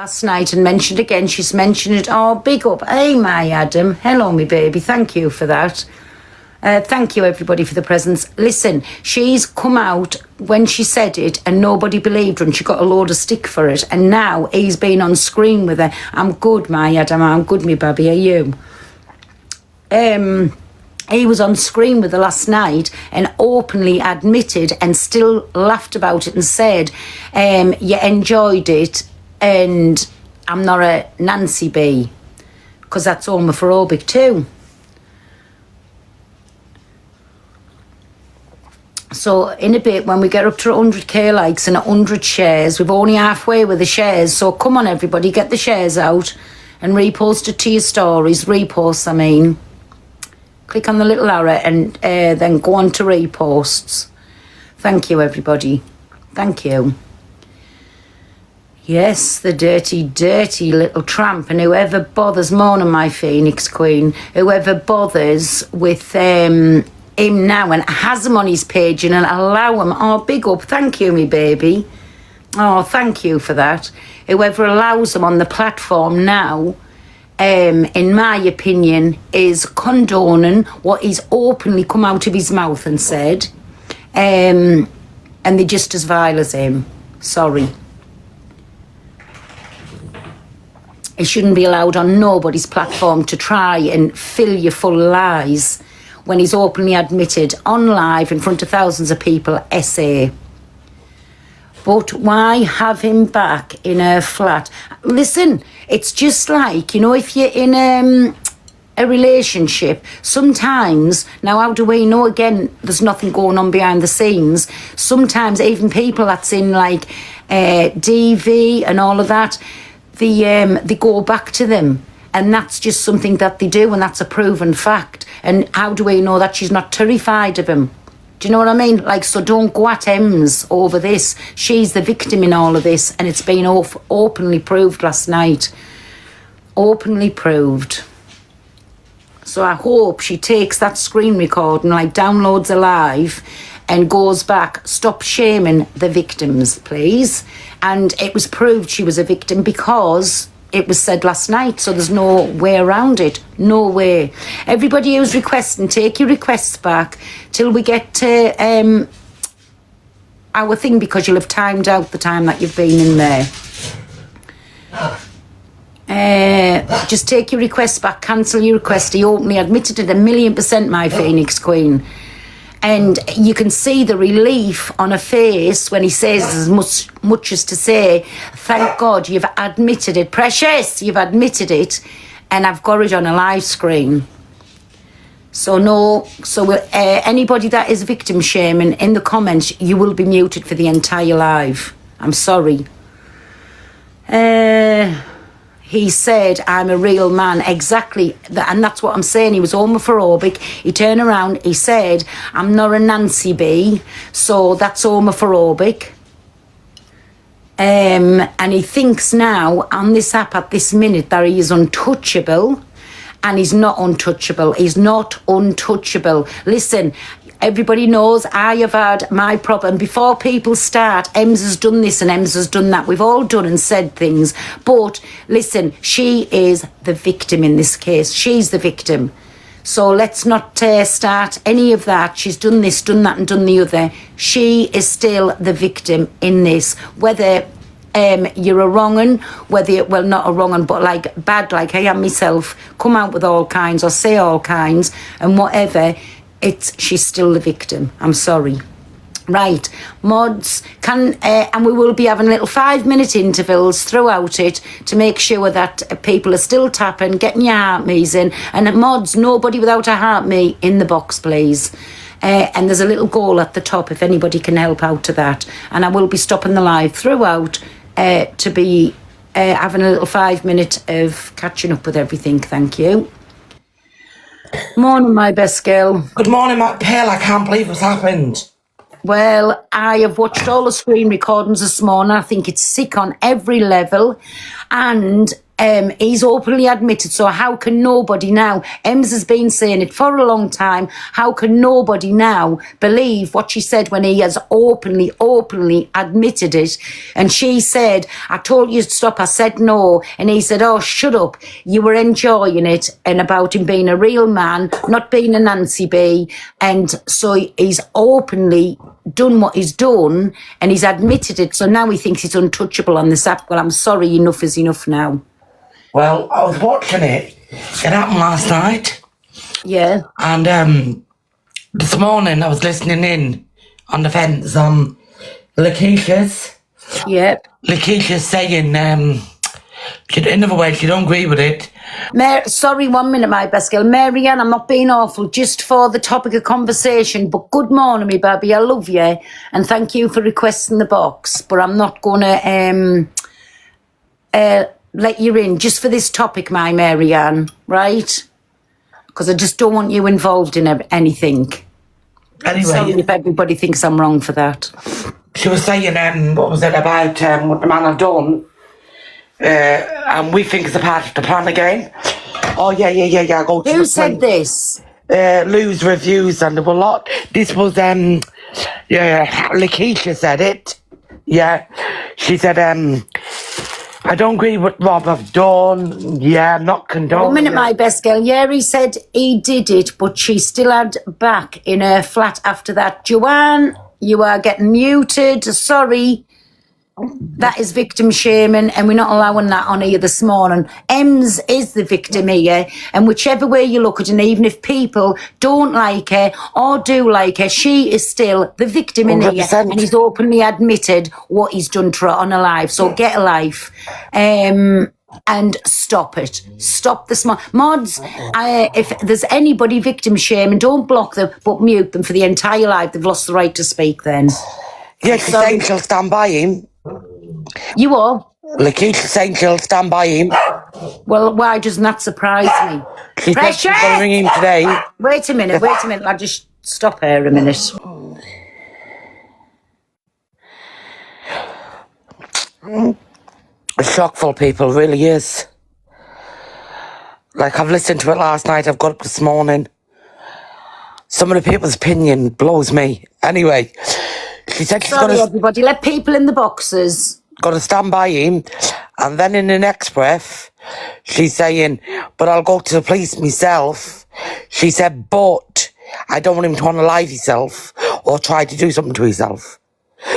last night and mentioned again. She's mentioned it. Oh, big up. Hey, my Adam. Hello, me baby. Thank you for that. Thank you, everybody, for the presents. Listen, she's come out when she said it and nobody believed her and she got a load of stick for it. And now he's been on screen with her. I'm good, my Adam. I'm good, me baby. Are you? He was on screen with her last night and openly admitted and still laughed about it and said, you enjoyed it and I'm not a Nancy B, because that's homophobic too. So in a bit, when we get up to 100k likes and 100 shares, we're only halfway with the shares. So come on, everybody, get the shares out and repost it to your stories. Repost, I mean. Click on the little arrow and then go on to reposts. Thank you, everybody. Thank you. Yes, the dirty, dirty little tramp. And whoever bothers, morning, my Phoenix Queen, whoever bothers with him now and has him on his page and allow him, oh, big up. Thank you, me baby. Oh, thank you for that. Whoever allows him on the platform now, in my opinion, is condoning what he's openly come out of his mouth and said, and they're just as vile as him. Sorry. He shouldn't be allowed on nobody's platform to try and fill you full of lies when he's openly admitted on live in front of thousands of people, SA. But why have him back in her flat? Listen, it's just like, you know, if you're in a relationship, sometimes, now how do we know, again, there's nothing going on behind the scenes. Sometimes even people that's in like DV and all of that, they go back to them. And that's just something that they do, and that's a proven fact. And how do we know that she's not terrified of him? Do you know what I mean? Like, so don't go at Ems over this. She's the victim in all of this, and it's been openly proved last night. Openly proved. So I hope she takes that screen recording, like downloads it live, and goes back. Stop shaming the victims, please. And it was proved she was a victim because it was said last night, so there's no way around it. No way. Everybody who's requesting, take your requests back till we get to our thing, because you'll have timed out the time that you've been in there. Just take your requests back, cancel your request. He openly admitted it 1,000,000%, my Phoenix Queen. And you can see the relief on her face when he says as much as to say, thank God you've admitted it. Precious, you've admitted it. And I've got it on a live screen. So anybody that is victim shaming in the comments, you will be muted for the entire live. I'm sorry. He said, I'm a real man. Exactly. And that's what I'm saying. He was homophobic. He turned around. He said, I'm not a Nancy B. So that's homophobic. And he thinks now on this app at this minute that he is untouchable. And he's not untouchable. He's not untouchable. Listen, everybody knows I have had my problem. Before people start, Ems has done this and Ems has done that. We've all done and said things. But listen, she is the victim in this case. She's the victim. So let's not start any of that. She's done this, done that and done the other. She is still the victim in this. Whether you're a wrong un, whether, well, not a wrong un, but like bad, like I am myself, come out with all kinds or say all kinds and whatever, she's still the victim. I'm sorry. Right, mods, and we will be having little 5-minute intervals throughout it to make sure that people are still tapping, getting your heart me's in. And mods, nobody without a heart me in the box, please. And there's a little goal at the top if anybody can help out to that. And I will be stopping the live throughout to be having a little 5-minute of catching up with everything. Thank you. Morning, my best girl. Good morning, Matt Pale. I can't believe what's happened. Well, I have watched all the screen recordings this morning. I think it's sick on every level. And He's openly admitted. So how can nobody now? Ems has been saying it for a long time. How can nobody now believe what she said when he has openly admitted it? And she said, I told you to stop. I said no. And he said, oh, shut up. You were enjoying it. And about him being a real man, not being a Nancy B. And so he's openly done what he's done and he's admitted it. So now he thinks he's untouchable on this app. Well, I'm sorry, enough is enough now. Well, I was watching it. It happened last night. Yeah. And this morning I was listening in on the fence on Lakeisha's. Yep. Lakeisha's saying, in other words, she don't agree with it. Sorry, 1 minute, my best girl. Marianne, I'm not being awful, just for the topic of conversation, but good morning, me baby. I love you, and thank you for requesting the box, but I'm not going to let you in just for this topic, my Marianne, right? Because I just don't want you involved in anything. Anyway, sorry if everybody thinks I'm wrong for that. She was saying, what was it about what the man had done? And we think it's a part of the plan again. Oh, yeah. Go to Who said this? Lou's reviews, and there were a lot. This was, Lakeisha said it. Yeah. She said, I don't agree with what Rob have done. Yeah, I'm not condoning. 1 minute, my best girl. Yeah, he said he did it, but she still had back in her flat after that. Joanne, you are getting muted. Sorry. That is victim shaming, and we're not allowing that on here this morning. Ems is the victim here, and whichever way you look at it, and even if people don't like her or do like her, she is still the victim in here, 100%. and he's openly admitted what he's done to her on her life. So get a life. And stop it. Stop the mods. If there's anybody victim shaming, don't block them, but mute them for the entire life. They've lost the right to speak then. Yeah, she's saying she'll stand by him. You all? Lakeisha's saying she'll stand by him. Well, why doesn't that surprise me? She said she's going to ring him today. Wait a minute. I'll just stop her a minute. It's shockful, people, really is. Like, I've listened to it last night, I've got up this morning. Some of the people's opinion blows me. Anyway, she said she's Sorry, everybody. Let people in the boxes. Got to stand by him. And then in the next breath, she's saying, but I'll go to the police myself. She said, but I don't want him to unalive himself or try to do something to himself.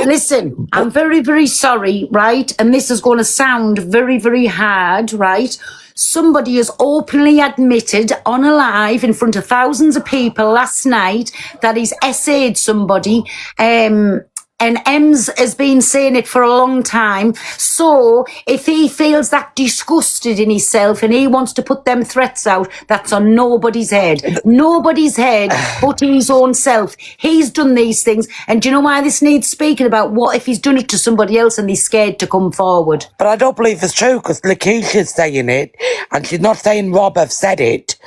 Listen, I'm very, very sorry, right? And this is going to sound very, very hard, right? Somebody has openly admitted on a live in front of thousands of people last night that he's essayed somebody. And Ems has been saying it for a long time. So if he feels that disgusted in himself and he wants to put them threats out, that's on nobody's head. Nobody's head but his own self. He's done these things. And do you know why this needs speaking about? What if he's done it to somebody else and he's scared to come forward? But I don't believe it's true because Lakeisha's saying it and she's not saying Rob have said it.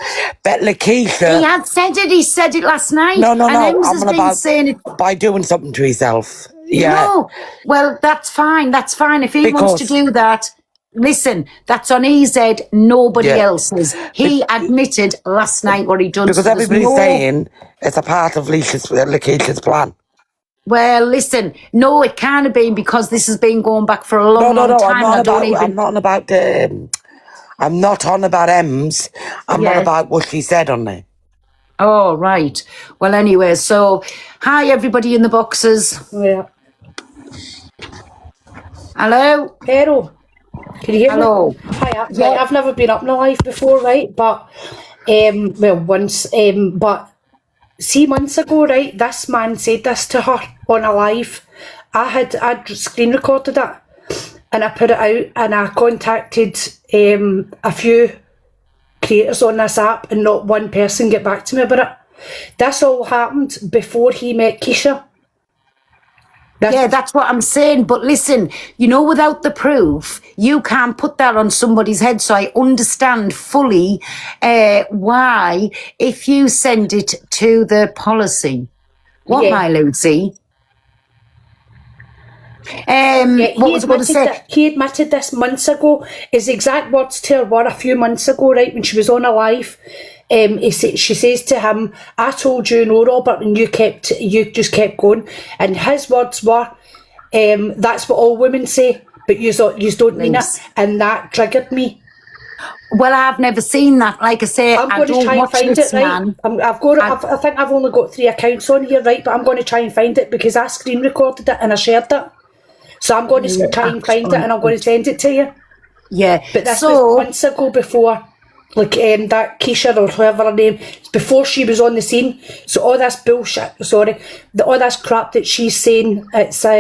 But Lakeisha... He had said it. He said it last night. No. And Ems I'm has on been about saying it. by doing something to himself. Yeah. No, well, that's fine. That's fine. If he wants to do that, listen, that's on his head, nobody else's. He admitted last night what he done. Because everybody's saying it's a part of Lakeisha's plan. Well, listen, no, it can't have been because this has been going back for a long, long time. I'm not on about Ems. I'm not about what she said on there. Oh, right. Well, anyway, so hi, everybody in the boxes. Yeah. Hello? Hello. Can you hear Hello. me? Hi. Right, I've never been up in a live before, right? But, once. But see, months ago, right, this man said this to her on a live. I'd screen recorded it and I put it out and I contacted a few creators on this app and not one person get back to me about it. This all happened before he met Keisha. That's what I'm saying. But listen, without the proof, you can't put that on somebody's head. So I understand fully why, if you send it to the policy. What, my Lucy? Yeah, What was I going to say? he admitted this months ago. His exact words to her were a few months ago, right, when she was on a live. She says to him, "I told you no, Robert, and you just kept going." And his words were, "That's what all women say, but you don't mean it," Please. and that triggered me. Well, I've never seen that. Like I say, I'm I going to don't try and watch find this it, right? man. I think I've only got 3 accounts on here, right? But I'm going to try and find it because I screen recorded it and I shared it. So I'm going to try and find it and I'm going to send it to you. Yeah. But this was months ago before, like that Keisha or whoever her name, before she was on the scene. So all this bullshit, all this crap that she's saying, it's a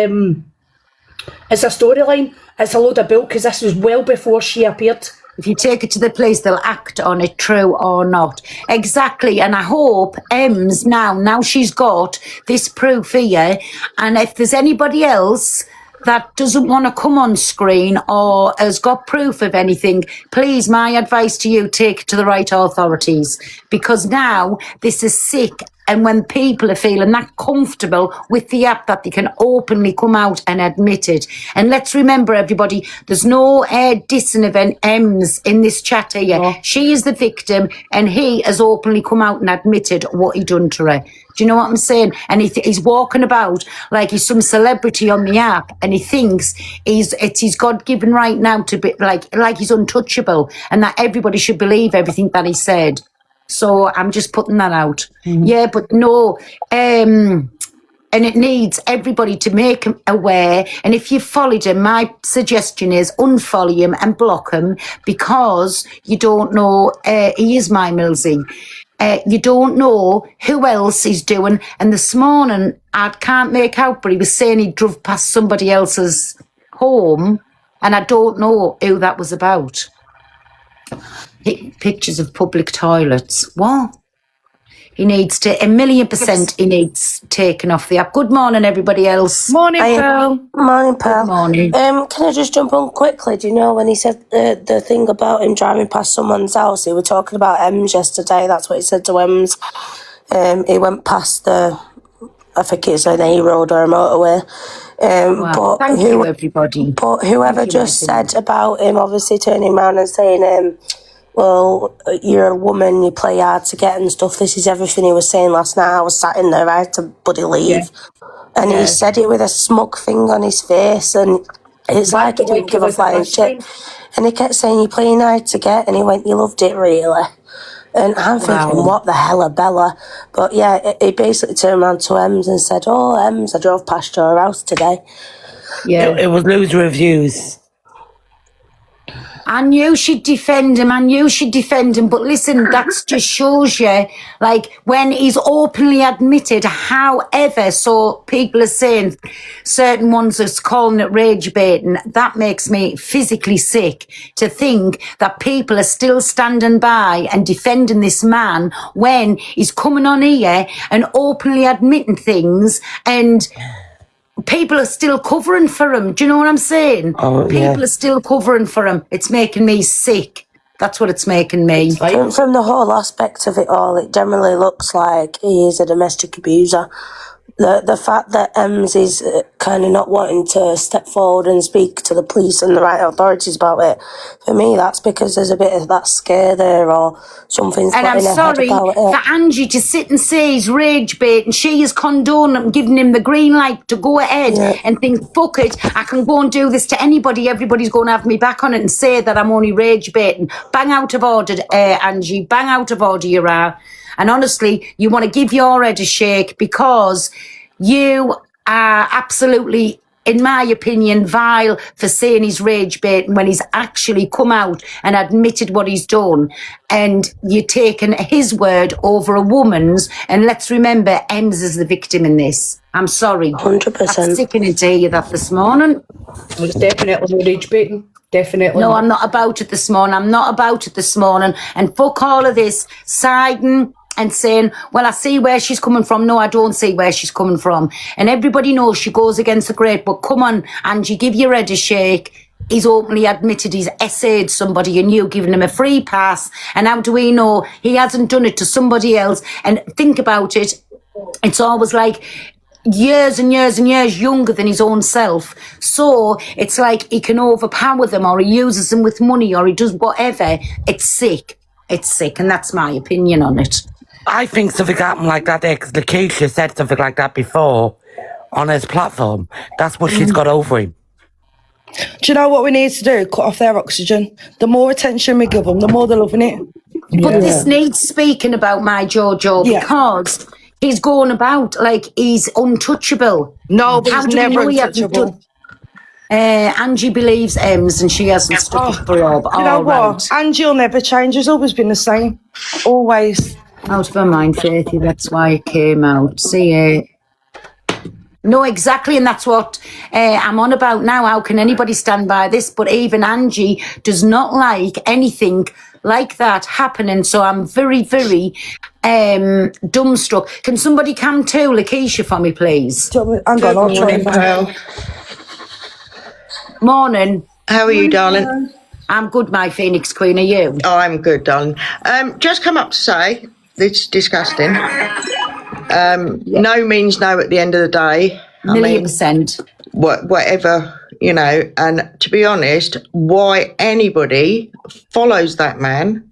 storyline. It's a load of bull because this was well before she appeared. If you take it to the police, they'll act on it, true or not. Exactly. And I hope Ems now she's got this proof here. And if there's anybody else that doesn't want to come on screen or has got proof of anything, please, my advice to you, take it to the right authorities. Because now this is sick. And when people are feeling that comfortable with the app that they can openly come out and admit it. And let's remember, everybody, there's no dissing of Ems in this chat here. No. She is the victim and he has openly come out and admitted what he done to her. Do you know what I'm saying? And he's walking about like he's some celebrity on the app and he thinks it's his God-given right now to be like he's untouchable and that everybody should believe everything that he said. So I'm just putting that out. Mm-hmm. Yeah, but no, and it needs everybody to make him aware. And if you followed him, my suggestion is unfollow him and block him because you don't know, he is my Millsy. You don't know who else he's doing. And this morning, I can't make out, but he was saying he drove past somebody else's home and I don't know who that was about. Pictures of public toilets. What? He needs to, 1,000,000%, he needs taken off the app. Good morning, everybody else. Morning, Pearl. Morning, Pearl. Good morning. Can I just jump on quickly? Do you know when he said the thing about him driving past someone's house? He was talking about Ems yesterday. That's what he said to Ems. He went past I think it's an A road or a motorway. Wow. But Thank you, everybody. But whoever just said about him obviously turning around and saying, well, you're a woman, you play hard to get and stuff. This is everything he was saying last night. I was sat in there, I had to bloody leave. Yeah. And he said it with a smug thing on his face and it's like he didn't give a flying shit. And he kept saying, you're playing hard to get, and he went, you loved it really. And I'm thinking, what the hell, a Bella? But yeah, he basically turned around to Ems and said, oh, Ems, I drove past your house today. Yeah. It was loads of reviews. I knew she'd defend him. But listen, that just shows you, like, when he's openly admitted, however, so people are saying certain ones are calling it rage baiting. That makes me physically sick to think that people are still standing by and defending this man when he's coming on here and openly admitting things and people are still covering for him. Do you know what I'm saying? People are still covering for him. It's making me sick. That's what it's making me. From the whole aspect of it all, it generally looks like he is a domestic abuser. The fact that Ems is kind of not wanting to step forward and speak to the police and the right authorities about it, for me, that's because there's a bit of that scare there or something's got in her head about it. And I'm sorry for Angie to sit and say he's rage bait and she is condoning and giving him the green light to go ahead and think, fuck it, I can go and do this to anybody. Everybody's going to have me back on it and say that I'm only rage baiting. Bang out of order, Angie. Bang out of order, you are. And honestly, you want to give your head a shake because you are absolutely, in my opinion, vile for saying he's rage baiting when he's actually come out and admitted what he's done. And you're taking his word over a woman's. And let's remember, Ems is the victim in this. I'm sorry. 100%. That's sickening to hear that this morning. It's definitely rage baiting. Definitely. No, I'm not about it this morning. And fuck all of this siding and saying, well, I see where she's coming from. No, I don't see where she's coming from. And everybody knows she goes against the grain. But come on, Angie, give your head a shake. He's openly admitted he's essayed somebody and you giving him a free pass. And how do we know he hasn't done it to somebody else? And think about it. It's always like, years and years and years younger than his own self. So it's like he can overpower them, or he uses them with money, or he does whatever. It's sick. It's sick, and that's my opinion on it. I think something happened like that there because Lakeisha said something like that before on his platform. That's what she's got over him. Do you know what we need to do? Cut off their oxygen. The more attention we give them, the more they're loving it. But this needs speaking about, my Jojo, Yeah. because he's going about like he's untouchable. No, but How he's do we never know he hasn't untouchable. done- Angie believes Ems, and she hasn't stuck up for Rob. You know All what? right. Angie will never change. He's always been the same. Always. Out of her mind, Faithy, that's why it came out. See, no, exactly, and that's what I'm on about now. How can anybody stand by this? But even Angie does not like anything like that happening, so I'm very, very dumbstruck. Can somebody come to Lakeisha for me, please? Hang on, I'll try Morning, and find pal. Morning. How are you, darling? I'm good, my Phoenix Queen. Are you? Oh, I'm good, darling. Just come up to say, it's disgusting. No means no at the end of the day. Million percent. Whatever, you know, and to be honest, why anybody follows that man,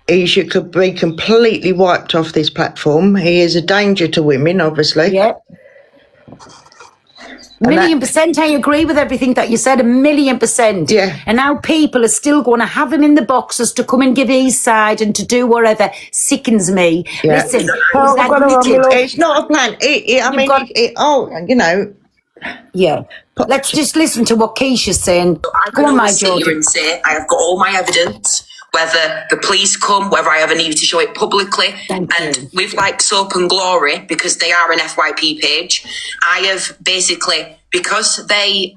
he should be completely wiped off this platform. He is a danger to women, obviously. Yeah. Million percent, I agree with everything that you said. 1,000,000%. Yeah. And now people are still going to have him in the boxes to come and give his side and to do whatever. Sickens me. Yeah. Listen, Oh, he's I've got to run, admitted. my love. It's not a plan. I mean, got- you know, Yeah. Let's just listen to what Keisha's saying. I Go can on, my always sit here Geordie. and say I have got all my evidence, whether the police come, whether I ever need to show it publicly. Thank and you. with like Soap and Glory, because they are an FYP page, I have basically, because they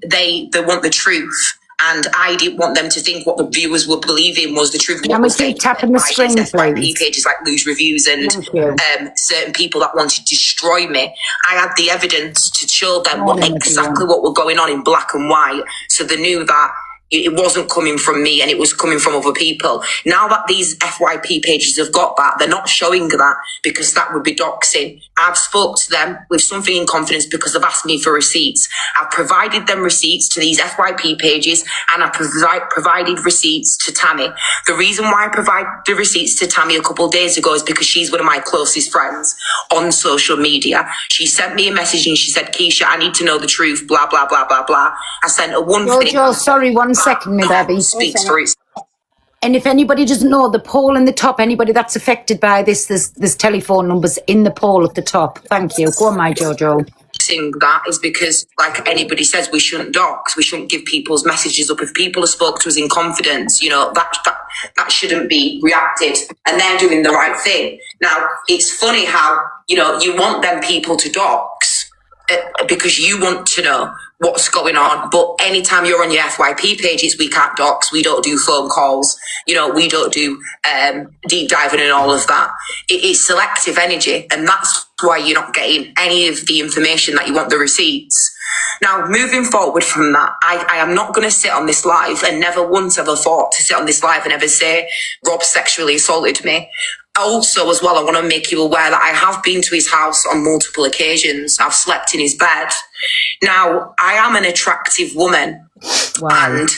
want the truth, and I didn't want them to think what the viewers were believing was the truth. Can we keep tapping the screen, FYP please? pages like Lose Reviews and Thank you. certain people that wanted to destroy me. I had the evidence to show them Morning, exactly what were going on in black and white, so they knew that it wasn't coming from me and it was coming from other people. Now that these FYP pages have got that, they're not showing that because that would be doxing. I've spoke to them with something in confidence because they've asked me for receipts. I've provided them receipts to these FYP pages, and I provided receipts to Tammy. The reason why I provide the receipts to Tammy a couple of days ago is because she's one of my closest friends on social media. She sent me a message and she said, Keisha, I need to know the truth, blah, blah, blah, blah, blah. I sent her one thing. Jojo, sorry, 1 second, my baby. Speaks for itself. And if anybody doesn't know, the poll in the top, anybody that's affected by this, there's telephone numbers in the poll at the top. Thank you. Go on, my Jojo. That is because, like anybody says, we shouldn't dox. We shouldn't give people's messages up. If people have spoke to us in confidence, you know, that shouldn't be reacted, and they're doing the right thing. Now, it's funny how, you know, you want them people to dox because you want to know what's going on, but anytime you're on your FYP pages, we can't dox, we don't do phone calls, you know, we don't do deep diving and all of that. It's selective energy, and that's why you're not getting any of the information that you want, the receipts. Now, moving forward from that, I am not going to sit on this live, and never once ever thought to sit on this live and ever say Rob sexually assaulted me. Also, as well, I want to make you aware that I have been to his house on multiple occasions. I've slept in his bed. Now, I am an attractive woman. Wow. And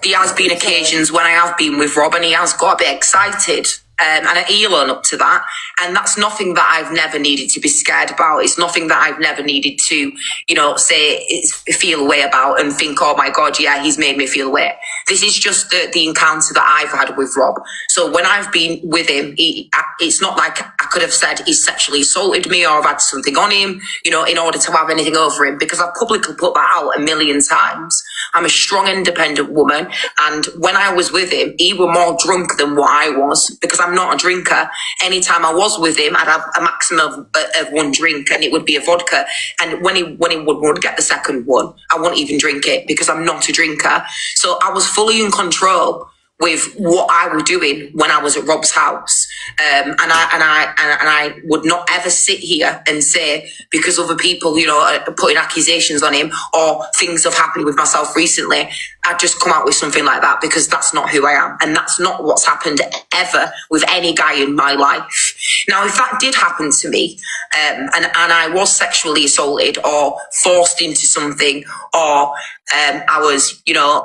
there has been occasions when I have been with Rob and he has got a bit excited. And he'll own up to that. And that's nothing that I've never needed to be scared about. It's nothing that I've never needed to, you know, feel a way about and think, oh my God, yeah, he's made me feel away. This is just the encounter that I've had with Rob. So when I've been with him, it's not like I could have said he's sexually assaulted me or I've had something on him, you know, in order to have anything over him, because I've publicly put that out 1,000,000 times. I'm a strong, independent woman. And when I was with him, he was more drunk than what I was, because I'm not a drinker. Anytime I was with him, I'd have a maximum of one drink, and it would be a vodka. And when he would get the second one, I wouldn't even drink it because I'm not a drinker. So I was fully in control with what I was doing when I was at Rob's house, and I would not ever sit here and say, because other people, you know, are putting accusations on him or things have happened with myself recently, I'd just come out with something like that because that's not who I am. And that's not what's happened ever with any guy in my life. Now, if that did happen to me, and I was sexually assaulted or forced into something, or I was,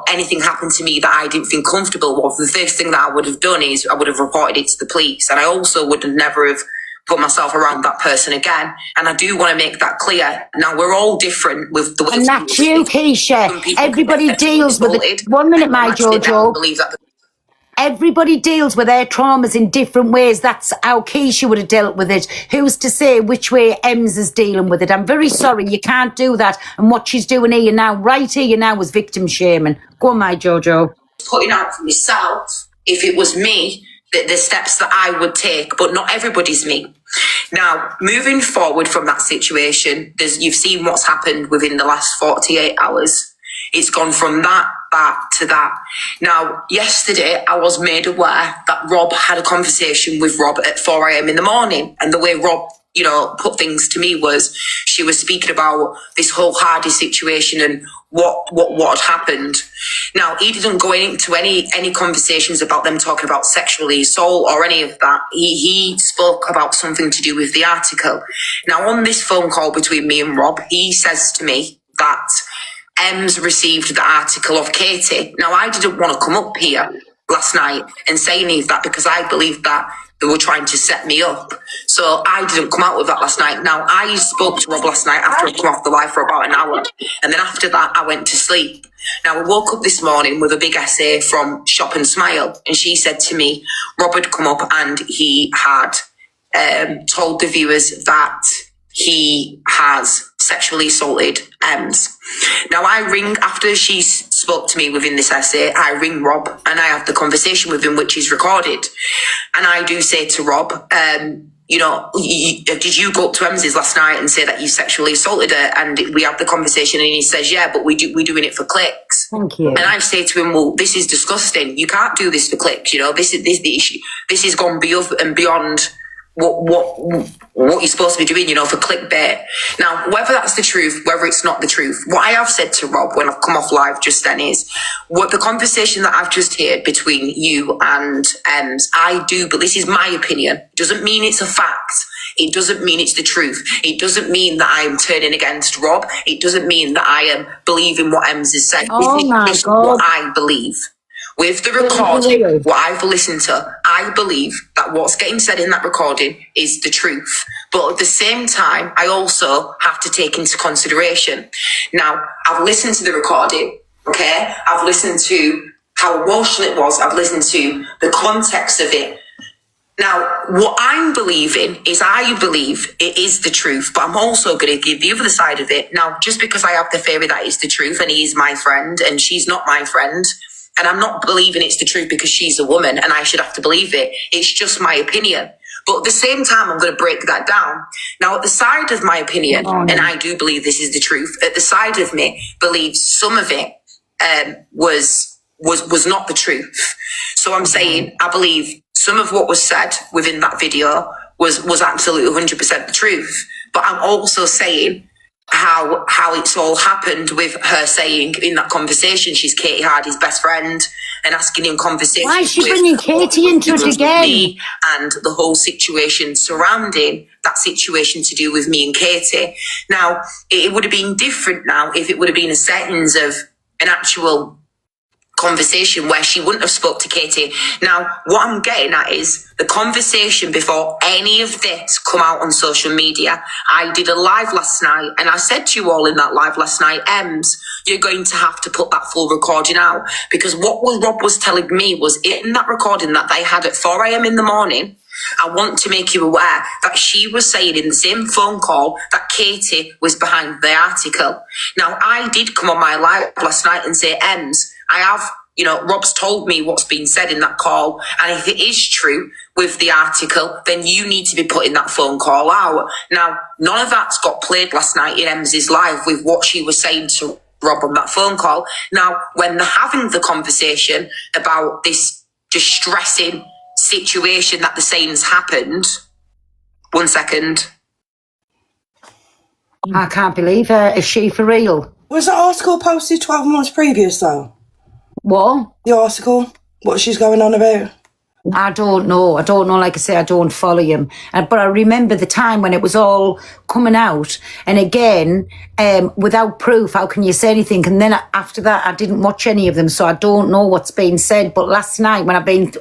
anything happened to me that I didn't feel comfortable with, the first thing that I would have done is I would have reported it to the police. And I also would have never have put myself around that person again. And I do want to make that clear. Now, we're all different with the way. And that's you, Keisha. Everybody deals with it. 1 minute, my Jojo. Everybody deals with their traumas in different ways. That's how Keisha would have dealt with it. Who's to say which way Ems is dealing with it? I'm very sorry, you can't do that. And what she's doing here now, right here now, is victim shaming. Go on, my Jojo. Putting out for myself, if it was me, the steps that I would take, but not everybody's me. Now, moving forward from that situation, you've seen what's happened within the last 48 hours. It's gone from that to that. Now, yesterday, I was made aware that Rob had a conversation with Rob at 4 a.m. in the morning. And the way Rob, put things to me was she was speaking about this whole Hardy situation and what had happened. Now, he didn't go into any conversations about them talking about sexually assault or any of that. He spoke about something to do with the article. Now, on this phone call between me and Rob, he says to me that Ems received the article of Katie. Now, I didn't want to come up here last night and say any of that because I believed that they were trying to set me up. So I didn't come out with that last night. Now, I spoke to Rob last night after I'd come off the live for about an hour. And then after that, I went to sleep. Now, I woke up this morning with a big essay from Shop and Smile. And she said to me, Rob had come up and he had told the viewers that he has sexually assaulted Ems. Now, I ring, after she spoke to me within this essay, I ring Rob and I have the conversation with him, which is recorded. And I do say to Rob, did you go up to Ems's last night and say that you sexually assaulted her? And we have the conversation and he says, yeah, but we're doing it for clicks. Thank you. And I say to him, well, this is disgusting. You can't do this for clicks. This is the issue. This has gone beyond what you're supposed to be doing, for clickbait. Now, whether that's the truth, whether it's not the truth, what I have said to Rob when I've come off live just then is, what the conversation that I've just heard between you and Ems, but this is my opinion. It doesn't mean it's a fact. It doesn't mean it's the truth. It doesn't mean that I am turning against Rob. It doesn't mean that I am believing what Ems has said. Oh, this my is just God. what I believe. With the recording, what I've listened to, I believe that what's getting said in that recording is the truth. But at the same time, I also have to take into consideration. Now, I've listened to the recording, okay? I've listened to how emotional it was. I've listened to the context of it. Now, what I'm believing is I believe it is the truth, but I'm also going to give the other side of it. Now, just because I have the theory that it's the truth and he is my friend and she's not my friend, and I'm not believing it's the truth because she's a woman and I should have to believe it. It's just my opinion. But at the same time, I'm going to break that down. Now, at the side of my opinion, and I do believe this is the truth, at the side of me believes some of it was not the truth. So I'm saying I believe some of what was said within that video was absolutely 100% the truth. But I'm also saying how it's all happened with her saying in that conversation she's Katie Hardy's best friend and asking him conversations. Why is she bringing Katie into it again? And the whole situation surrounding that situation to do with me and Katie. Now, it would have been different now if it would have been a settings of an actual conversation where she wouldn't have spoke to Katie. Now, what I'm getting at is the conversation before any of this come out on social media. I did a live last night and I said to you all in that live last night, Ems, you're going to have to put that full recording out, because what Rob was telling me was in that recording that they had at 4 a.m. in the morning, I want to make you aware that she was saying in the same phone call that Katie was behind the article. Now, I did come on my live last night and say, Ems, I have, Rob's told me what's been said in that call. And if it is true with the article, then you need to be putting that phone call out. Now, none of that's got played last night in Ems's live with what she was saying to Rob on that phone call. Now, when they're having the conversation about this distressing situation that the saying's happened. 1 second. I can't believe her. Is she for real? Was the article posted 12 months previous though? What? The article, what she's going on about. I don't know. Like I say, I don't follow him. But I remember the time when it was all coming out. And again, without proof, how can you say anything? And then after that, I didn't watch any of them, so I don't know what's being said. But last night, when I've been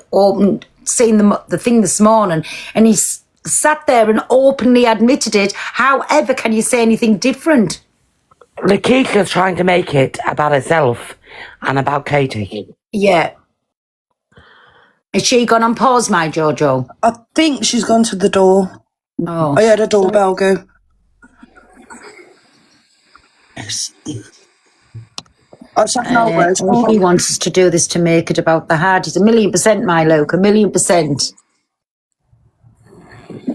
seeing the thing this morning, and he sat there and openly admitted it, however can you say anything different? Lakeisha's trying to make it about herself and about Katie. Yeah. Is she gone on pause, my Jojo? I think she's gone to the door. Oh. I heard a doorbell go. I was checking out words. He wants us to do this to make it about the Hardys. 1,000,000%, my Luke, 1,000,000%.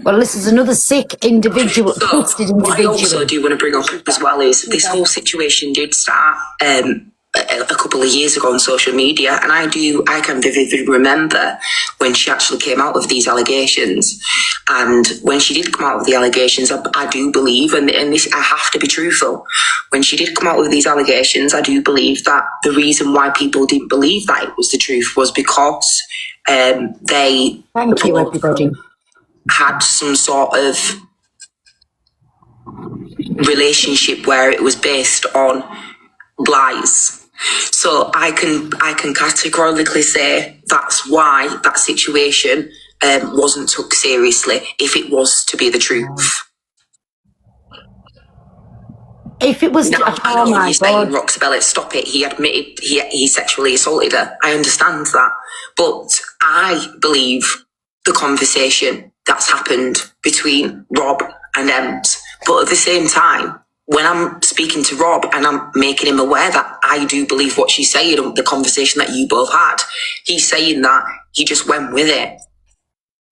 Well, this is another sick individual, twisted What I individual. also do want to bring up as well is this whole situation did start a couple of years ago on social media, and I can vividly remember when she actually came out with these allegations. And when she did come out with the allegations, I do believe, and this, I have to be truthful, when she did come out with these allegations, I do believe that the reason why people didn't believe that it was the truth was because they Thank you, everybody. had some sort of relationship where it was based on lies. So I can categorically say that's why that situation wasn't took seriously if it was to be the truth. If it was, No, I oh know what my you're saying, God. Roxabella, stop it. He admitted he sexually assaulted her. I understand that. But I believe the conversation that's happened between Rob and Ems. But at the same time, when I'm speaking to Rob and I'm making him aware that I do believe what she's saying, the conversation that you both had, he's saying that he just went with it.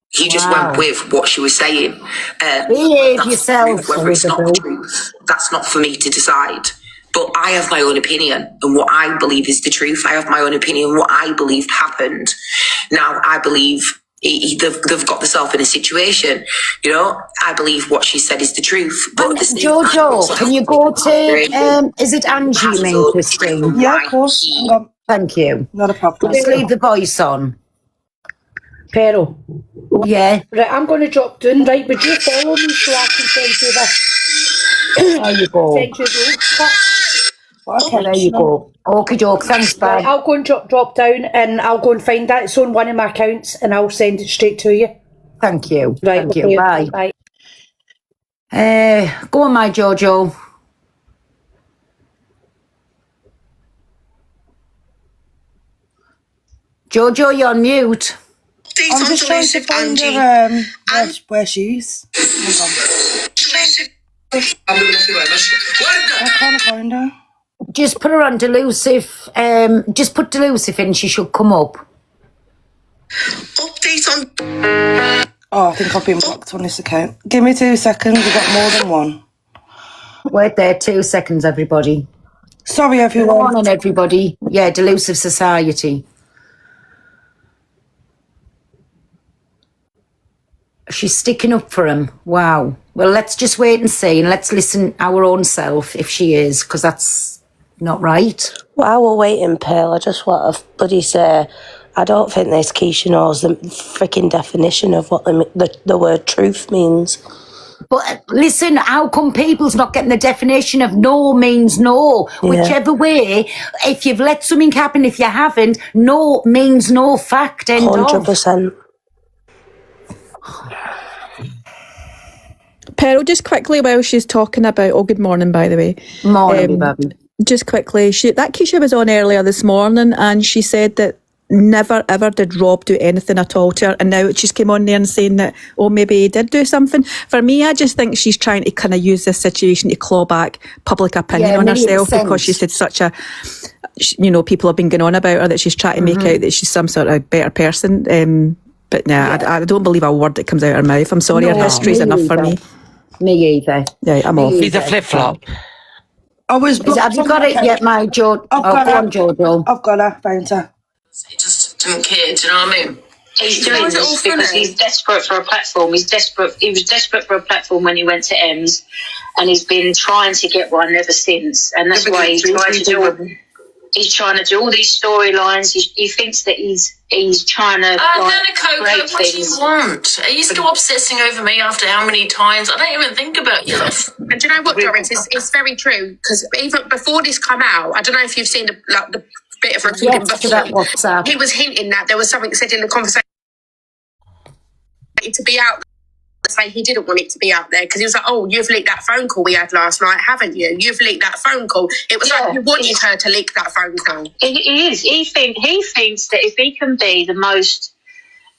He just went with what she was saying. Behave That's yourself, true. Whether it's not the Elizabeth. truth, that's not for me to decide. But I have my own opinion and what I believe is the truth. I have my own opinion what I believe happened. Now, I believe they've got themselves in a situation. You know, I believe what she said is the truth. But at the same time, Jojo, can you go to, is it Angie you mean, Christine? Yeah, of course. Thank you. Not a problem. Just leave the voice on. Pero. Yeah. Right, I'm going to drop down. Right, would you follow me so I can send you this? There you go. Send you those. Okay, there you go. Okie doke, thanks, Right, bye. I'll go and drop down and I'll go and find that. It's on one of my accounts and I'll send it straight to you. Thank you. Right, Thank okay. you. Bye. Go on, my Jojo. Jojo, you're on mute. I'm just trying to find her, where she is. I can't find her. Just put her on Delusive. Just put Delusive in, she should come up. Update on. Oh, I think I've been blocked on this account. Give me 2 seconds, we've got more than one. Wait there, 2 seconds, everybody. Sorry, Good everyone. morning, everybody. Yeah, Delusive Society. She's sticking up for him. Wow. Well, let's just wait and see, and let's listen our own self if she is, because that's not right. While we're waiting, Pearl, I just want to bloody say, I don't think this Keisha knows the freaking definition of what the word truth means. But listen, how come people's not getting the definition of no means no? Yeah. Whichever way, if you've let something happen, if you haven't, no means no, fact, end of. 100%. Pearl, just quickly while she's talking about, oh, good morning, by the way. Morning, baby. Just quickly, that Keisha was on earlier this morning and she said that never ever did Rob do anything at all to her, and now she's came on there and saying that, oh, maybe he did do something. For me, I just think she's trying to kind of use this situation to claw back public opinion on herself 1,000,000%. because she said such a, you know, people have been going on about her that she's trying to make out that she's some sort of better person. But nah, I don't believe a word that comes out of her mouth. I'm sorry, her history's enough for me. Me either. Yeah, I'm off. He's a flip-flop. I was blocked. Have you got it yet, my Jojo? I've got go her. on, Jojo. I've got her, found her. He just doesn't care, do you know what I mean? He's doing this because he's desperate for a platform. He was desperate for a platform when he went to Ems, and he's been trying to get one ever since. And that's why he tried to do it. He's trying to do all these storylines. He thinks that he's trying to Nana Coco, create what do you things. want? Are you still obsessing over me after how many times? I don't even think about you. And do you know what, Doris? It's very true, because even before this come out, I don't know if you've seen the bit of recording Yes, to that before. WhatsApp. He was hinting that there was something said in the conversation to be out. Say he didn't want it to be out there because he was like, "Oh, you've leaked that phone call we had last night, haven't you? You've leaked that phone call." It was like you wanted her to leak that phone call. He is. He thinks that if he can be the most,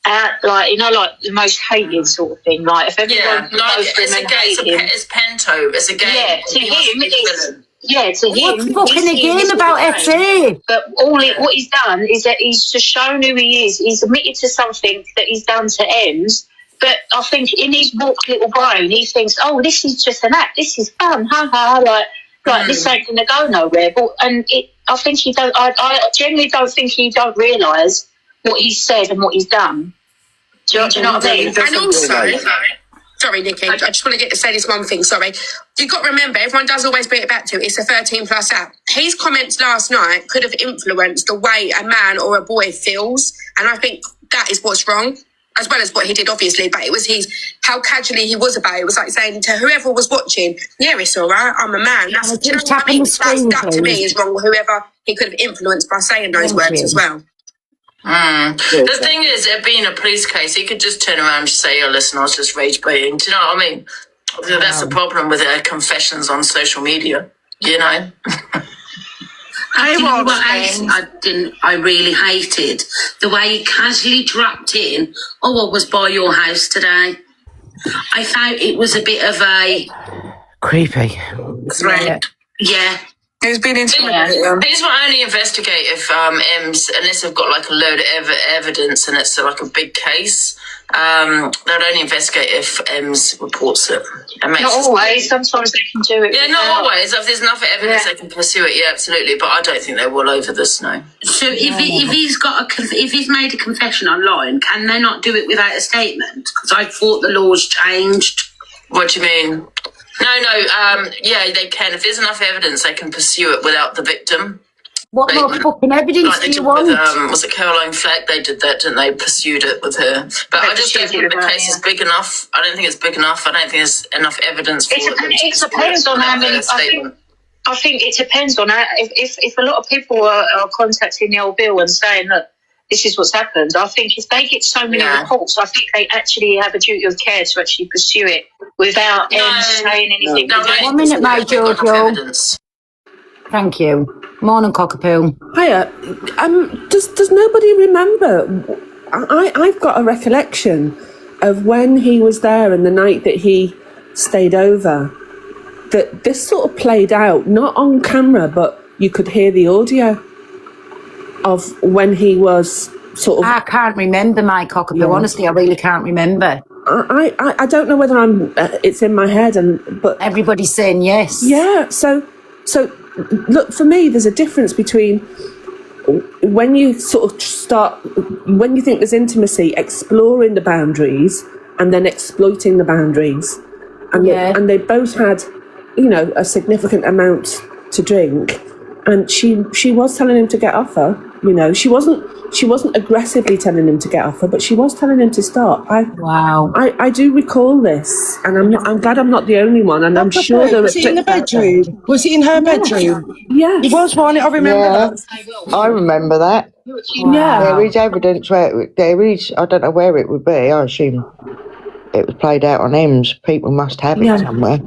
like the most hated sort of thing, like if everyone knows him and hate him, it's Pento. It's a game. Yeah, to him it's. Yeah, to him. What's fucking a game about SA? But what he's done is that he's just shown who he is. He's admitted to something that he's done to Ems. But I think in his walk little brain, he thinks, "Oh, this is just an act. This is fun, ha ha." Like this ain't gonna go nowhere. But I think he don't. I genuinely don't think he don't realise what he's said and what he's done. Do you know what I mean? And also, sorry, Nikki, I just want to say this one thing. Sorry, you've got to remember, everyone does always bring it back to it's a 13+ app. His comments last night could have influenced the way a man or a boy feels, and I think that is what's wrong. As well as what he did, obviously, but it was how casually he was about it. It was like saying to whoever was watching, "Yeah, it's all right, I'm a man." That's, do you know what I mean? That to me is wrong. Whoever he could have influenced by saying those words as well. The thing is, it being a police case, he could just turn around and say, "Oh, listen, I was just rage baiting." Do you know what I mean? That's the problem with confessions on social media, you know? I really hated the way he casually dropped in, "Oh, I was by your house today." I thought it was a bit of a Creepy. threat. Yeah. Who's been intimidated? Police will only investigate if Ems, unless they've got like a load of evidence and it's like a big case. They'll only investigate if Ems reports it. Not always. Sometimes they can do it. Yeah, not always. If there's enough evidence, they can pursue it. Yeah, absolutely. But I don't think they will over this. No. So if he's made a confession online, can they not do it without a statement? Because I thought the laws changed. What do you mean? No. Yeah, they can. If there's enough evidence, they can pursue it without the victim. What more fucking evidence do you want? Was it Caroline Fleck? They did that, didn't they? Pursued it with her. But I just don't think the case is big enough. I don't think it's big enough. I don't think there's enough evidence for it. It depends on how many. I think it depends on how. If a lot of people are contacting the old Bill and saying, "Look, this is what's happened," I think if they get so many reports, I think they actually have a duty of care to actually pursue it without saying anything. 1 minute, my Jojo. Thank you. Morning, Cockapoo. Hiya. Does nobody remember? I've got a recollection of when he was there and the night that he stayed over, that this sort of played out, not on camera, but you could hear the audio of when he was sort of... I can't remember, my Cockapoo. Yeah. Honestly, I really can't remember. I don't know whether it's in my head, but everybody's saying yes. Yeah, so look, for me, there's a difference between when you sort of when you think there's intimacy, exploring the boundaries and then exploiting the boundaries. And they both had, a significant amount to drink. And she was telling him to get off her, She wasn't aggressively telling him to get off her, but she was telling him to stop. I do recall this, and I'm glad I'm not the only one, and I'm sure there was... Was he in the bedroom? Was he in her bedroom? Yeah. He was, wasn't it? I remember that. I remember that. Yeah. There is evidence where there is, I don't know where it would be, I assume it was played out on Ems. People must have it somewhere.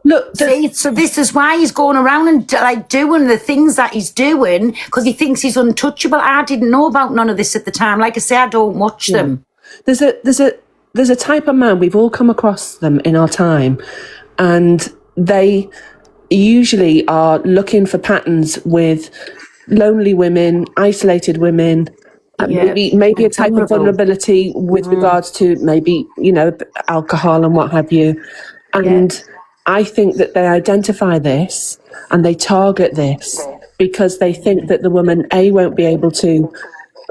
Look, so this is why he's going around and doing the things that he's doing, because he thinks he's untouchable. I didn't know about none of this at the time. Like I say, I don't watch them. There's a type of man, we've all come across them in our time, and they usually are looking for patterns with lonely women, isolated women, maybe a type of vulnerability with regards to maybe, alcohol and what have you. And I think that they identify this and they target this because they think that the woman, A, won't be able to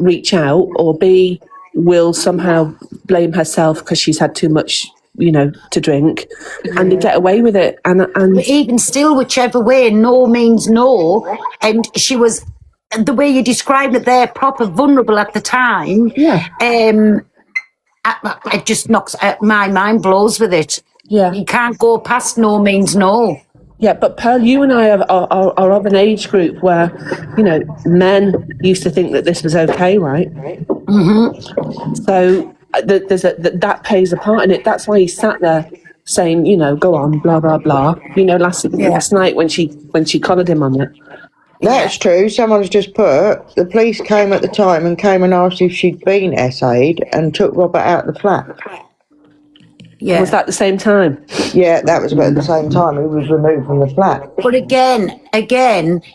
reach out, or B, will somehow blame herself because she's had too much, to drink, and they get away with it. And even still, whichever way, no means no. And she was the way you described it there, proper vulnerable at the time. Yeah. It just knocks my mind blows with it. Yeah. You can't go past no means no. Yeah, but Pearl, you and I are of an age group where, you know, men used to think that this was okay, right? Mm-hmm. So that plays a part in it. That's why he sat there saying, you know, go on, blah blah blah. You know, last night when she collared him on it. That's true. Someone's just put, the police came at the time and came and asked if she'd been SA'd and took Robert out of the flat. Yeah. Was that the same time? Yeah, that was about the same time. He was removed from the flat. But again,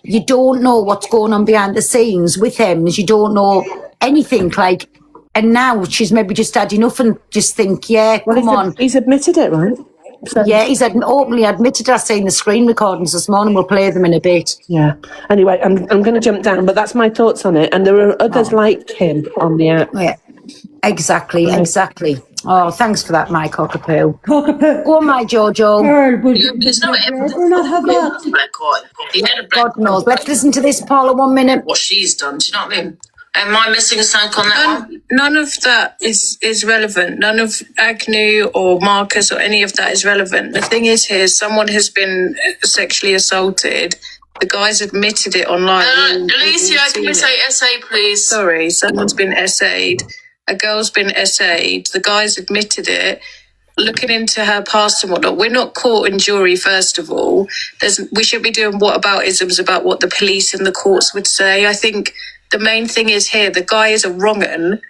you don't know what's going on behind the scenes with him. You don't know anything. Like, and now she's maybe just had enough and just think, come on. He's admitted it, right? So, yeah, he's openly admitted. I've seen the screen recordings this morning. We'll play them in a bit. Yeah. Anyway, I'm going to jump down, but that's my thoughts on it. And there are others like him on the app. Yeah, exactly. Oh, thanks for that, my cockapoo. Go on, my Jojo. There's no evidence. God knows. Let's listen to this, Paula, 1 minute. What she's done, do you know what I mean? Am I missing something on that one? None of that is relevant. None of Agnew or Marcus or any of that is relevant. The thing is here, someone has been sexually assaulted. The guy's admitted it online. Alicia, can we say SA, please? Sorry, someone's been SA'd. A girl's been SA'd. The guy's admitted it. Looking into her past and whatnot, we're not court and jury, first of all. We should be doing whataboutisms about what the police and the courts would say. I think the main thing is here, the guy is a wrong-un.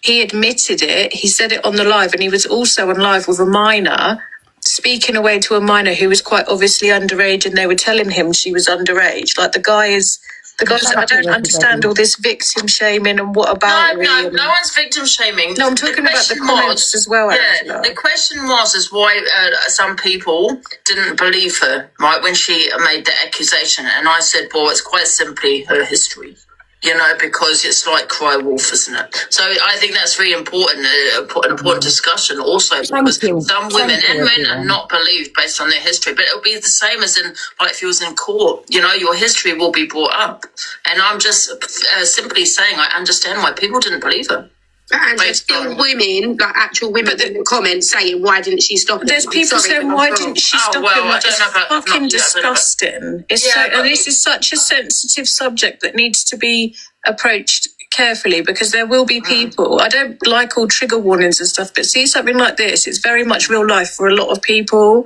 He admitted it. He said it on the live, and he was also on live with a minor, speaking away to a minor who was quite obviously underage, and they were telling him she was underage. Like, the guy's I don't understand all this victim shaming and what about No one's victim shaming. No, I'm talking about the comments as well. Yeah, the question was why some people didn't believe her, right, when she made the accusation. And I said, well, it's quite simply her history. You know, because it's like cry wolf, isn't it? So I think that's very important, an important discussion also, because some women and men are not believed based on their history. But it'll be the same as in, like, if you was in court, you know, your history will be brought up. And I'm just simply saying I understand why people didn't believe her. And there's still women, like actual women in the comments saying, why didn't she stop it? There's people saying, why didn't she stop him? It's fucking disgusting. And this is such a sensitive subject that needs to be approached carefully, because there will be people, I don't like all trigger warnings and stuff, but see something like this, it's very much real life for a lot of people.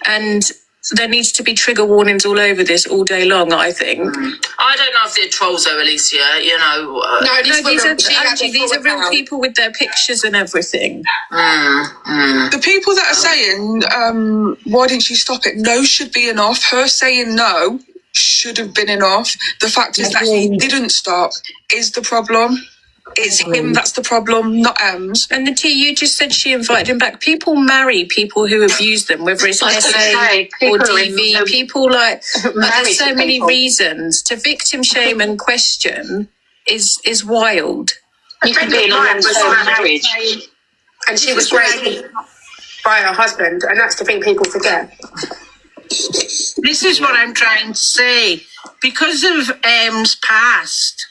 And there needs to be trigger warnings all over this all day long, I think. I don't know if they're trolls though, Alicia, you know. No, these are real people with their pictures and everything. The people that are saying, why didn't she stop it? No should be enough. Her saying no should have been enough. The fact is that he didn't stop is the problem. It's him that's the problem, not Ems. And the T, you just said she invited him back. People marry people who abuse them, whether it's SA or DV. People like there's so many reasons to victim shame and question is wild. You can be in a marriage, and she was raped by her husband, and that's the thing people forget. This is what I'm trying to say. Because of M's past,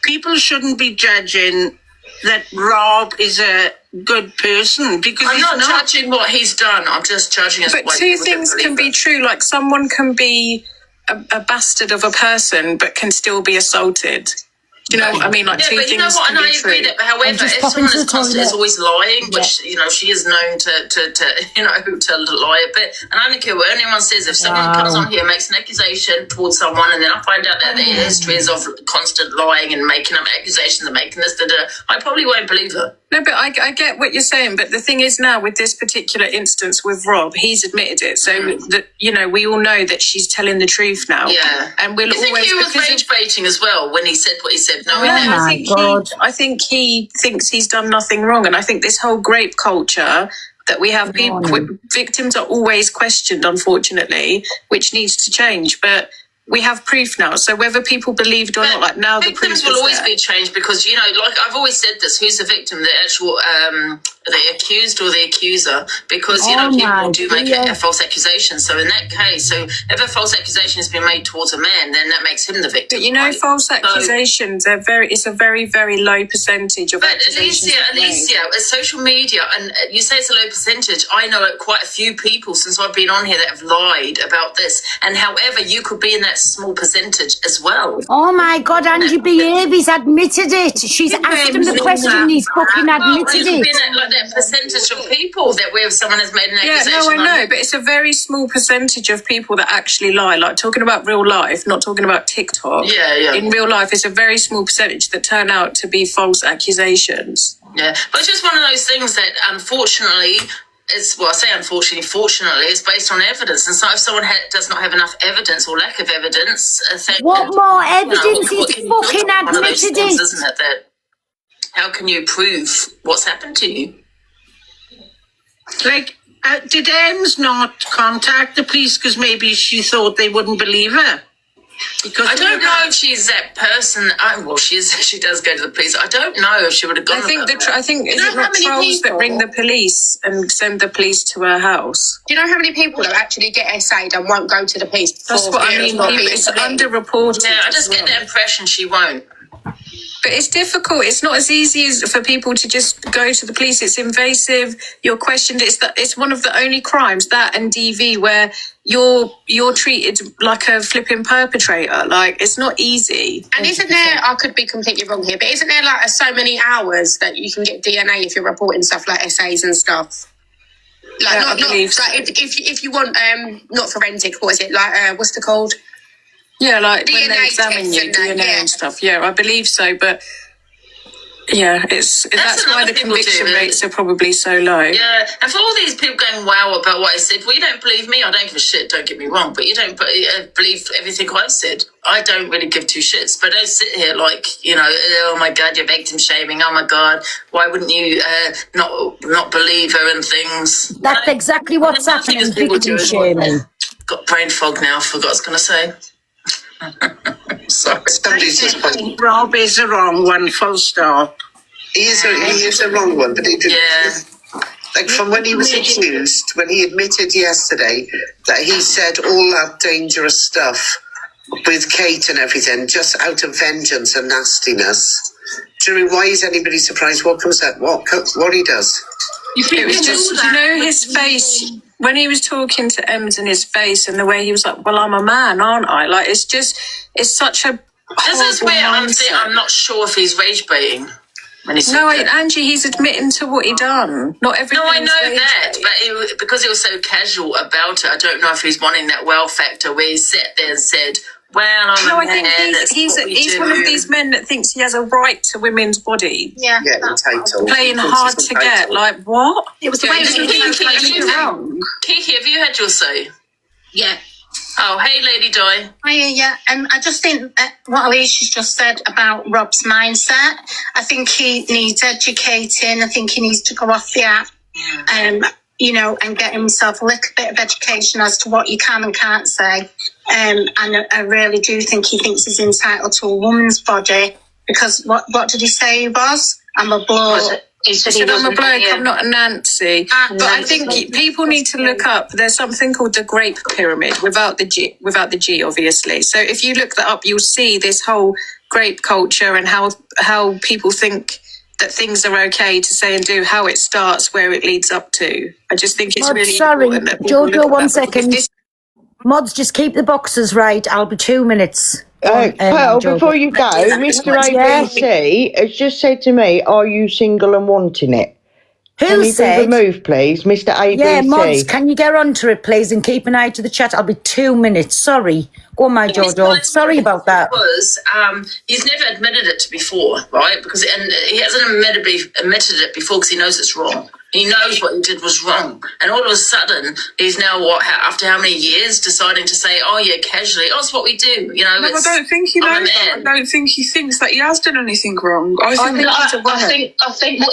people shouldn't be judging that Rob is a good person, because I'm not judging what he's done. I'm just judging his. But two things can be true. Like, someone can be a bastard of a person, but can still be assaulted. Do you know what I mean? Like, two things can be true. However, if someone is always lying, which you know she is known to lie a bit, and I don't care what anyone says. If someone comes on here, makes an accusation towards someone, and then I find out that their history is of constant lying and making up accusations and making this, I probably won't believe her. No, but I get what you're saying. But the thing is, now with this particular instance with Rob, he's admitted it. So that, you know, we all know that she's telling the truth now. Yeah, and we'll you think always. He was rage baiting as well when he said what he said. No, I think he thinks he's done nothing wrong, and I think this whole grape culture that we have, victims are always questioned, unfortunately, which needs to change. But we have proof now, so whether people believed or not, like now the proof victims will always be changed, because you know, like I've always said this: who's the victim? The actual the accused or the accuser, because Oh my people do make dear. a false accusation. So in that case, so if a false accusation has been made towards a man, then that makes him the victim. But you know, right? false accusations are it's a very, very low percentage of But accusations. Alicia, social media, and you say it's a low percentage. I know quite a few people since I've been on here that have lied about this. And however, you could be in that small percentage as well. Oh my God, Angie Behavior's admitted it. She's asked him the question, he's fucking admitted You could be it. in that percentage of people that where someone has made an Yeah, accusation. no, I on know, you. but it's a very small percentage of people that actually lie. Like talking about real life, not talking about TikTok. Yeah. In real life, it's a very small percentage that turn out to be false accusations. Yeah, but it's just one of those things that unfortunately fortunately, it's based on evidence. And so if someone does not have enough evidence or lack of evidence, What more evidence? what He's can you do? fucking One of those admitted things, it. isn't it? That how can you prove what's happened to you? Like, did Ems not contact the police because maybe she thought they wouldn't believe her? Because I don't know if she's that person. She does go to the police. I don't know if she would have gone. I think You is know it how not many trolls that people- ring the police and send the police to her house? Do you know how many people that actually get essayed and won't go to the police? That's what I mean. It's underreported. Yeah, I as just get well. the impression she won't. But it's difficult. It's not as easy as for people to just go to the police. It's invasive. You're questioned. It's one of the only crimes, that and DV, where you're treated like a flipping perpetrator. Like, it's not easy. And isn't there, I could be completely wrong here, but isn't there like so many hours that you can get DNA if you're reporting stuff like essays and stuff? Like, Yeah, I not believe so. like if you want, not forensic, what is it? Like, what's it called? Yeah, like when DNA they examine tests you, and that, DNA yeah. and stuff. Yeah, I believe so. But yeah, that's why another the people do, conviction isn't it? rates are probably so low. Yeah, and for all these people going wow about what I said, well, you don't believe me. I don't give a shit. Don't get me wrong, but you don't believe everything I've said. I don't really give two shits, but don't sit here like, oh my God, you're victim shaming. Oh my God, why wouldn't you not believe her and things? That's exactly what's happening, People victim do it. shaming. Got brain fog now. Forgot what I was going to say. Sorry. Rob is the wrong one, full stop. He is the wrong one, but he didn't. Yeah. Like from when he was accused, when he admitted yesterday that he said all that dangerous stuff with Kate and everything, just out of vengeance and nastiness. Why is anybody surprised? What comes out? What he does? It was just, you know, his face when he was talking to Ems, and his face and the way he was like, "Well, I'm a man, aren't I?" Like, it's such a. This is where mindset. I'm not sure if he's rage baiting. When he said No, that. Angie, he's admitting to what he done. Not everything. No, I know that, but because he was so casual about it, I don't know if he's wanting that wow factor where he sat there and said, "Well, I'm No, a I think man, that's he's what we one of do." these men that thinks he has a right to women's body. Yeah, entitled. Playing He thinks hard he's to get. entitled. Like, what? It was the way Kiki, have you had your say? Yeah. Oh, hey, Lady Di. Yeah, and I just think what Alicia's just said about Rob's mindset, I think he needs educating. I think he needs to go off the app, and get himself a little bit of education as to what you can and can't say. And I really do think he thinks he's entitled to a woman's body, because what did he say he was? I'm a bloke. He said, I'm a bloke, I'm not a Nancy. But I think people need to look up, there's something called the Grape Pyramid, without the G, obviously. So if you look that up, you'll see this whole grape culture and how people think that things are okay to say and do, how it starts, where it leads up to. I just think it's really sorry, important that people look Jojo, at one that, second. because Mods, just keep the boxes right. I'll be 2 minutes. Pearl, Jojo. before you go, Mr. ABC has just said to me, "Are you single and wanting it?" Who Can you said? be removed, please, Mr. ABC? Yeah, Mods, can you get onto it, please, and keep an eye to the chat? I'll be 2 minutes. Sorry. Go on, my Jojo. Sorry about that. Because he's never admitted it before, right? And he hasn't admitted it before because he knows it's wrong. He knows what he did was wrong. And all of a sudden, he's now, after how many years, deciding to say, "Oh, yeah, casually, it's what we do." No, I don't think he knows that. I don't think he thinks that he has done anything wrong. I think what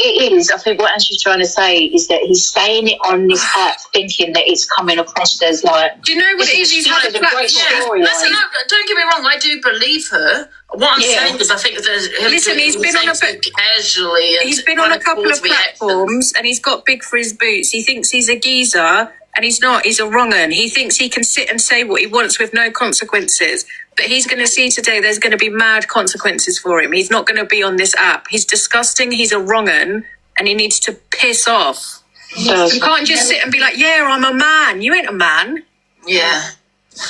it is, I think what Angie's trying to say is that he's saying it on this app thinking that it's coming across as like. Do you know what it is? He's had a great story. Listen, don't get me wrong, I do believe her. What I'm saying is, I think there's Listen, he's been on a bit casually. And he's been on a couple of platforms, and he's got big for his boots. He thinks he's a geezer, and he's not. He's a wrong 'un. He thinks he can sit and say what he wants with no consequences. But he's going to see today there's going to be mad consequences for him. He's not going to be on this app. He's disgusting. He's a wrong 'un, and he needs to piss off. You can't just sit and be like, yeah, I'm a man. You ain't a man. Yeah.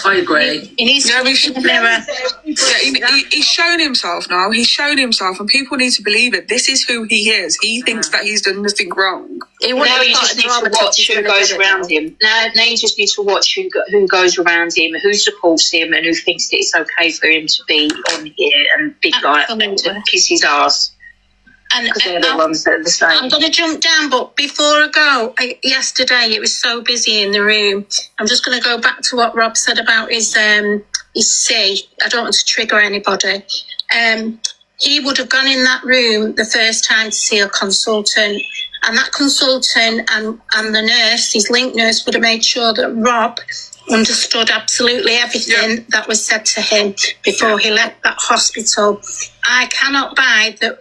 I agree. He's shown himself now. He's shown himself, and people need to believe it. This is who he is. He thinks that he's done nothing wrong. Now you just need to watch who goes around him. Now you just need to watch who goes around him, who supports him, and who thinks that it's okay for him to be on here and be like to kiss his ass. And they're the ones that are the same. I'm going to jump down, but before I go, yesterday it was so busy in the room. I'm just going to go back to what Rob said about his C. I don't want to trigger anybody. He would have gone in that room the first time to see a consultant, and that consultant and the nurse, his link nurse, would have made sure that Rob understood absolutely everything that was said to him before he left that hospital. I cannot buy that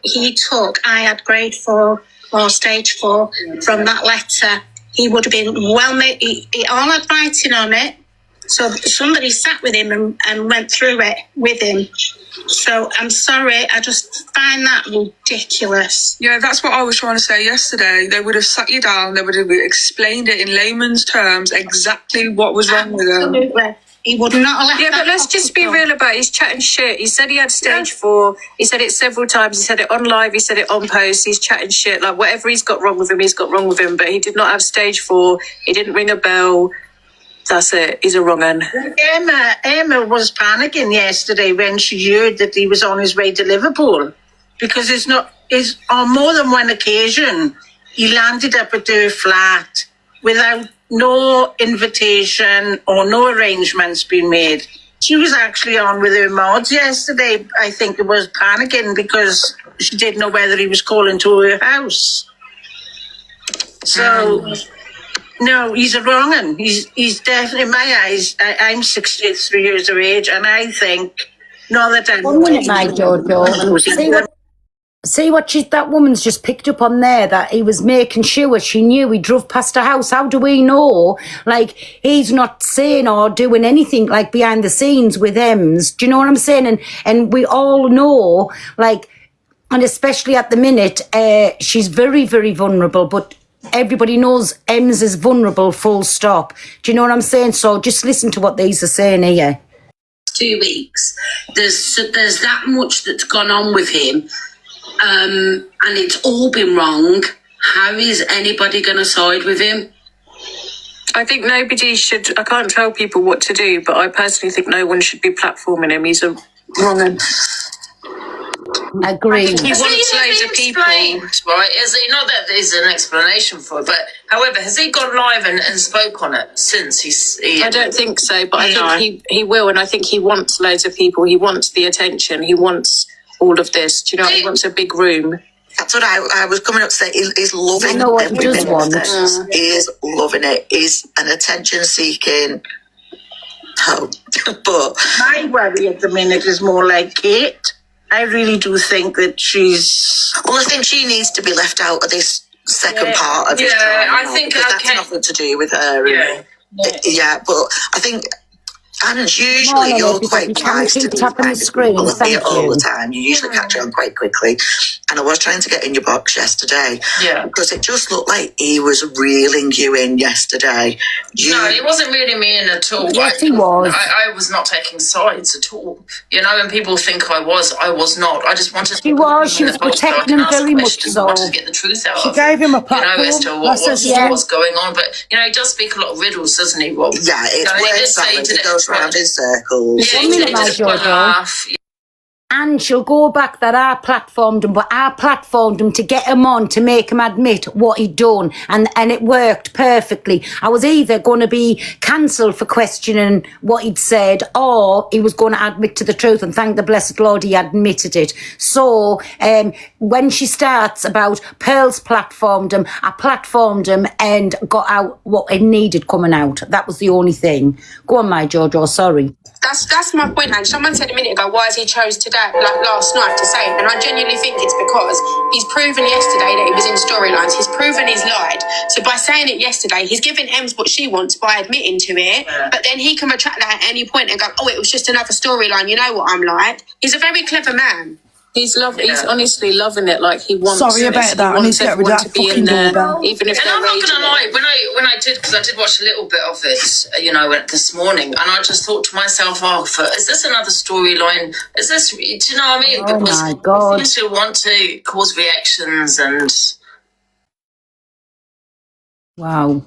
I had grade 4 or stage 4 from that letter. He would have been well made. He all had writing on it. So somebody sat with him and went through it with him. So I'm sorry, I just find that ridiculous. Yeah, that's what I was trying to say yesterday. They would have sat you down, they would have explained it in layman's terms exactly what was wrong with him. Absolutely. He would not have left. Yeah, but let's just be real about it. He's chatting shit. He said he had stage 4. He said it several times. He said it on live. He said it on post. He's chatting shit. Like, whatever he's got wrong with him, he's got wrong with him. But he did not have stage 4. He didn't ring a bell. That's it. He's a wrong 'un. Emma was panicking yesterday when she heard that he was on his way to Liverpool, because it's on more than one occasion he landed up at her flat without no invitation or no arrangements being made. She was actually on with her mods yesterday. I think it was panicking because she didn't know whether he was calling to her house. So. No, he's a wrong 'un. He's definitely, in my eyes, I'm 63 years of age, and I think, not that I'm... 1 minute, my Jojo. See what that woman's just picked up on there, that he was making sure she knew he drove past her house. How do we know? Like, he's not saying or doing anything, like, behind the scenes with Ems. Do you know what I'm saying? And we all know, like, and especially at the minute, she's very, very vulnerable, but everybody knows Ems is vulnerable, full stop. Do you know what I'm saying? So just listen to what these are saying here. 2 weeks. There's that much that's gone on with him, and it's all been wrong. How is anybody going to side with him? I think nobody should. I can't tell people what to do, but I personally think no one should be platforming him. He's a wrong 'un. Agree. He wants loads of people, right? Is he, not that there's an explanation for it, but however, has he gone live and spoke on it since I don't think so, but I think he will, and I think he wants loads of people. He wants the attention. He wants all of this. Do you know? He wants a big room. That's what I was coming up to say. He's loving I know what he does everything. want. He is loving it. He's an attention-seeking. But my worry at the minute is more like Kate. I really do think that she's... Well, I think she needs to be left out of this second part of his drama. I think because that's nothing to do with her. But I think... And usually you're quite wise to these kind of people all the time. You usually catch on quite quickly. And I was trying to get in your box yesterday. Yeah. Because it just looked like he was reeling you in yesterday. No, he wasn't reeling me in at all. Yes, he was. I was not taking sides at all. You know, and people think I was not. I just wanted to... She was protecting him very much so. I wanted to get the truth out of gave him a platform. You know, as to what's going on. But, you know, he does speak a lot of riddles, doesn't he, Rob? Yeah, it's word salad. It goes round in circles. Yeah, 1 minute, my Jojo. And she'll go back that I platformed him, but I platformed him to get him on, to make him admit what he'd done. And it worked perfectly. I was either going to be cancelled for questioning what he'd said, or he was going to admit to the truth, and thank the blessed Lord he admitted it. So when she starts about Pearl's platformed him, I platformed him and got out what it needed coming out. That was the only thing. Go on, my Jojo, sorry. That's my point, and someone said a minute ago, why has he chose today? that like last night to say it, and I genuinely think it's because he's proven yesterday that he was in storylines. He's proven he's lied. So by saying it yesterday, he's giving Ems what she wants by admitting to it. But then he can retract that at any point and go, "Oh, it was just another storyline. You know what I'm like." He's a very clever man. He's honestly loving it. Like he wants. Sorry about that. I need to get rid of that fucking doorbell. Even if And I'm not gonna lie, when I did, because I did watch a little bit of it, this morning, and I just thought to myself, is this another storyline? Is this? Do you know what I mean? Oh my God! He seems to want to cause reactions and. Wow.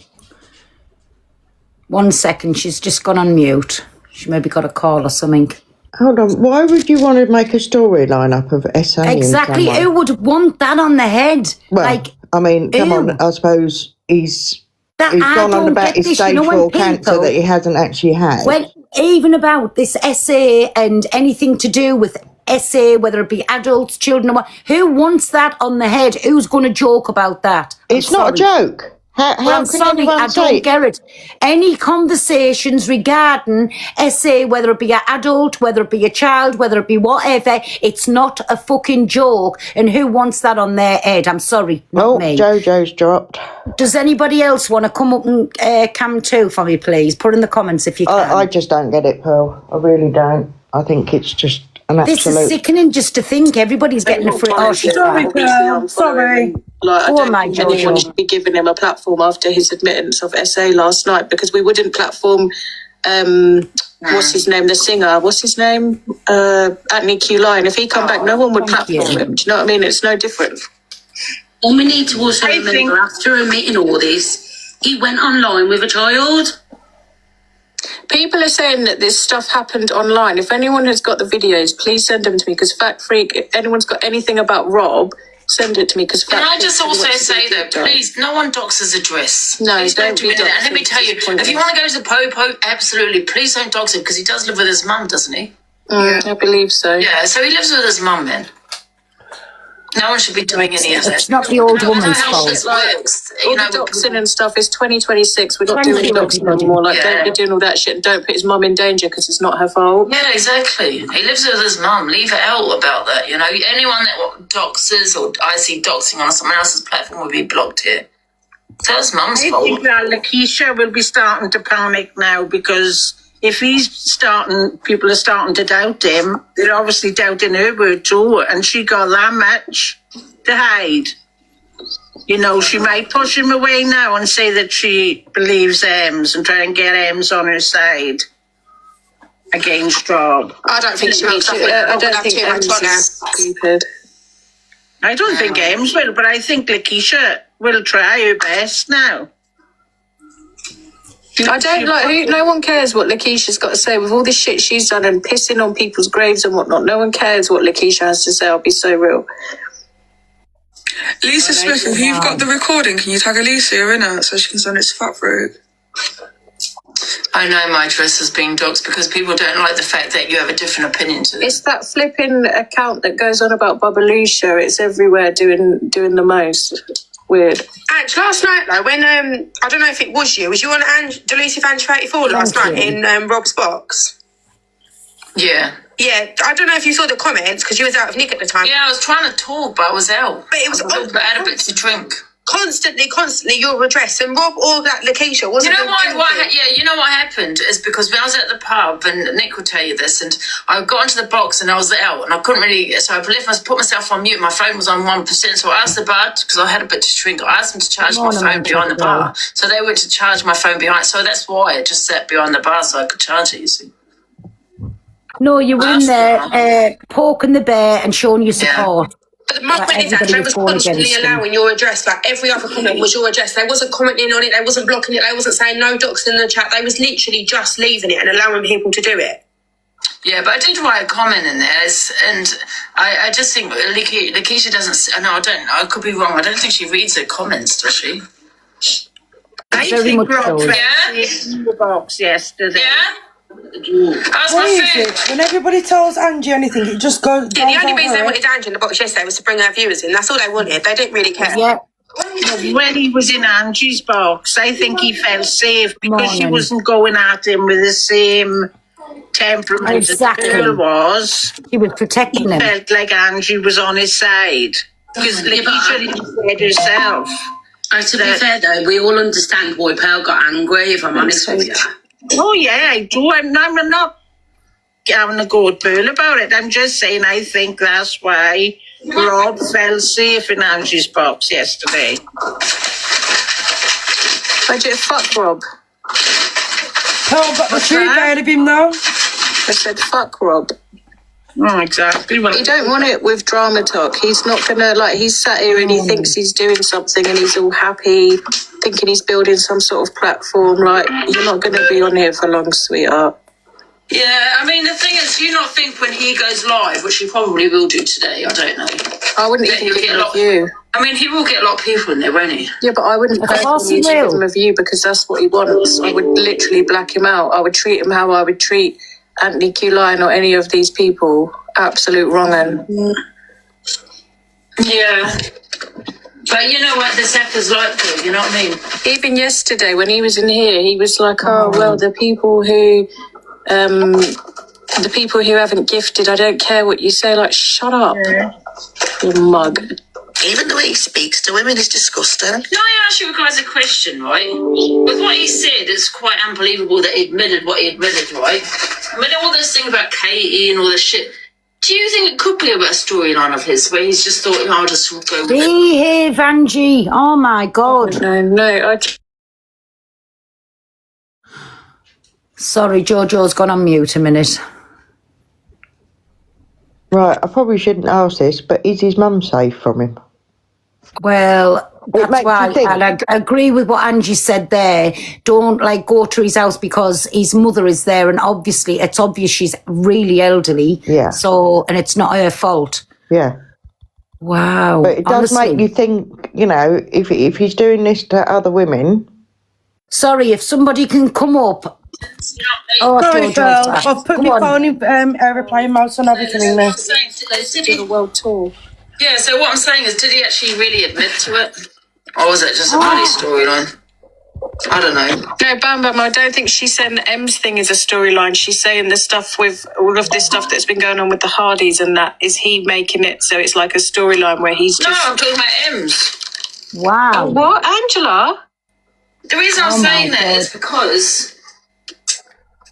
1 second, she's just gone on mute. She maybe got a call or something. Hold on. Why would you want to make a storyline up of SA? Exactly. Who would want that on the head? Well, I mean, come on. I suppose he's gone on about his stage 4 cancer that he hasn't actually had. When even about this SA and anything to do with SA, whether it be adults, children, or what, who wants that on the head? Who's going to joke about that? It's not a joke. How I'm can sorry, anyone I say don't it? get it. Any conversations regarding SA, whether it be an adult, whether it be a child, whether it be whatever, it's not a fucking joke. And who wants that on their head? I'm sorry, not me. Jojo's dropped. Does anybody else want to come up and cam too for me, please? Put in the comments if you can. I just don't get it, Pearl. I really don't. I think it's just an This absolute... is sickening just to think everybody's getting a free... Sorry, Pearl. Sorry. Like, Oh, I my don't think anyone Jojo. should be giving him a platform after his admittance of SA last night, because we wouldn't platform, what's his name, the singer, what's his name? Anthony Q Line. If he come back, no one would platform him. Do you know what I mean? It's no different. And we need to also remember, after admitting all this, he went online with a child. People are saying that this stuff happened online. If anyone has got the videos, please send them to me, because Fact Freak, if anyone's got anything about Rob, send it to me, because Can I just also say though, please, no one docks his address. No, please don't do be it. And let me doxing, tell you, it's pointless. if you want to go to the Popo, absolutely, please don't dox him, because he does live with his mum, doesn't he? I believe so. Yeah, so he lives with his mum then. No one should be doing any of that. It's not the old woman's fault. This works. All the doxing and stuff is 2026. We're not Thank doing you, doxing everybody. anymore. Like, Yeah. don't be doing all that shit, and don't put his mum in danger because it's not her fault. Yeah, exactly. He lives with his mum. Leave it out about that, Anyone that doxes, or I see doxing on someone else's platform, will be blocked here. So it's mum's I fault. think that Lakeisha will be starting to panic now, because if people are starting to doubt him, they're obviously doubting her word too, and she got that much to hide. She might push him away now and say that she believes Ems and try and get Ems on her side against Rob. I don't think she will. I don't think Ems is stupid. I don't think Ems will, but I think Lakeisha will try her best now. I don't like. No one cares what Lakeisha's got to say with all this shit she's done and pissing on people's graves and whatnot. No one cares what Lakeisha has to say. I'll be so real. Lisa Smith, if you've got the recording, can you tag Alicia in it so she can send it to Fat Fruit? I know my dress is being doxed because people don't like the fact that you have a different opinion to this. It's that flipping account that goes on about Babalusha. It's everywhere doing the most. Weird. Ange, last night though, when I don't know if it was you on Delusive Ange 34 last night in Rob's box? Yeah. Yeah, I don't know if you saw the comments because you was out of Nick at the time. Yeah, I was trying to talk, but I was out. But it was I had a bit to drink. Constantly your address, and Rob or that Lakeisha wasn't. You know what happened is because when I was at the pub, and Nick will tell you this, and I got into the box and I was out, and I couldn't really, so I put myself on mute. My phone was on 1%, so I asked the bar, because I had a bit to drink, I asked them to charge my phone behind the bar, so they went to charge my phone behind. So that's why I just sat behind the bar so I could charge it. You see. No, you were in there poking the bear and showing your support. But my point is that they was constantly allowing your address. Like every other comment was your address. They wasn't commenting on it. They wasn't blocking it. They wasn't saying no docs in the chat. They was literally just leaving it and allowing people to do it. Yeah, but I did write a comment in there, and I just think Lakeisha doesn't. No, I don't. I could be wrong. I don't think she reads her comments, does she? I think Rob went in the box yesterday. Yeah. Why is it when everybody tells Angie anything, it just goes? Yeah, the only reason they wanted Angie in the box yesterday was to bring our viewers in. That's all they wanted. They didn't really care. Yeah. When he was in Angie's box, I think he felt safe because she wasn't going at him with the same temperament Exactly. the girl was, She was protecting he him. felt like Angie was on his side. Because like, he should have said herself. To be fair though, we all understand why Pearl got angry, if I'm honest with you. Oh yeah, I do. I'm not having a go at Pearl about it. I'm just saying I think that's why Rob fell safe in Angie's box yesterday. Bridget, fuck Rob. Pearl got the truth out of him now. I said fuck Rob. Oh, exactly. Well, He don't want it with drama talk. He's not gonna, like, he's sat here and he thinks he's doing something and he's all happy, thinking he's building some sort of platform. Like, you're not gonna be on here for long, sweetheart. Yeah, I mean, the thing is, do you not think when he goes live, which he probably will do today, I don't know. I wouldn't that even he'll give get him a a lot. view. I mean, he will get a lot of people in there, won't he? Yeah, but I wouldn't Of course he personally give will. him a view because that's what he wants. I would literally black him out. I would treat him how I would treat Anthony Q. Lyon or any of these people. Absolute wrong'un. Yeah. But you know what this app is like, though, you know what I mean? Even yesterday when he was in here, he was like, oh, well, the people who haven't gifted, I don't care what you say. Like, shut up, you mug. Even the way he speaks to women is disgusting. Can I ask you guys a question, right? With what he said, it's quite unbelievable that he admitted what he admitted, right? I mean, all this thing about Katie and all this shit. Do you think it could be about a storyline of his where he's just thought, I'll just go with it? Behave, Angie. Oh my God. No. Sorry, Jojo's gone on mute a minute. Right, I probably shouldn't ask this, but is his mum safe from him? Well, that's makes why you think. I agree with what Angie said there. Don't go to his house because his mother is there, and it's obvious she's really elderly. Yeah. So, and it's not her fault. Yeah. Wow. But it does make you think, if he's doing this to other women. Sorry, if somebody can come up. Oh, Sorry, Jojo's girl. back. I've put Come my on. phone in aeroplane mode and everything in there. Do the world tour. Yeah, so what I'm saying is, did he actually really admit to it? Or was it just a funny storyline? I don't know. No, Bam Bam, I don't think she's saying the M's thing is a storyline. She's saying the stuff with all of this stuff that's been going on with the Hardys and that, is he making it so it's like a storyline where he's just... No, I'm talking about M's. Wow. What, Angela? The reason I'm saying that is because...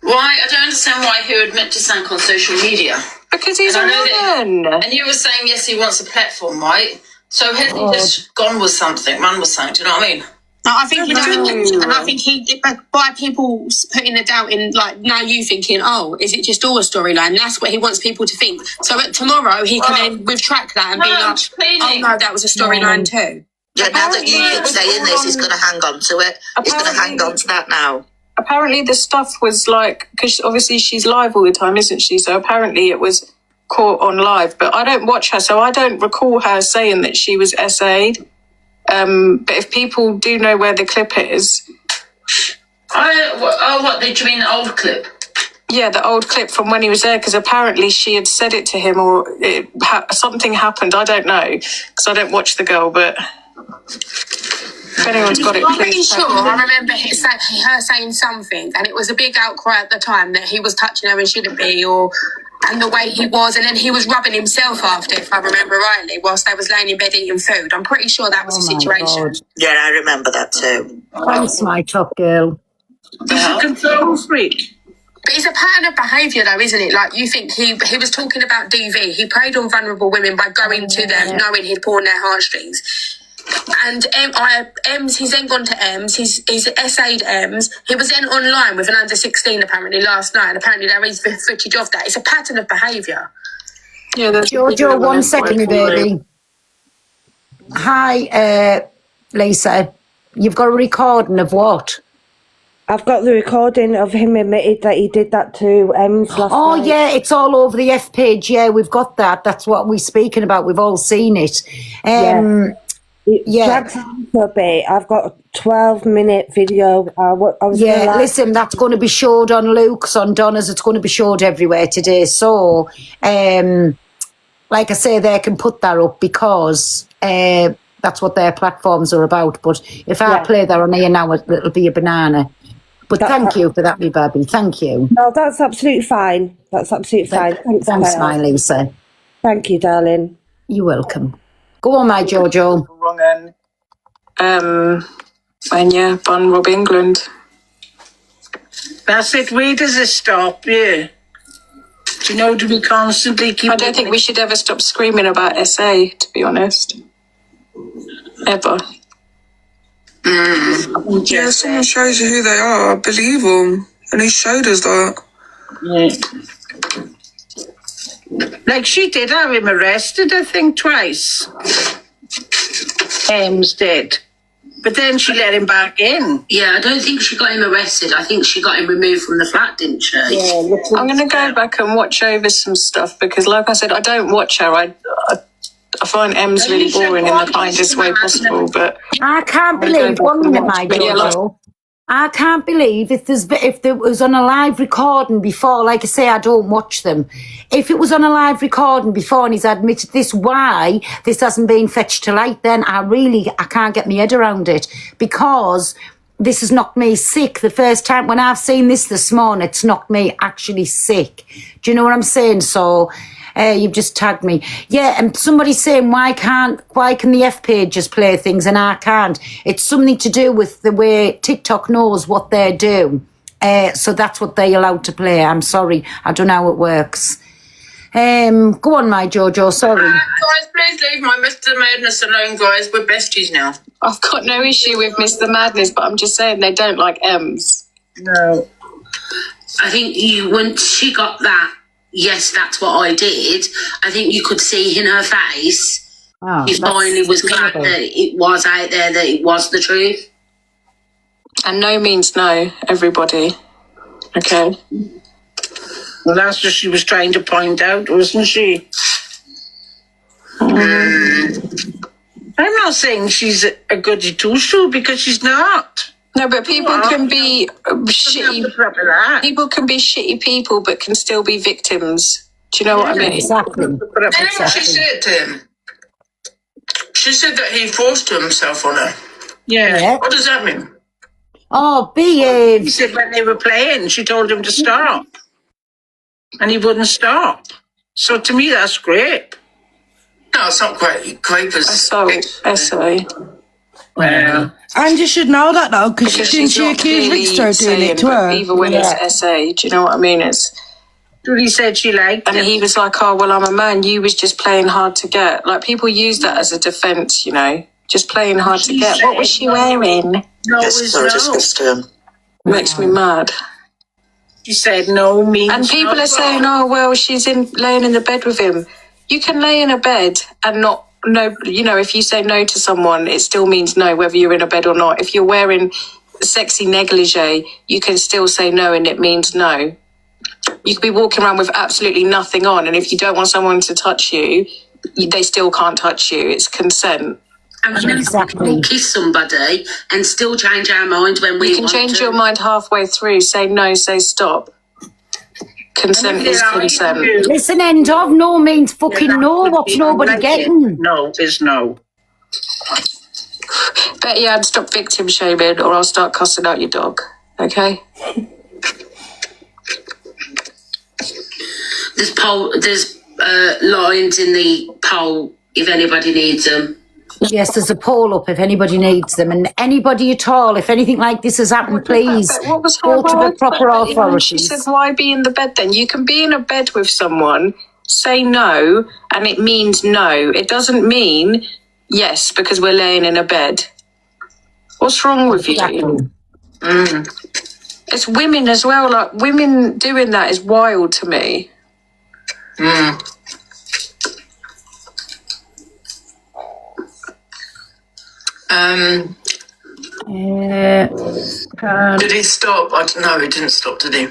Why? I don't understand why he would admit to something on social media. Because he's And a I know woman. And you were saying, yes, he wants a platform, right? So has he just gone with something, run with something, do you know what I mean? No, I think he doesn't, and I think by people putting the doubt in, now you thinking, oh, is it just all a storyline? That's what he wants people to think. So tomorrow he can then retract that and be like, oh no, that was a storyline too. Yeah, now that you keep saying this, he's going to hang on to it. He's going to hang on to that now. Apparently the stuff was because obviously she's live all the time, isn't she? So apparently it was caught on live, but I don't watch her, so I don't recall her saying that she was SA'd. But if people do know where the clip is... Do you mean the old clip? Yeah, the old clip from when he was there, because apparently she had said it to him or something happened. I don't know, because I don't watch the girl, but... If anyone's got it, I'm pretty please. sure I remember her saying something, and it was a big outcry at the time that he was touching her and shouldn't be, and the way he was, and then he was rubbing himself after, if I remember rightly, whilst they was laying in bed eating food. I'm pretty sure that was the situation. God. Yeah, I remember that too. Thanks, my top girl. He's a control freak. But it's a pattern of behaviour though, isn't it? Like, you think he was talking about DV. He preyed on vulnerable women by going to them, knowing he'd pull on their heartstrings. And he's then gone to Ems. He's SA'd Ems. He was then online with an under 16 apparently last night. And apparently there is footage of that. It's a pattern of behaviour. Yeah, Jojo, 1 second, baby. Hi, Lisa. You've got a recording of what? I've got the recording of him admitted that he did that to Ems last night. Yeah, it's all over the F page. Yeah, we've got that. That's what we're speaking about. We've all seen it. It drags on for a bit. I've got a 12-minute video. Listen, that's going to be showed on Luke's, on Donna's. It's going to be showed everywhere today. So, like I say, they can put that up because that's what their platforms are about. But if I play that on here now, it'll be a banana. But thank you for that, me baby. Thank you. No, that's absolutely fine. That's absolutely fine. Thanks, Pearl. my Lisa. Thank you, darling. You're welcome. Go on, my Jojo. Wrong end. And yeah, ban Rob England. That's it. Where does it stop? Yeah. Do you know, do we constantly keep... I don't think we should ever stop screaming about SA, to be honest. Ever. Yeah, someone shows you who they are, believe them. And he showed us that. Yeah. Like, she did have him arrested, I think, twice. Ems did. But then she let him back in. Yeah, I don't think she got him arrested. I think she got him removed from the flat, didn't she? Yeah, I'm going to go back and watch over some stuff because, like I said, I don't watch her. I find Ems really boring in the kindest way possible. But I can't believe, 1 minute, my Jojo. I can't believe if there was on a live recording before, like I say, I don't watch them. If it was on a live recording before and he's admitted this, why this hasn't been fetched to light, then I can't get my head around it, because this has knocked me sick. The first time when I've seen this morning, it's knocked me actually sick. Do you know what I'm saying? So you've just tagged me. Yeah, and somebody's saying, why can the F pages play things and I can't? It's something to do with the way TikTok knows what they do. So that's what they allowed to play. I'm sorry. I don't know how it works. Go on, my Jojo, sorry. Guys, please leave my Mr. Madness alone, guys. We're besties now. I've got no issue with Mr. Madness, but I'm just saying they don't like Ems. No. I think once she got that, yes, that's what I did, I think you could see in her face, she finally was glad that it was out there, that it was the truth. And no means no, everybody. Okay. Well, that's what she was trying to point out, wasn't she? I'm not saying she's a goody two-shoe, because she's not. No, but people can be shitty. People can be shitty people, but can still be victims. Do you know what I mean? Exactly. You know what she said to him? She said that he forced himself on her. Yeah. What does that mean? Oh, behave. He said when they were playing, she told him to stop. And he wouldn't stop. So to me, that's great. No, it's not great. Grape is... Sorry, SA. Well... And you should know that though, because she's she accused Victor of doing it to her. Even when it's SA, do you know what I mean? It's... Julie said she liked and him. he was like, oh, well, I'm a man. You was just playing hard to get. Like, people use that as a defence, you know? Just playing hard to get. What was she wearing? No, it was no. Disgusting. Makes me mad. She said no means and people no. are saying, oh, well, she's laying in the bed with him. You can lay in a bed and not, no, you know, if you say no to someone, it still means no, whether you're in a bed or not. If you're wearing sexy negligee, you can still say no and it means no. You could be walking around with absolutely nothing on, and if you don't want someone to touch you, they still can't touch you. It's consent. And remember, we can kiss somebody and still change our mind when we You can change your mind halfway through. Say no, say stop. Consent is consent. Listen, end of. No means fucking no. What's nobody getting? No is no. Bet you I'd stop victim shaming or I'll start cussing out your dog. Okay? There's lines in the poll if anybody needs them. Yes, there's a poll up if anybody needs them, and anybody at all, if anything like this has happened, please What was go to the proper She authorities. said, why be in the bed then? You can be in a bed with someone, say no, and it means no. It doesn't mean yes because we're laying in a bed. What's wrong with you? It's women as well. Like, women doing that is wild to me. Did he stop? I don't know. He didn't stop, did he?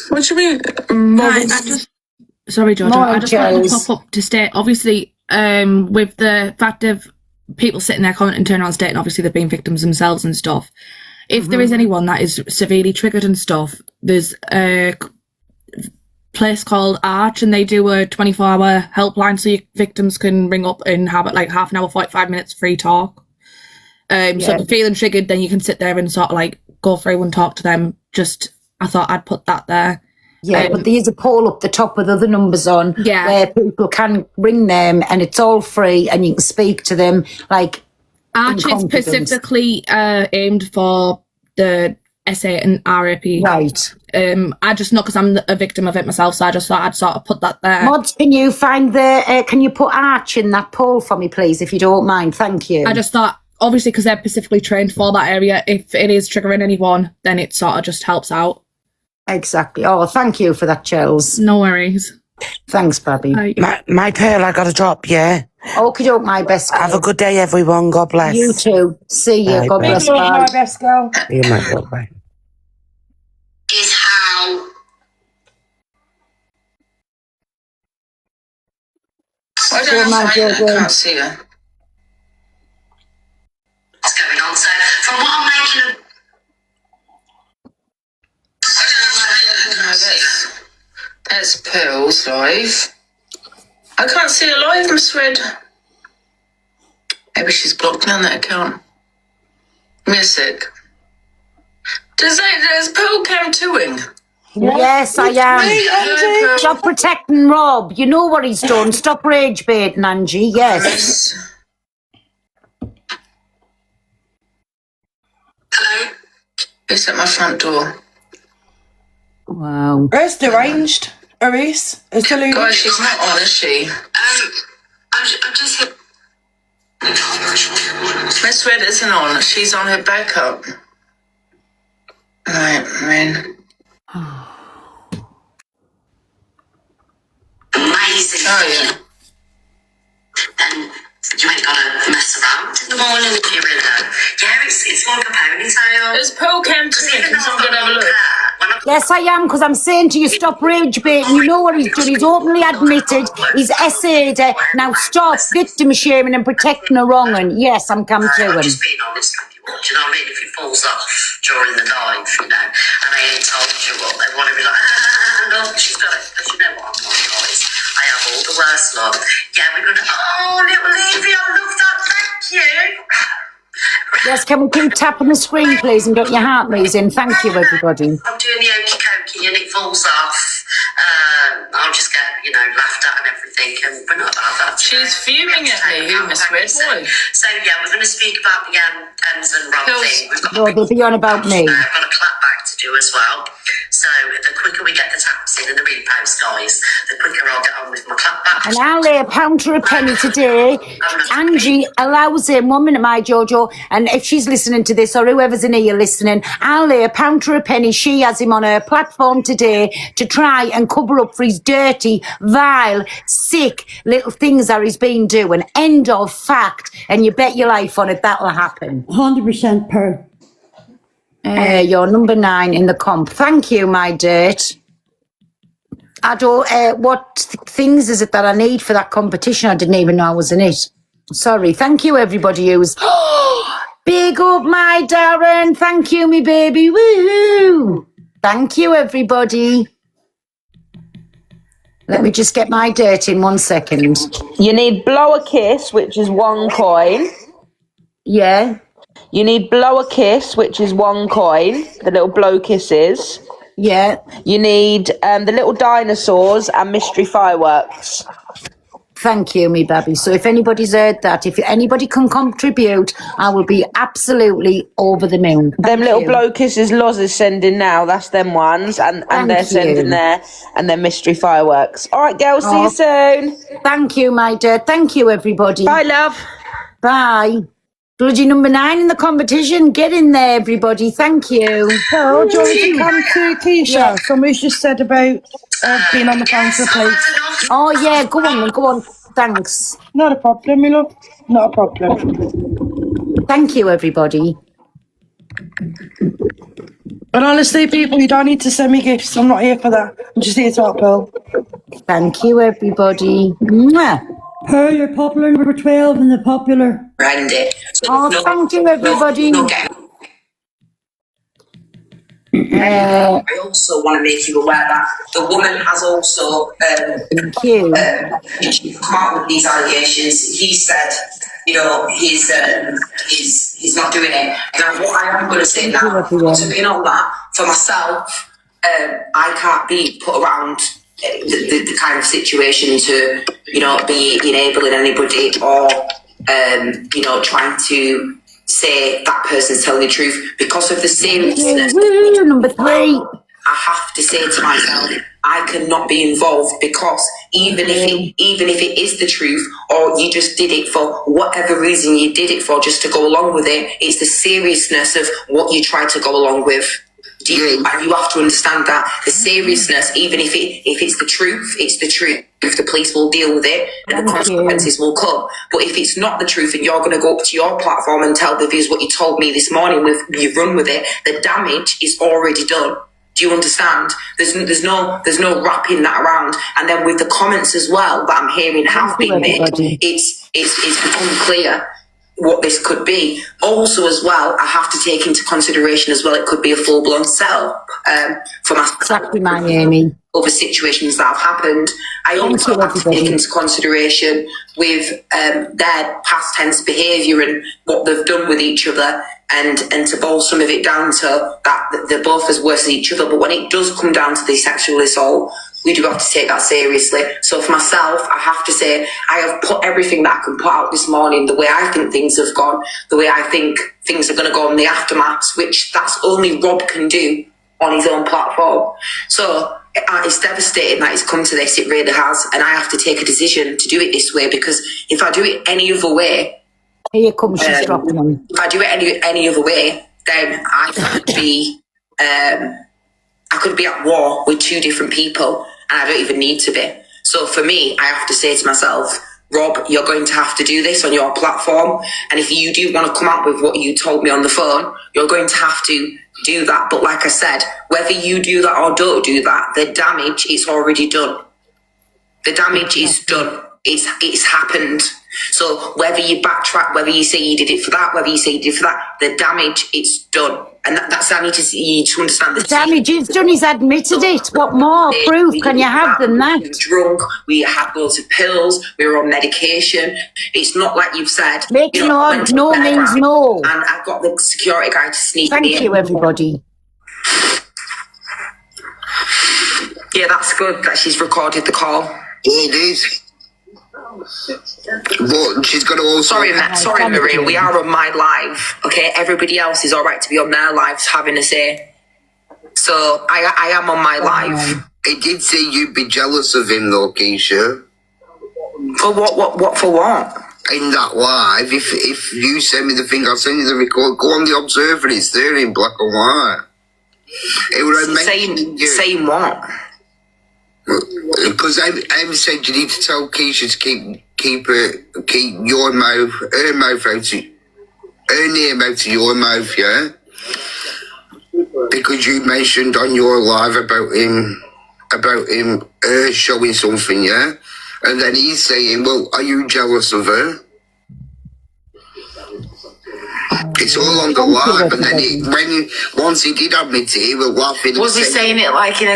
What do you mean? Sorry, Georgia. I just wanted to pop up to state, obviously, with the fact of people sitting there commenting, turn around stating, obviously they've been victims themselves and stuff. If there is anyone that is severely triggered and stuff, there's a place called Arch, and they do a 24-hour helpline so your victims can ring up and have it like half an hour, 45 minutes free talk. So Yeah. if you're feeling triggered, then you can sit there and sort of like go through and talk to them. I thought I'd put that there. Yeah, but there's a poll up the top with other numbers on where people can ring them and it's all free and you can speak to them like Arch is specifically aimed for the SA and RAP. Right. I just know because I'm a victim of it myself, so I just thought I'd sort of put that there. Mods, can you find can you put Arch in that poll for me, please, if you don't mind? Thank you. I just thought, obviously, because they're specifically trained for that area, if it is triggering anyone, then it sort of just helps out. Exactly. Oh, thank you for that, Chels. No worries. Thanks, Babby. My pearl, I got to drop, yeah? Okie doke, my best girl. Have a good day, everyone. God bless. You too. See you. Bye, God bye. bless. My Bye. best girl. You might go, bye. Is how I don't know. I can't see her. what's going on. So from what I'm making of That's Pearl's live. I can't see her live, Miss Red. Maybe she's blocked me on that account. Give me a sec. Does Pearl Cam doing? Yes, I am. Stop protecting Rob. You know what he's done. Stop rage baiting, Angie. Yes. hello? It's at my front door. Wow. Where's deranged? Aris? Is the lady? Guys, she's not on, is she? I'm just here. Miss Red isn't on. She's on her backup. Right, man. Amazing. Oh, yeah. Then you ain't gotta mess around in the morning if you're in a... Yeah, it's like a ponytail. Is Pearl Cam doing? Can someone have a look? Yes, I am, because I'm saying to you, stop rage baiting. You know what he's done. He's openly admitted. He's essayed it. Now stop victim shaming and protecting the wrong one. Yes, I'm come to him. Just being honest with you all. Do you know what I mean? If he falls off during the dive, you know, and they ain't told you what, they want to be like, no, she's got it. Because you know what I'm like, guys. I have all the worst luck. Yeah, we're going to, oh, little Evie, I love that. Thank you. Yes, can we keep tapping the screen, please, and get your heart raising? Thank you, everybody. I'm doing the okey cokey and it falls off. I'll just get, laughed at and everything, and we're not about that. She's fuming at me, Miss Red. So yeah, we're going to speak about the Ems and Rob thing. We've got No, they'll be on about me. I've got a clap back to do as well. So the quicker we get the taps in and the repost, guys, the quicker I'll get on with my clap back. And I'll lay £1 to a penny today. Angie allows him, 1 minute, my Jojo, and if she's listening to this or whoever's in here listening, I'll lay £1 to a penny. She has him on her platform today to try and cover up for his dirty, vile, sick little things that he's been doing. End of fact. And you bet your life on it, that'll happen. 100% per. You're number 9 in the comp. Thank you, my dirt. I don't, what things is it that I need for that competition? I didn't even know I was in it. Sorry. Thank you, everybody who's... Big up, my Darren. Thank you, me baby. Woohoo. Thank you, everybody. Let me just get my dirt in 1 second. You need blow a kiss, which is 1 coin. Yeah. You need blow a kiss, which is 1 coin. The little blow kisses. Yeah. You need the little dinosaurs and mystery fireworks. Thank you, me baby. So if anybody's heard that, if anybody can contribute, I will be absolutely over the moon. Them little blow kisses Loz is sending now, that's them ones. And they're sending there. And then mystery fireworks. All right, girls, see you soon. Thank you, my dear. Thank you, everybody. Bye, love. Bye. Bloody number 9 in the competition. Get in there, everybody. Thank you. Pearl, do you want me to come to Keisha? Yeah. Somebody's just said about being on the phone for a place. Oh, yeah. Go on. Thanks. Not a problem, my love. Not a problem. Thank you, everybody. And honestly, people, you don't need to send me gifts. I'm not here for that. I'm just here to help Pearl. Thank you, everybody. Mwah. Pearl, you're popular number 12 in the popular. Randy. Oh, thank you, everybody. I also want to make you aware that the woman has also thank you. She's come out with these allegations. He said he's not doing it. Now, what I am going to say now, to being on that, for myself, I can't be put around the kind of situation to, be enabling anybody or, trying to say that person's telling the truth because of the seriousness. Number 3. I have to say to myself, I cannot be involved because even if it is the truth or you just did it for whatever reason you did it for just to go along with it, it's the seriousness of what you try to go along with. And you have to understand that the seriousness, even if it's the truth, it's the truth. If the police will deal with it and the consequences will come. But if it's not the truth and you're going to go up to your platform and tell the viewers what you told me this morning, you run with it, the damage is already done. Do you understand? There's no wrapping that around. And then with the comments as well that I'm hearing have been made, it's become clear what this could be. Also as well, I have to take into consideration as well, it could be a full-blown setup for my Amy. Other situations that have happened. I also have to take into consideration with their past tense behaviour and what they've done with each other, and to boil some of it down to that they're both as worse as each other. But when it does come down to the sexual assault, we do have to take that seriously. So for myself, I have to say I have put everything that I can put out this morning, the way I think things have gone, the way I think things are going to go in the aftermaths, which that's only Rob can do on his own platform. So it's devastating that it's come to this, it really has, and I have to take a decision to do it this way, because if I do it any other way, here comes she's dropping them. If I do it any other way, then I could be at war with 2 different people, and I don't even need to be. So for me, I have to say to myself, Rob, you're going to have to do this on your platform, and if you do want to come out with what you told me on the phone, you're going to have to do that. But like I said, whether you do that or don't do that, the damage is already done. The damage is done. It's happened. So whether you backtrack, whether you say you did it for that, whether you say you did it for that, the damage is done. And that's how I need to understand the damage is done. He's admitted it. What more proof can you have than that? We were drunk, we had loads of pills, we were on medication. It's not like you've said. Make no means no. And I've got the security guy to sneak in. Thank you, everybody. Yeah, that's good that she's recorded the call. Yeah, it is. But she's got to also... Sorry, Marie, we are on my live, okay? Everybody else is all right to be on their lives having a say. So I am on my live. It did say you'd be jealous of him though, Keisha. For what, for what? In that live, if you send me the thing, I'll send you the record. Go on the Observer, it's there in black and white. It would saying what? Because Em said you need to tell Keisha to keep your mouth, her mouth out of, her name out of your mouth, yeah? Because you mentioned on your live about him showing something, yeah? And then he's saying, well, are you jealous of her? It's all on the live, and then once he did admit it, he was laughing. Was he saying it like in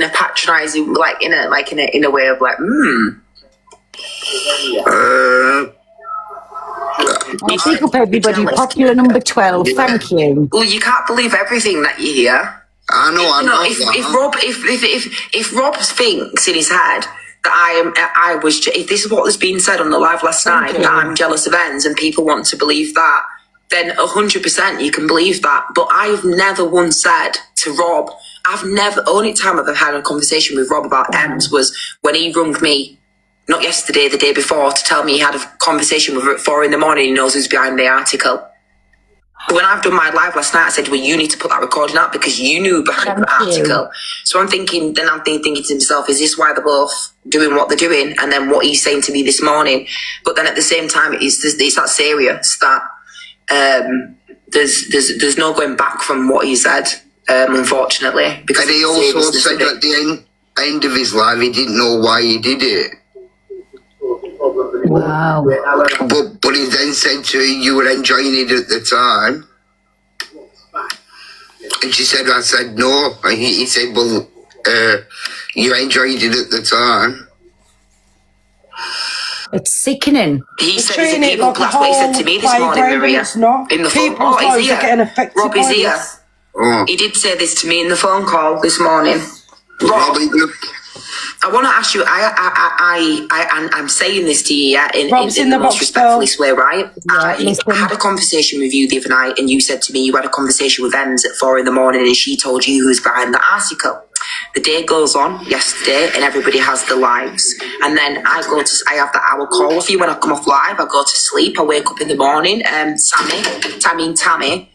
a patronising, like in a way of like, Pick up everybody. Popular number 12. Thank you. Well, you can't believe everything that you hear. I know. If Rob thinks in his head that if this is what was being said on the live last night, that I'm jealous of ends, and people want to believe that, then 100% you can believe that. But I've never once said to Rob, only time I've had a conversation with Rob about Ems was when he rung me, not yesterday, the day before, to tell me he had a conversation with her at 4 a.m. He knows who's behind the article. When I've done my live last night, I said, well, you need to put that recording out because you knew behind the article. So I'm thinking to myself, is this why they're both doing what they're doing? And then what he's saying to me this morning. But then at the same time, it's that serious that there's no going back from what he said, unfortunately. Because and he also said at the end of his life, he didn't know why he did it. Wow. But he then said to her, you were enjoying it at the time. And she said, I said, no. And he said, well, you enjoyed it at the time. It's sickening. He said he's a people. That's what he said to me this morning, Maria. In the phone call. Oh, he's here. Rob is here. He did say this to me in the phone call this morning. Rob, I want to ask you. I'm saying this to you, yeah, in the most respectfulest way, right? I had a conversation with you the other night, and you said to me you had a conversation with Ems at 4 a.m, and she told you who was behind the article. The day goes on yesterday, and everybody has their lives. And then I have that hour call with you when I come off live. I go to sleep. I wake up in the morning. Tammy,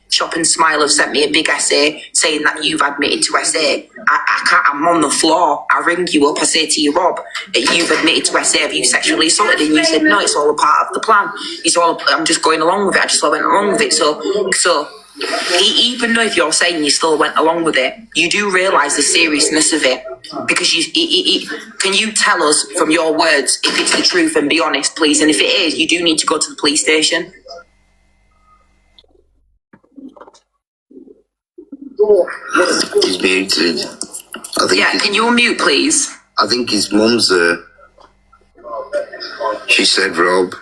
Shop and Smile have sent me a big essay saying that you've admitted to SA. I can't. I'm on the floor. I ring you up. I say to you, Rob, you've admitted to SA. Have you sexually assaulted? And you said no. It's all a part of the plan. I'm just going along with it. I just went along with it. So. Even though if you're saying you still went along with it, you do realise the seriousness of it. Because can you tell us from your words if it's the truth and be honest, please? And if it is, you do need to go to the police station. He's muted. Can you unmute, please? I think his mum's there. She said, Rob.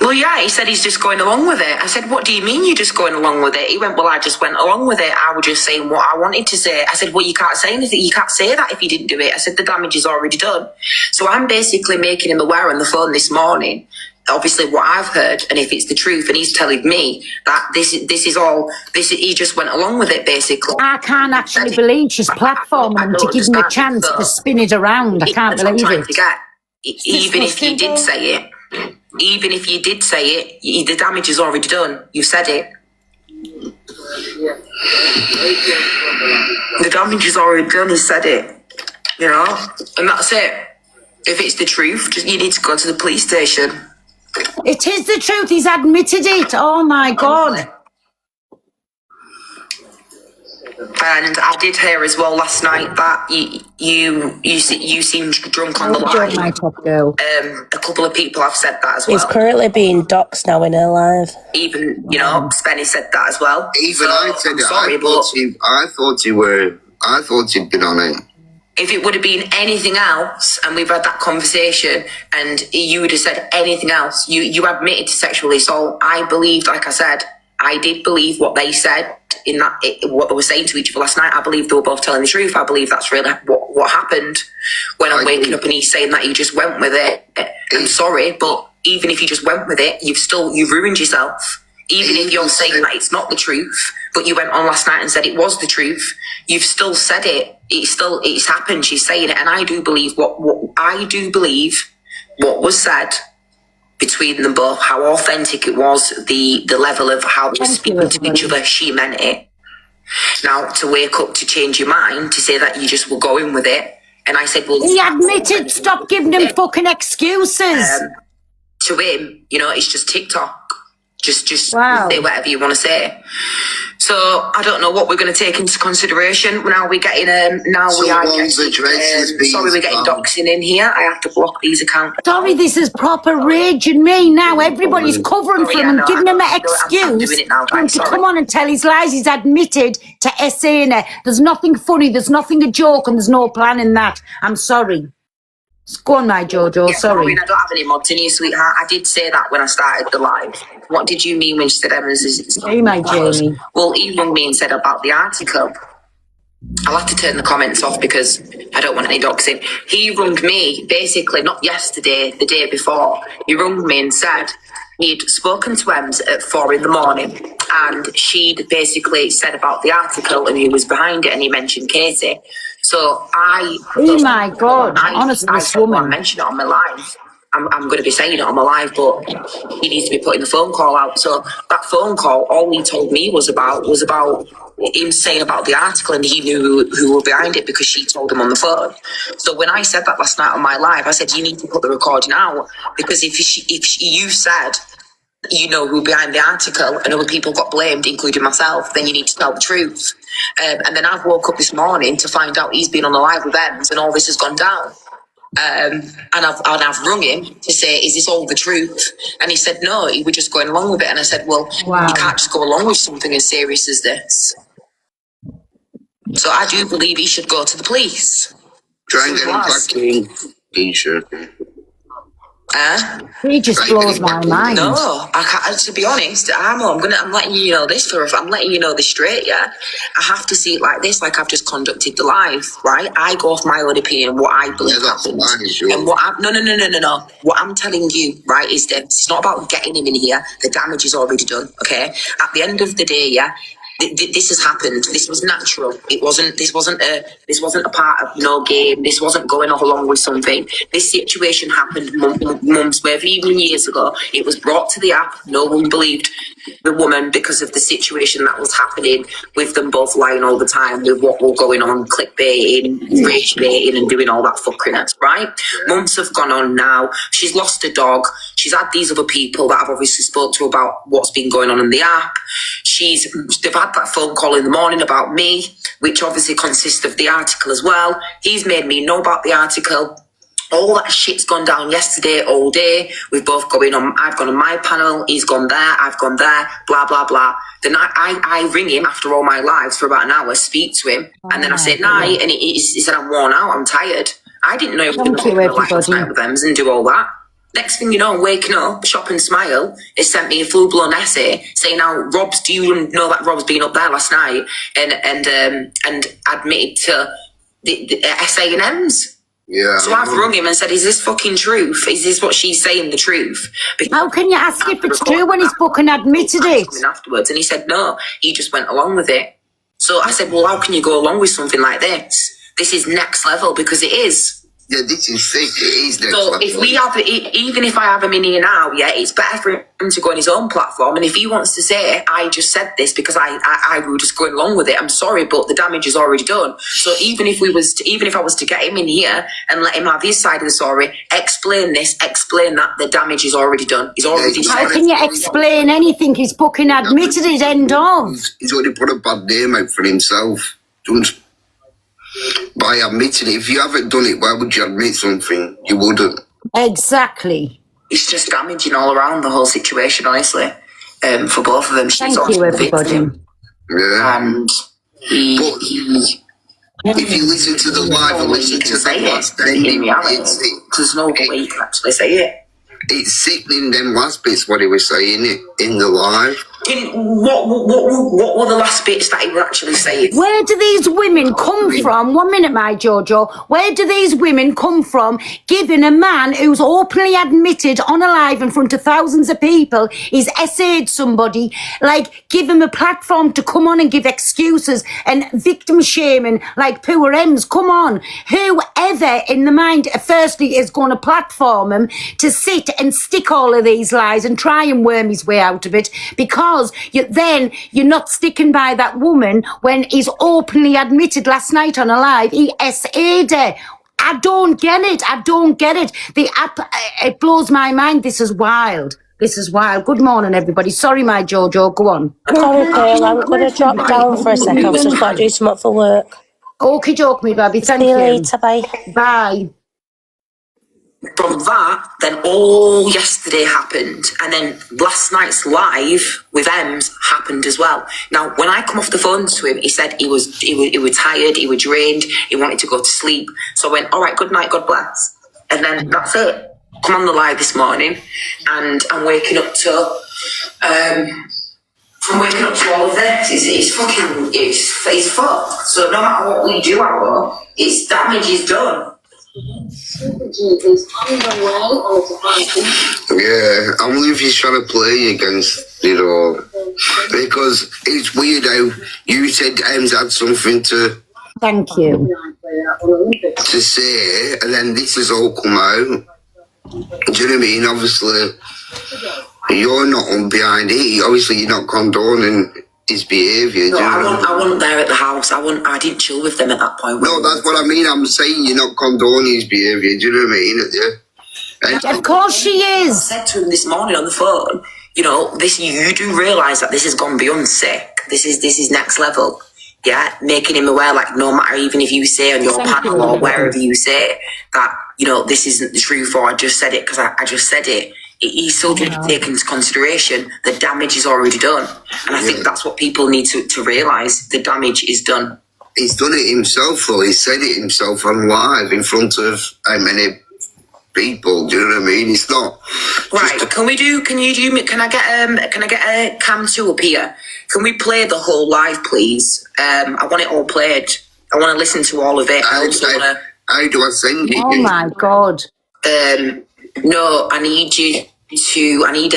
Well, yeah, he said he's just going along with it. I said, what do you mean you're just going along with it? He went, well, I just went along with it. I was just saying what I wanted to say. I said, well, you can't say anything. You can't say that if you didn't do it. I said, the damage is already done. So I'm basically making him aware on the phone this morning, obviously what I've heard, and if it's the truth, and he's telling me that he just went along with it, basically. I can't actually believe she's platforming him to give him a chance to spin it around. I can't believe it. Even if you did say it, the damage is already done. You said it. The damage is already done. He said it. You know, and that's it. If it's the truth, you need to go to the police station. It is the truth. He's admitted it. Oh my God. And I did hear as well last night that you seemed drunk on the line. My top girl. A couple of people have said that as well. He's currently being doxxed now in her live. Even Spenny said that as well. Even I said it. I thought you'd been on it. If it would have been anything else, and we've had that conversation, and you would have said anything else, you admitted to sexual assault. I believed, like I said, I did believe what they said in that what they were saying to each other last night. I believe they were both telling the truth. I believe that's really what happened. When I'm waking up and he's saying that he just went with it. I'm sorry, but even if you just went with it, you've ruined yourself. Even if you're saying that it's not the truth, but you went on last night and said it was the truth, you've still said it. It's happened. She's saying it, and I do believe what was said between them both, how authentic it was, the level of how they were speaking to each other. She meant it. Now to wake up to change your mind to say that you just were going with it, and I said, well, he admitted. Stop giving him fucking excuses. To him, it's just TikTok. Just say whatever you want to say. So I don't know what we're going to take into consideration. Now we're getting we're getting doxing in here. I have to block these accounts. Sorry, this is proper raging me now. Everybody's covering for him and giving him an excuse for him to come on and tell his lies. He's admitted to saying it. There's nothing funny. There's nothing a joke, and there's no plan in that. I'm sorry. Go on, my Jojo, sorry. I don't have any mods in you, sweetheart. I did say that when I started the live. What did you mean when she said Emma's is... Hey, my Jamie. Well, he rung me and said about the article. I'll have to turn the comments off because I don't want any doxing. He rung me, basically, not yesterday, the day before. He rung me and said he'd spoken to Ems at 4 a.m, and she'd basically said about the article and who was behind it, and he mentioned Katie. So oh my God, honestly, this woman. I mentioned it on my live. I'm going to be saying it on my live, but he needs to be putting the phone call out. So that phone call, all he told me was about him saying about the article, and he knew who were behind it because she told him on the phone. So when I said that last night on my live, I said, you need to put the recording out, because if you said you know who behind the article and other people got blamed, including myself, then you need to tell the truth. And then I woke up this morning to find out he's been on the live with Ems and all this has gone down. And I've rung him to say, is this all the truth? And he said, no, he was just going along with it. And I said, well, you can't just go along with something as serious as this. So I do believe he should go to the police. Try and get him back in, Keisha. He just blows my mind. No, I can't. To be honest, I'm letting you know this I'm letting you know this straight. Yeah, I have to see it like this. Like I've just conducted the live, right? I go off my own opinion, what I believe happened, and what I'm no. What I'm telling you, right, is that it's not about getting him in here. The damage is already done. Okay. At the end of the day, yeah. This has happened. This was natural. This wasn't a part of no game. This wasn't going along with something. This situation happened months, maybe even years ago. It was brought to the app. No one believed the woman because of the situation that was happening with them both lying all the time with what was going on, clickbaiting, rage baiting, and doing all that fuckiness, right? Months have gone on now. She's lost a dog. She's had these other people that I've obviously spoke to about what's been going on in the app. They've had that phone call in the morning about me, which obviously consists of the article as well. He's made me know about the article. All that shit's gone down yesterday all day. We've both going on. I've gone on my panel. He's gone there. I've gone there. Blah, blah, blah. Then I ring him after all my lives for about an hour, speak to him. And then I said, night. And he said, I'm worn out. I'm tired. I didn't know he was going to night with them and do all that. Next thing you know, I'm waking up, Shop and Smile has sent me a full-blown essay saying, "Now, do you know that Rob's been up there last night and admitted to the essay and M's?" Yeah. So I've rung him and said, "Is this fucking truth? Is this what she's saying? The truth?" How can you ask if it's true when he's fucking admitted it? Afterwards, and he said no. He just went along with it. So I said, "Well, how can you go along with something like this? This is next level because it is." Yeah, this is sick. It is next So level. if we have, even if I have him in here now, yeah, it's better for him to go on his own platform. And if he wants to say, "I just said this because I was just going along with it," I'm sorry, but the damage is already done. So even if I was to get him in here and let him have his side of the story, explain this, explain that, the damage is already done. He's already. How can you explain anything? He's fucking admitted it. End of. He's already put a bad name out for himself. By admitting it. If you haven't done it, why would you admit something? You wouldn't. Exactly. It's just damaging all around the whole situation, honestly. For both of them. Thank you, everybody. Yeah. And if you listen to the live and listen to the last bit, there's no way you can actually say it. It's sickening, them last bits, what he was saying in the live. What were the last bits that he was actually saying? Where do these women come from? 1 minute, my Jojo. Where do these women come from giving a man who's openly admitted on a live in front of thousands of people he's essayed somebody, like, give him a platform to come on and give excuses and victim shaming like poor Ems? Come on. Whoever in the mind, firstly, is going to platform him to sit and stick all of these lies and try and worm his way out of it, because you're not sticking by that woman when he's openly admitted last night on a live he SA'd her. I don't get it. The app, it blows my mind. This is wild. Good morning, everybody. Sorry, my Jojo. Go on. Sorry, Pearl. I'm going to drop down for a second. I've just got to do something for work. Okie doke, me baby. Thank you. See you later. Bye. Bye. From that, then all yesterday happened, and then last night's live with Ems happened as well. Now, when I come off the phone to him, he said he was tired, he was drained, he wanted to go to sleep. So I went, all right, good night, God bless. And then that's it. Come on the live this morning, and I'm waking up to all of this. It's fucked. So no matter what we do, its damage is done. Yeah, I wonder if he's trying to play against it all. Because it's weird how you said Ems had something to... Thank you. ...to say, and then this has all come out. Do you know what I mean? Obviously, you're not on behind it. Obviously, you're not condoning his behaviour. No, I wasn't there at the house. I didn't chill with them at that point. No, that's what I mean. I'm saying you're not condoning his behaviour. Do you know what I mean? Of course she is. I said to him this morning on the phone, you do realise that this has gone beyond sick. This is next level. Yeah, making him aware, like, no matter even if you say on your panel or wherever you say that, this isn't the truth, or I just said it because I just said it. He's still going to take into consideration the damage is already done. And I think that's what people need to realise. The damage is done. He's done it himself, though. He said it himself on live in front of how many people. Do you know what I mean? It's not Right, can I get a cam 2 up here? Can we play the whole live, please? I want it all played. I want to listen to all of it. How do I send it? Oh my God. No, I need you to. I need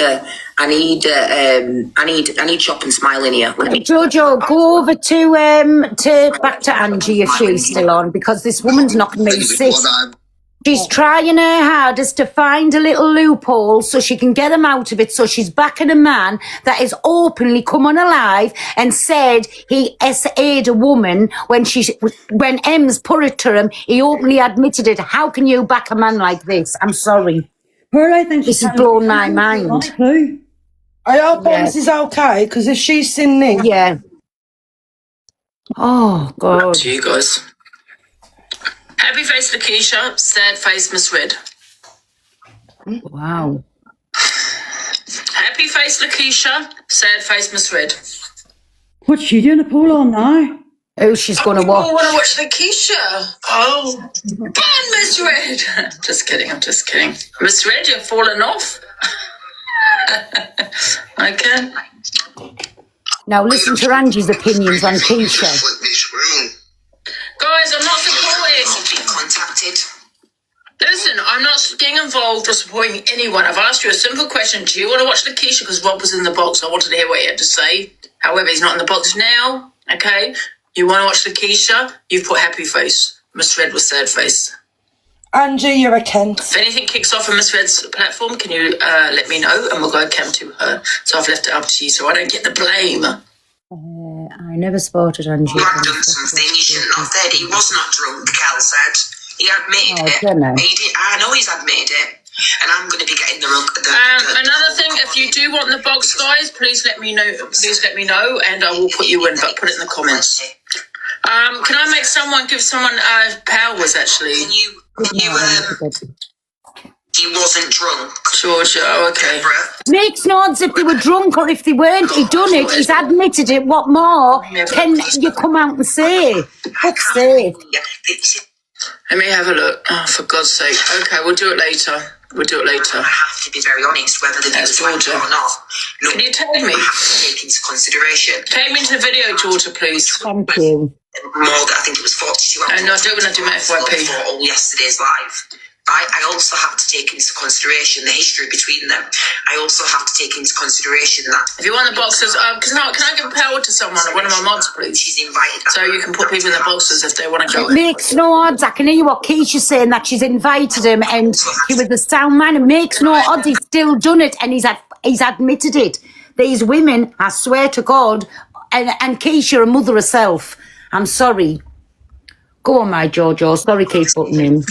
Chop and Smile in here. Jojo, go over to back to Angie if she's still on, because this woman's knocking me sick. She's trying her hardest to find a little loophole so she can get him out of it. So she's backing a man that has openly come on alive and said he SA'd a woman when Ems put it to him. He openly admitted it. How can you back a man like this? I'm sorry. Pearl, I think this has blown my mind. I hope this is okay, because if she's seen this. Yeah. Oh, God. Up to you guys. Happy face Lakeisha, sad face Miss Red. Wow. Happy face Lakeisha, sad face Miss Red. What's she doing a poll on now? Oh, she's going to watch. I want to watch Lakeisha. Oh, fun, Miss Red. Just kidding, I'm just kidding. Miss Red, you're falling off. Okay. Now listen to Angie's opinions on Keisha. Guys, I'm not supporting. Contacted. Listen, I'm not getting involved or supporting anyone. I've asked you a simple question. Do you want to watch Lakeisha? Because Rob was in the box. I wanted to hear what he had to say. However, he's not in the box now. Okay. You want to watch Lakeisha? You've put happy face. Miss Red was sad face. Angie, you're a Kent. If anything kicks off on Miss Red's platform, can you let me know and we'll go cam to her. So I've left it up to you so I don't get the blame. I never spotted Angie. He had done something he shouldn't have said. He was not drunk, Cal said. He admitted it. I know he's admitted it. And I'm going to be getting the rug. Another thing, if you do want the box, guys, please let me know. Please let me know, and I will put you in. But put it in the comments. Can I make someone give someone powers? Actually, he wasn't drunk. Georgia, oh, okay. Makes no odds if they were drunk or if they weren't. He done it. He's admitted it. What more can you come out and say? Fuck's sake. Let me have a look. Oh, for God's sake. Okay, we'll do it later. We'll do it later. I have to be very honest, whether the news right or not. Look, can you tell me? I have to take into consideration. Take me into the video, Georgia, please. Thank you. I think it was 42 hours. No, I don't want to do my FYP. For all yesterday's live. I also have to take into consideration the history between them. I also have to take into consideration that... If you want the boxes, can I give power to someone, one of my mods, please? She's invited. So you can put people in the boxes if they want to go. It makes no odds. I can hear what Keisha's saying, that she's invited him and he was the sound man. It makes no odds. He's still done it and he's admitted it. These women, I swear to God, and Keisha, a mother herself. I'm sorry. Go on, my Jojo. Sorry, keep putting in.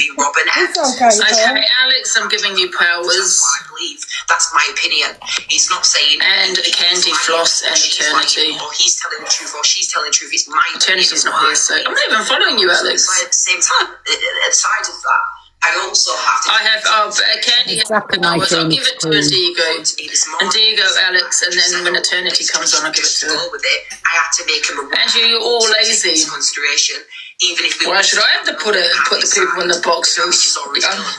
Okay, Alex, I'm giving you powers. I believe. That's my opinion. He's not saying... And Candy, Floss, and Eternity. Or he's telling the truth, or she's telling the truth. It's my Eternity's not here, so... I'm not even following you, Alex. But at the same time, aside of that, I also have to... I have... Candy has powers. I'll give it to Indigo. Indigo, Alex, and then when Eternity comes on, I'll give it to her. I had to make him aware. And you're all lazy. Consideration. Even if we why should I have to put the people in the boxes?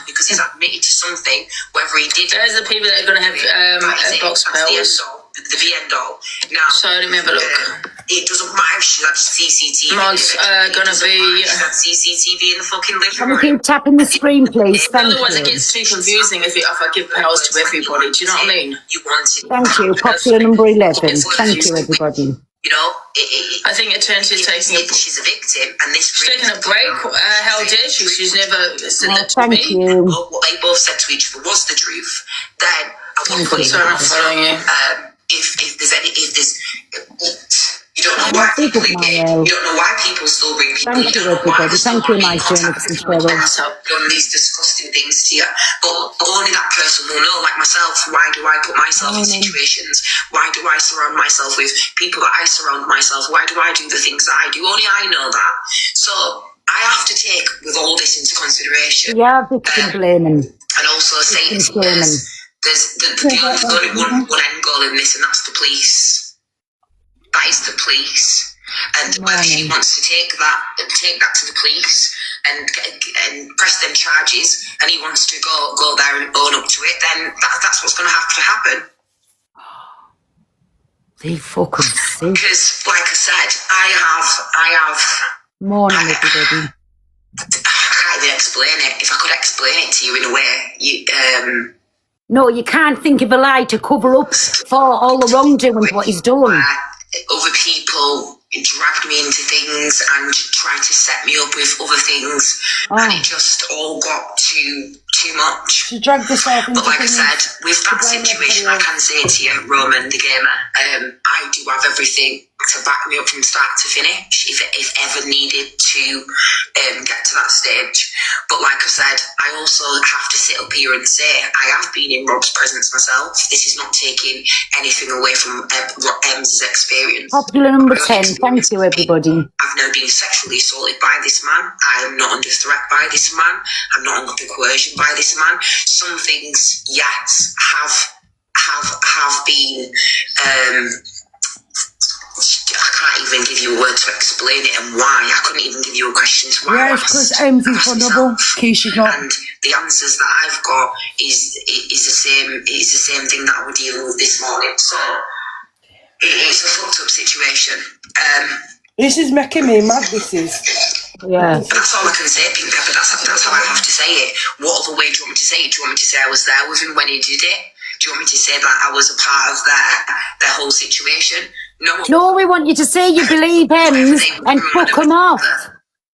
Because he's admitted to something, whether he did. There's the people that are going to have box powers. The end all. Now, so let me have a look. It doesn't matter if she's had CCTV. Mod's going to be. She's had CCTV in the fucking living room. room. Can you keep tapping the screen, please? Thank Otherwise, you. it gets too confusing if I give powers to everybody. Do you know what I mean? You wanted. Thank you. Popular number 11. Thank you, everybody. You know, I think Eternity's taking a... She's a victim, and this... She's taking a break. How dare she? She's never said that to me. Thank you. What they both said to each other was the truth. Then, I won't put it I'm not following you. If there's... You don't know why people still bring people. Thank you, everybody. Thank you, my friend. Done these disgusting things to you, but only that person will know. Like myself, why do I put myself in situations? Why do I surround myself with people that I surround myself? Why do I do the things that I do? Only I know that. So I have to take with all this into consideration. Yeah, victim blaming. And also saying there's only one end goal in this, and that's the police. That is the police. And whether she wants to take that to the police and press them charges, and he wants to go there and own up to it, then that's what's going to have to happen. They fucking sick. Because, like I said, I have. Morning, everybody. I can't even explain it. If I could explain it to you in a way, No, you can't think of a lie to cover up for all the wrongdoing what he's done. Other people dragged me into things and tried to set me up with other things, and it just all got too much. She dragged herself into But like I things said, with that to blame situation, I everybody can say to you, Roman the gamer, I do have everything to back me up from start to finish if ever needed to get to that stage. But like I said, I also have to sit up here and say I have been in Rob's presence myself. This is not taking anything away from Em's experience. Popular number 10. Thank you, everybody. I've never been sexually assaulted by this man. I am not under threat by this man. I'm not under coercion by this man. Some things, yes, have been. I can't even give you a word to explain it and why. I couldn't even give you a question to why. Yeah, it's because Ems is vulnerable. Keisha's not. And the answers that I've got is the same. Is the same thing that I was dealing with this morning. So it's a fucked up situation. This is making me mad. This is. Yeah. That's all I can say, Pink Pepper. That's how I have to say it. What other way do you want me to say it? Do you want me to say I was there with him when he did it? Do you want me to say that I was a part of their whole situation? No, we want you to say you believe him and fuck him off.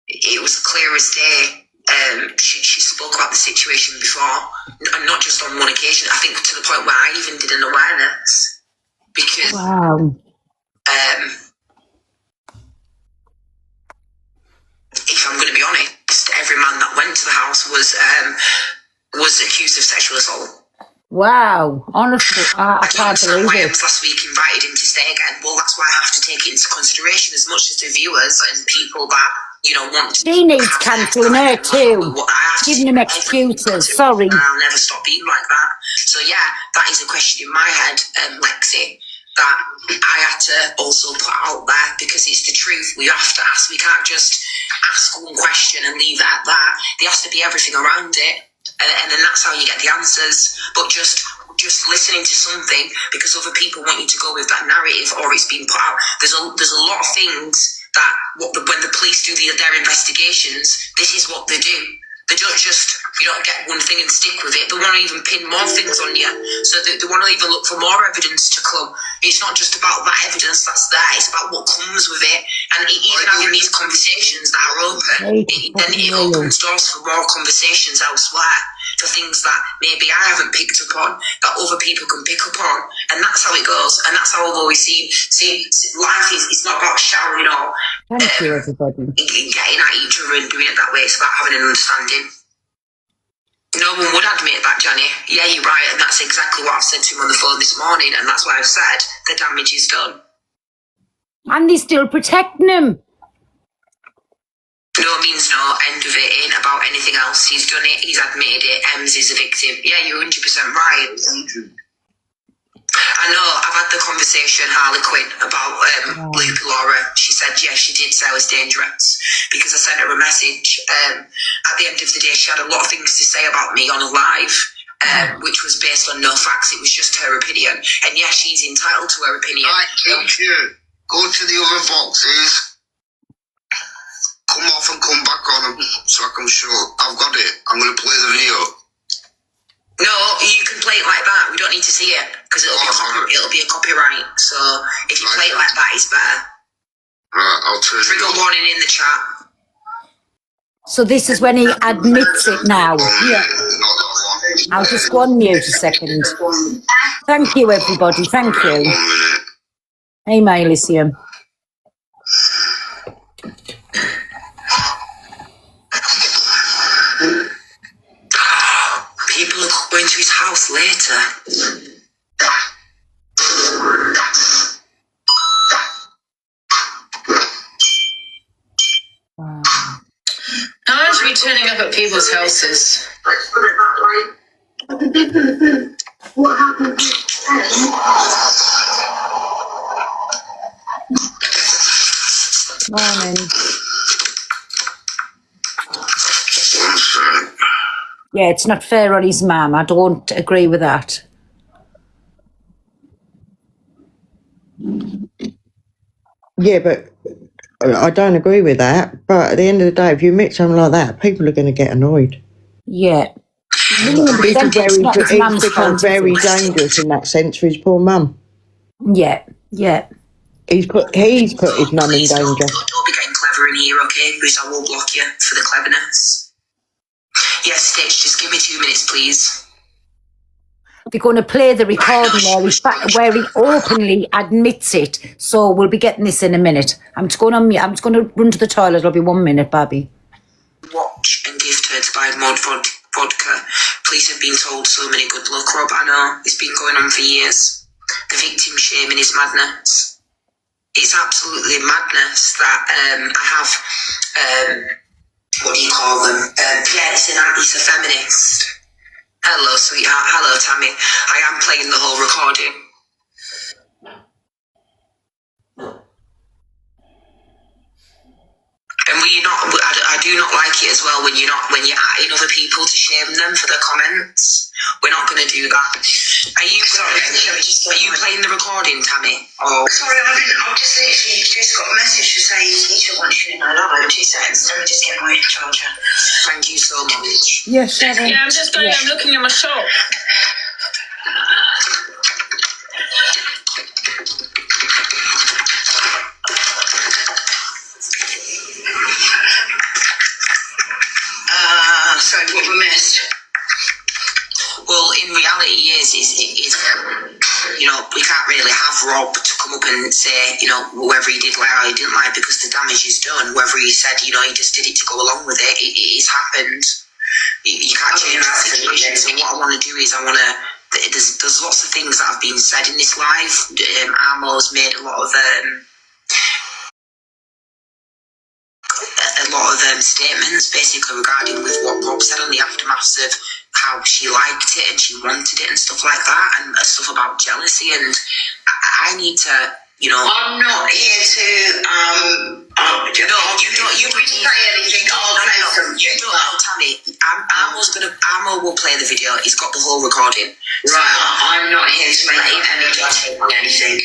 It was clear as day. She spoke about the situation before, and not just on one occasion. I think to the point where I even did an awareness. Because if I'm going to be honest, every man that went to the house was accused of sexual assault. Wow, honestly, I can't believe it. Last week invited him to stay again. Well, that's why I have to take it into consideration as much as the viewers and people that want. She needs cancelling her too. Giving him excuses. Sorry. I'll never stop being like that. So yeah, that is a question in my head, Lexi, that I had to also put out there because it's the truth. We have to ask. We can't just ask one question and leave it at that. There has to be everything around it. And then that's how you get the answers. But just listening to something because other people want you to go with that narrative or it's been put out. There's a lot of things that when the police do their investigations, this is what they do. They don't just get one thing and stick with it. They want to even pin more things on you. So they want to even look for more evidence to come. It's not just about that evidence that's there. It's about what comes with it. And even having these conversations that are open, then it opens doors for more conversations elsewhere, for things that maybe I haven't picked up on, that other people can pick up on. And that's how it goes. And that's how I've always seen life it's not about shouting or Thank you, everybody. getting at each other and doing it that way. It's about having an understanding. No one would admit that, Johnny. Yeah, you're right, and that's exactly what I've said to him on the phone this morning, and that's why I've said the damage is done. And they're still protecting him. No means no, end of it, ain't about anything else. He's done it, he's admitted it, Ems is a victim. Yeah, you're 100% right. I know, I've had the conversation, Harley Quinn, about Luke Laura. She said, yes, she did say I was dangerous because I sent her a message. At the end of the day, she had a lot of things to say about me on a live, which was based on no facts. It was just her opinion. And yeah, she's entitled to her opinion. Right, Keisha, go to the other boxes, come off and come back on them so I can show. I've got it. I'm going to play the video. No, you can play it like that. We don't need to see it because it'll be a copyright. So if you play it like that, it's better. Right, I'll turn Trigger warning in the chat. So this is when he admits it now. Yeah. I'll just go on mute a second. Thank you, everybody. Thank you. Hey, my Elysium. People are going to his house later. How much are we turning up at people's houses? What happened? Yeah, it's not fair on his mum. I don't agree with that. Yeah, but I don't agree with that. But at the end of the day, if you admit something like that, people are going to get annoyed. Yeah. It's It's not his mum's become fault, is very it? dangerous in that sense for his poor mum. Yeah, yeah. He's put his mum in danger. Don't be getting clever in here, okay? Because I will block you for the cleverness. Yes, Stitch, just give me 2 minutes, please. They're going to play the recording where he openly admits it. So we'll be getting this in a minute. I'm just going to run to the toilet. It'll be 1 minute, Bobby. Watch and gift her to buy mod vodka. Police have been told so many good luck, Rob. I know. It's been going on for years. The victim shaming is madness. It's absolutely madness that I have, what do you call them? Yeah, it's a feminist. Hello, sweetheart. Hello, Tammy. I am playing the whole recording. And I do not like it as well when you're adding other people to shame them for their comments. We're not going to do that. Are you playing the recording, Tammy? Oh, sorry, I've just literally got a message to say you want you in my love in 2 seconds. Let me just get my charger. Thank you so much. Yes, Sharon. Yeah, I'm just going. I'm looking at my shop. Sorry, what we missed? Well, in reality, is you know, we can't really have Rob to come up and say, you know, whether he did lie or he didn't lie, because the damage is done. Whether he said, you know, he just did it to go along with it, it's happened. You can't change that situation. So what I want to do is there's lots of things that have been said in this live. Armo's made a lot of statements basically regarding with what Rob said on the aftermaths of how she liked it and she wanted it and stuff like that, and stuff about jealousy. And I need to, you know, I'm not here to you don't say anything. You don't know, Tammy. Armo will play the video. He's got the whole recording. Right, I'm not here to make any judgment on anything.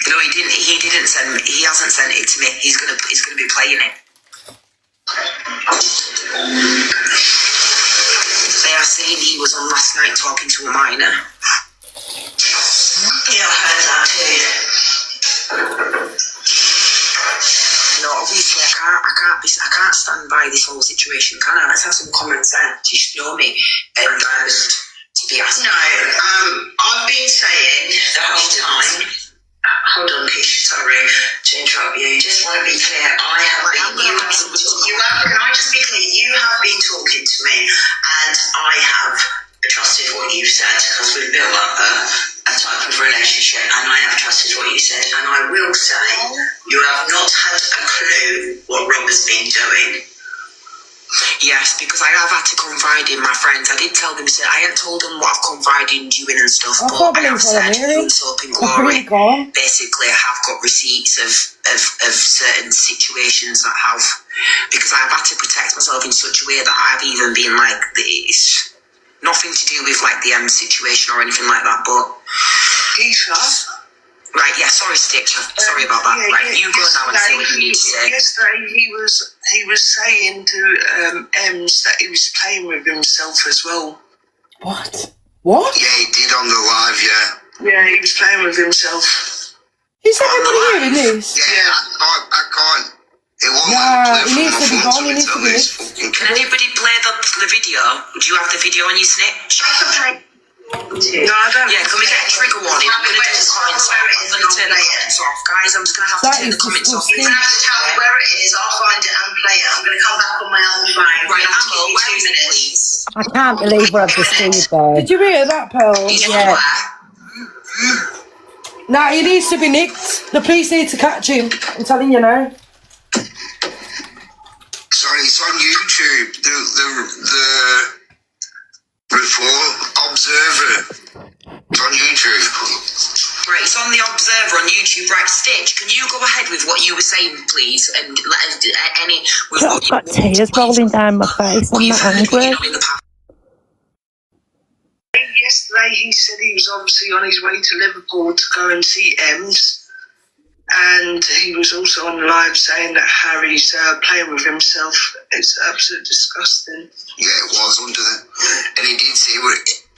No, he didn't. He hasn't sent it to me. He's gonna be playing it. They are saying he was on last night talking to a minor. Yeah, I heard that too. No, obviously I can't stand by this whole situation, can I? Let's have some common sense. You should know me. And to be asked. No, I've been saying the whole time. Hold on, Kish, sorry to interrupt you. Just want to be clear, I have been, can I just be clear? You have been talking to me and I have trusted what you've said because we've built up a type of relationship and I have trusted what you said. And I will say, you have not had a clue what Rob has been doing. Yes, because I have had to confide in my friends. I did tell them, I hadn't told them what I've confided in you and stuff, but I have said through Soap and Glory, basically I have got receipts of certain situations that have, because I've had to protect myself in such a way that I've even been like, it's nothing to do with like the M situation or anything like that, but... Right, yeah, sorry, Stitch. Sorry about that. Right, you go now and say what you need to say. Yesterday he was saying to Ems that he was playing with himself as well. What? Yeah, he did on the live, yeah. Yeah, he was playing with himself. Is that everybody hearing this? Yeah, I can't. It won't Nah, he needs to be gone, he needs to be lit. Can anybody play the video? Do you have the video on your Snitch? No, I don't. Yeah, can we get a trigger warning? I'm going to do the comments off. I'm going to turn the comments off. Guys, I'm just going to have to turn the comments off. You're going to have to tell me where it is. I'll find it and play it. I'm going to come back on my other phone. Right, Ammo, where is it, please? I can't believe what I've just seen there. Did you hear that, Pearl? Yeah. Nah, he needs to be nicked. The police need to catch him. I'm telling you now. Sorry, it's on YouTube. The Report Observer. It's on YouTube. Right, it's on the Observer on YouTube. Right, Stitch, can you go ahead with what you were saying, please, and let us any with what I've got tears rolling down my face. I'm not angry. Yesterday he said he was obviously on his way to Liverpool to go and see Ems, and he was also on live saying that Harry's playing with himself. It's absolutely disgusting. Yeah, it was and he did say,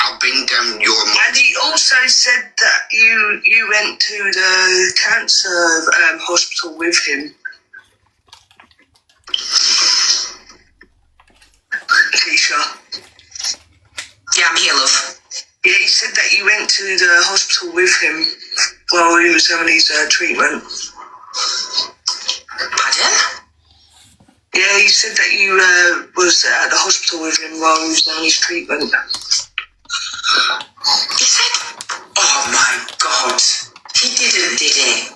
I've been down your mind. And he also said that you went to the cancer hospital with him. Keisha. Yeah, I'm here, love. Yeah, he said that you went to the hospital with him while he was having his treatment. Pardon? Yeah, he said that you was at the hospital with him while he was having his treatment. He said, oh my God, he didn't, did he?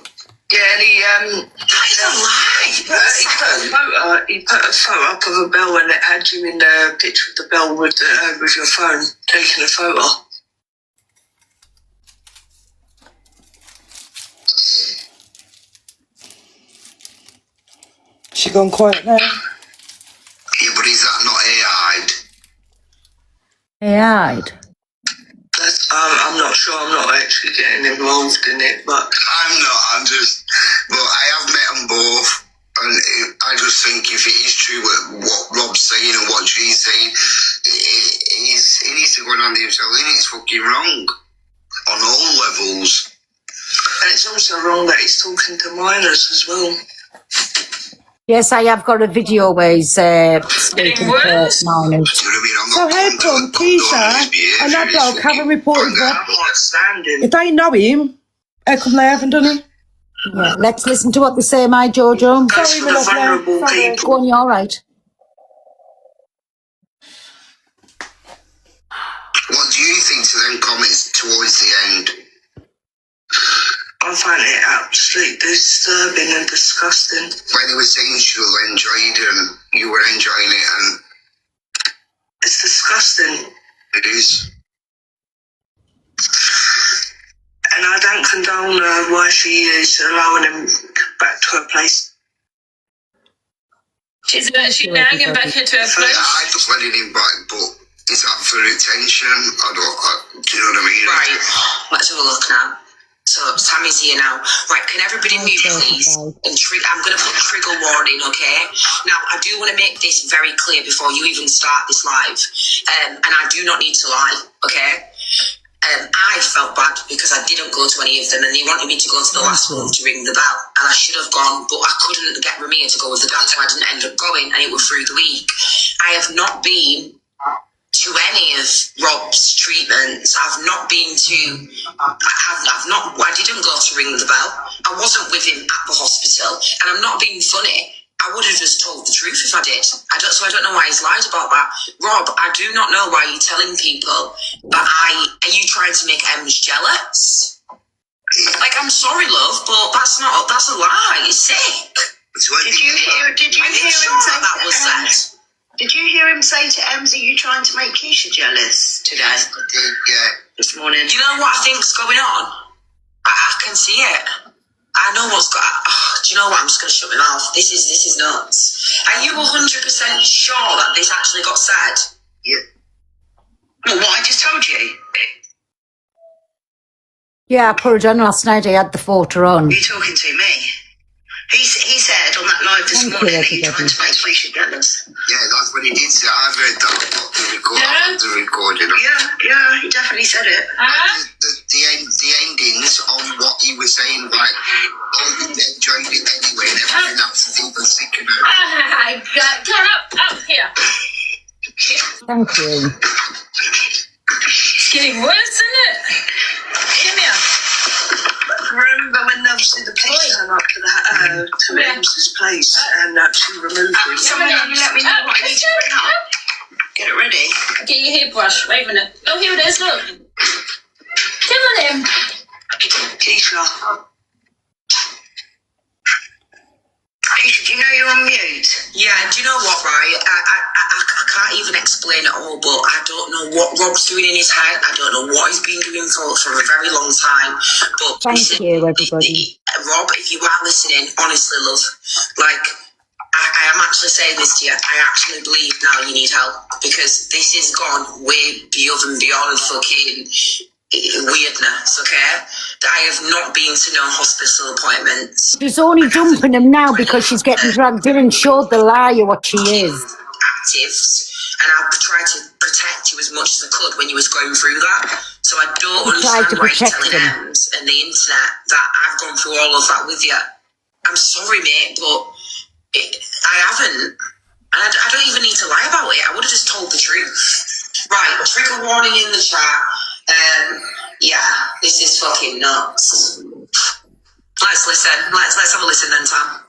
Yeah, and he that is a lie. He put a photo up of a bell and it had you in the picture of the bell with your phone taking a photo. She gone quiet now. Yeah, but is that not AI'd? AI'd? I'm not sure. I'm not actually getting involved in it, but I'm not. But I have met them both, and I just think if it is true what Rob's saying and what she's saying, he needs to go and handle himself in. It's fucking wrong on all levels. And it's also wrong that he's talking to minors as well. Yes, I have got a video where he's speaking to minors. So how come Keisha and that bloke haven't reported Rob? If they know him, how come they haven't done it? Yeah, let's listen to what they say, my Jojo. Sorry, my lovely. Sorry, go on, you're all right. What do you think to them comments towards the end? I find it absolutely disturbing and disgusting. When they were saying she enjoyed and you were enjoying it, and it's disgusting. It is. And I don't condone why she is allowing him back to her place. She's nagging him back into her place. I just let him back, but is that for attention? Do you know what I mean? Right, let's have a look now. So Tammy's here now. Right, can everybody mute please? And I'm going to put trigger warning, okay? Now, I do want to make this very clear before you even start this live. And I do not need to lie, okay? I felt bad because I didn't go to any of them and they wanted me to go to the last one to ring the bell. And I should have gone, but I couldn't get Ramia to go with the dad, so I didn't end up going, and it was through the week. I have not been to any of Rob's treatments. I've not been to, I didn't go to ring the bell. I wasn't with him at the hospital. And I'm not being funny. I would have just told the truth if I did. So I don't know why he's lied about that. Rob, I do not know why you're telling people that are you trying to make Ems jealous? Like, I'm sorry, love, but that's a lie. It's sick. Did you hear him say that was said? Did you hear him say to Ems, are you trying to make Keisha jealous today? I did, yeah. This morning. Do you know what I think's going on? I can see it. I know what's got. Do you know what? I'm just going to shut my mouth. This is nuts. Are you 100% sure that this actually got said? Yeah. Well, what I just told you. Yeah, I put it on last night. I had the photo on. You're talking to me. He said on that live this morning that you're trying to make Keisha jealous. Yeah, that's what he did say. I've read that. The recording. Yeah, he definitely said it. The endings on what he was saying, like, oh, you enjoyed it anyway, and everything else is even sicker now. Get up here. Thank you. It's getting worse, isn't it? Come here. Remember when obviously the police turned up to Ems's place and actually removed him? Someone let me know what I need to bring up. Get it ready. Get your hairbrush. Wait a minute. Oh, here it is. Look. Come on in. Keisha. Keisha, do you know you're on mute? Yeah, do you know what, right? I can't even explain it all, but I don't know what Rob's doing in his head. I don't know what he's been doing for a very long time. But Thank you, everybody. Rob, if you are listening, honestly, love, like, I am actually saying this to you. I actually believe now you need help, because this has gone way beyond fucking weirdness, okay? That I have not been to no hospital appointments. She's only dumping him now because she's getting dragged in and showed the liar what she is. Actives, and I've tried to protect you as much as I could when you was going through that. So I don't understand why you're telling Ems and the internet that I've gone through all of that with you. I'm sorry, mate, but I haven't. And I don't even need to lie about it. I would have just told the truth. Right, trigger warning in the chat. Yeah, this is fucking nuts. Let's listen. Let's have a listen then, Tam.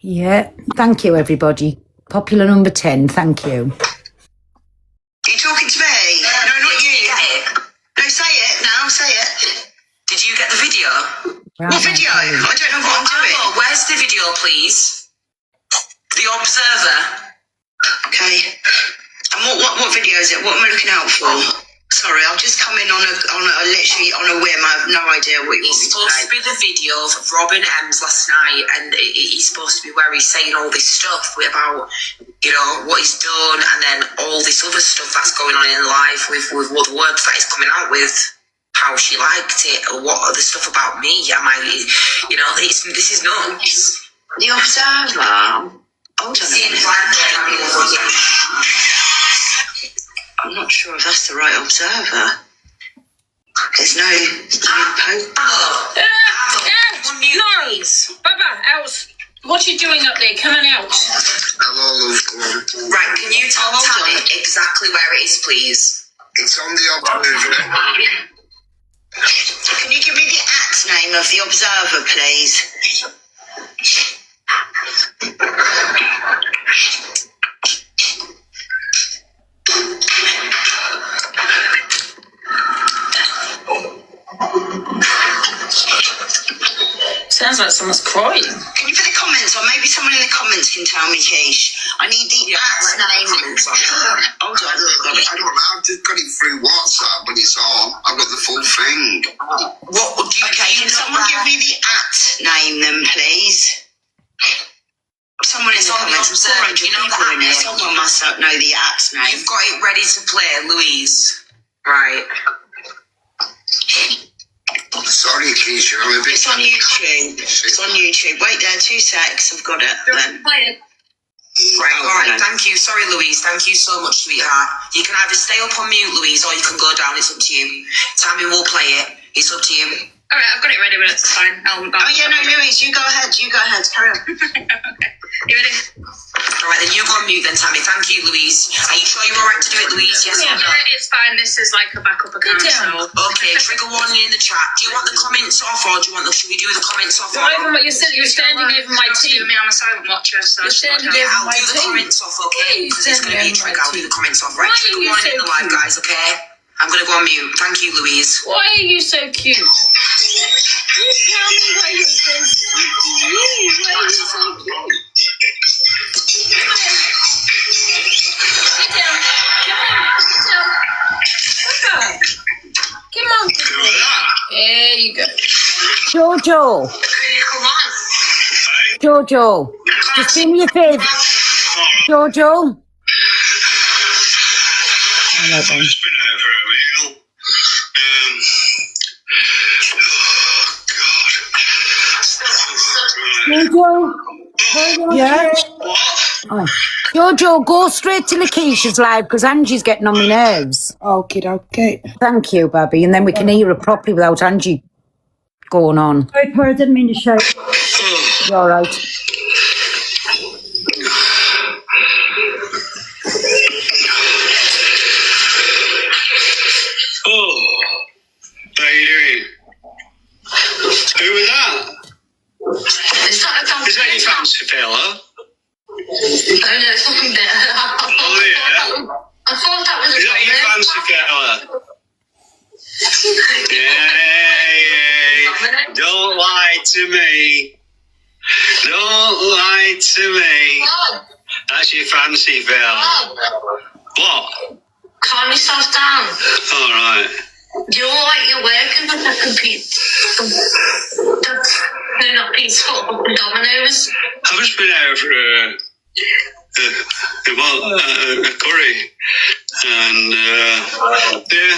Yeah, thank you, everybody. Popular number 10, thank you. Are you talking to me? No, not you. No, say it now, say it. Did you get the video? What video? I don't know what I'm doing. Oh, where's the video, please? The Observer. Okay. And what video is it? What am I looking out for? Sorry, I've just come in on a literally on a whim. I have no idea what you want me to It's supposed to be the video of Robin Ems last night, and he's supposed to be where he's saying all this stuff about, you know, what he's done, and then all this other stuff that's going on in life with what the words that he's coming out with, how she liked it, or what other stuff about me. Am I, you know, this is nuts. The Observer. Hold on a minute. I'm not sure if that's the right Observer. There's no post. Noise! Baba, else. What you doing up there? Come on out. Hello, loved one. Right, can you tell Tammy exactly where it is, please? It's on the Observer. Can you give me the name of the Observer, please? Sounds like someone's crying. Can you put the comments on? Maybe someone in the comments can tell me, Keish. I need the name. Hold on. I don't know. I've just got it through WhatsApp, but it's on. I've got the full thing. What do you? Okay, can someone give me the name then, please? Someone in the comments. 400 people in here. Someone must know the name. You've got it ready to play, Louise. Right. Sorry, Keisha, I'm a bit... It's on YouTube. It's on YouTube. Wait there, 2 secs. I've got it then. Right, alright, thank you. Sorry, Louise. Thank you so much, sweetheart. You can either stay up on mute, Louise, or you can go down. It's up to you. Tammy will play it. It's up to you. Alright, I've got it ready, but it's fine. Oh, yeah, no, Louise, you go ahead. You go ahead. Carry on. Okay. You ready? Alright, then you go on mute then, Tammy. Thank you, Louise. Are you sure you're alright to do it, Louise? Yes or no? It's fine. This is like a backup account. So. Okay, trigger warning in the chat. Do you want the comments off, or should we do the comments off? You're standing over my team. I'm a silent watcher, so you're standing over I'll my do the team. comments off, okay? Because it's going to be a trigger. I'll do the comments off. Right, trigger warning in the live, guys, okay? I'm going to go on mute. Thank you, Louise. Why are you so cute? You tell me why you're so cute. Why are you so cute? Sit down. Come on. There you go. Jojo. Jojo. Just do me a favour. Jojo. I've just been out for a meal. Jojo. Yeah. Oh. Jojo, go straight to Lakeisha's live because Angie's getting on my nerves. Okay. Thank you, Babby. And then we can hear her properly without Angie going on. Sorry, I didn't mean to shout. You're all right. Oh, how you doing? Who was that? Is that your fancy fella? Oh no, it's fucking better. Oh yeah. I thought that was Is that your fancy fella? Yeah. Don't lie. to me. Don't lie to me. That's your fancy, Phil. What? Calm yourself down. All right. You're like you're working with a computer. No, not pizza, but Domino's. I've just been out for a curry, and yeah,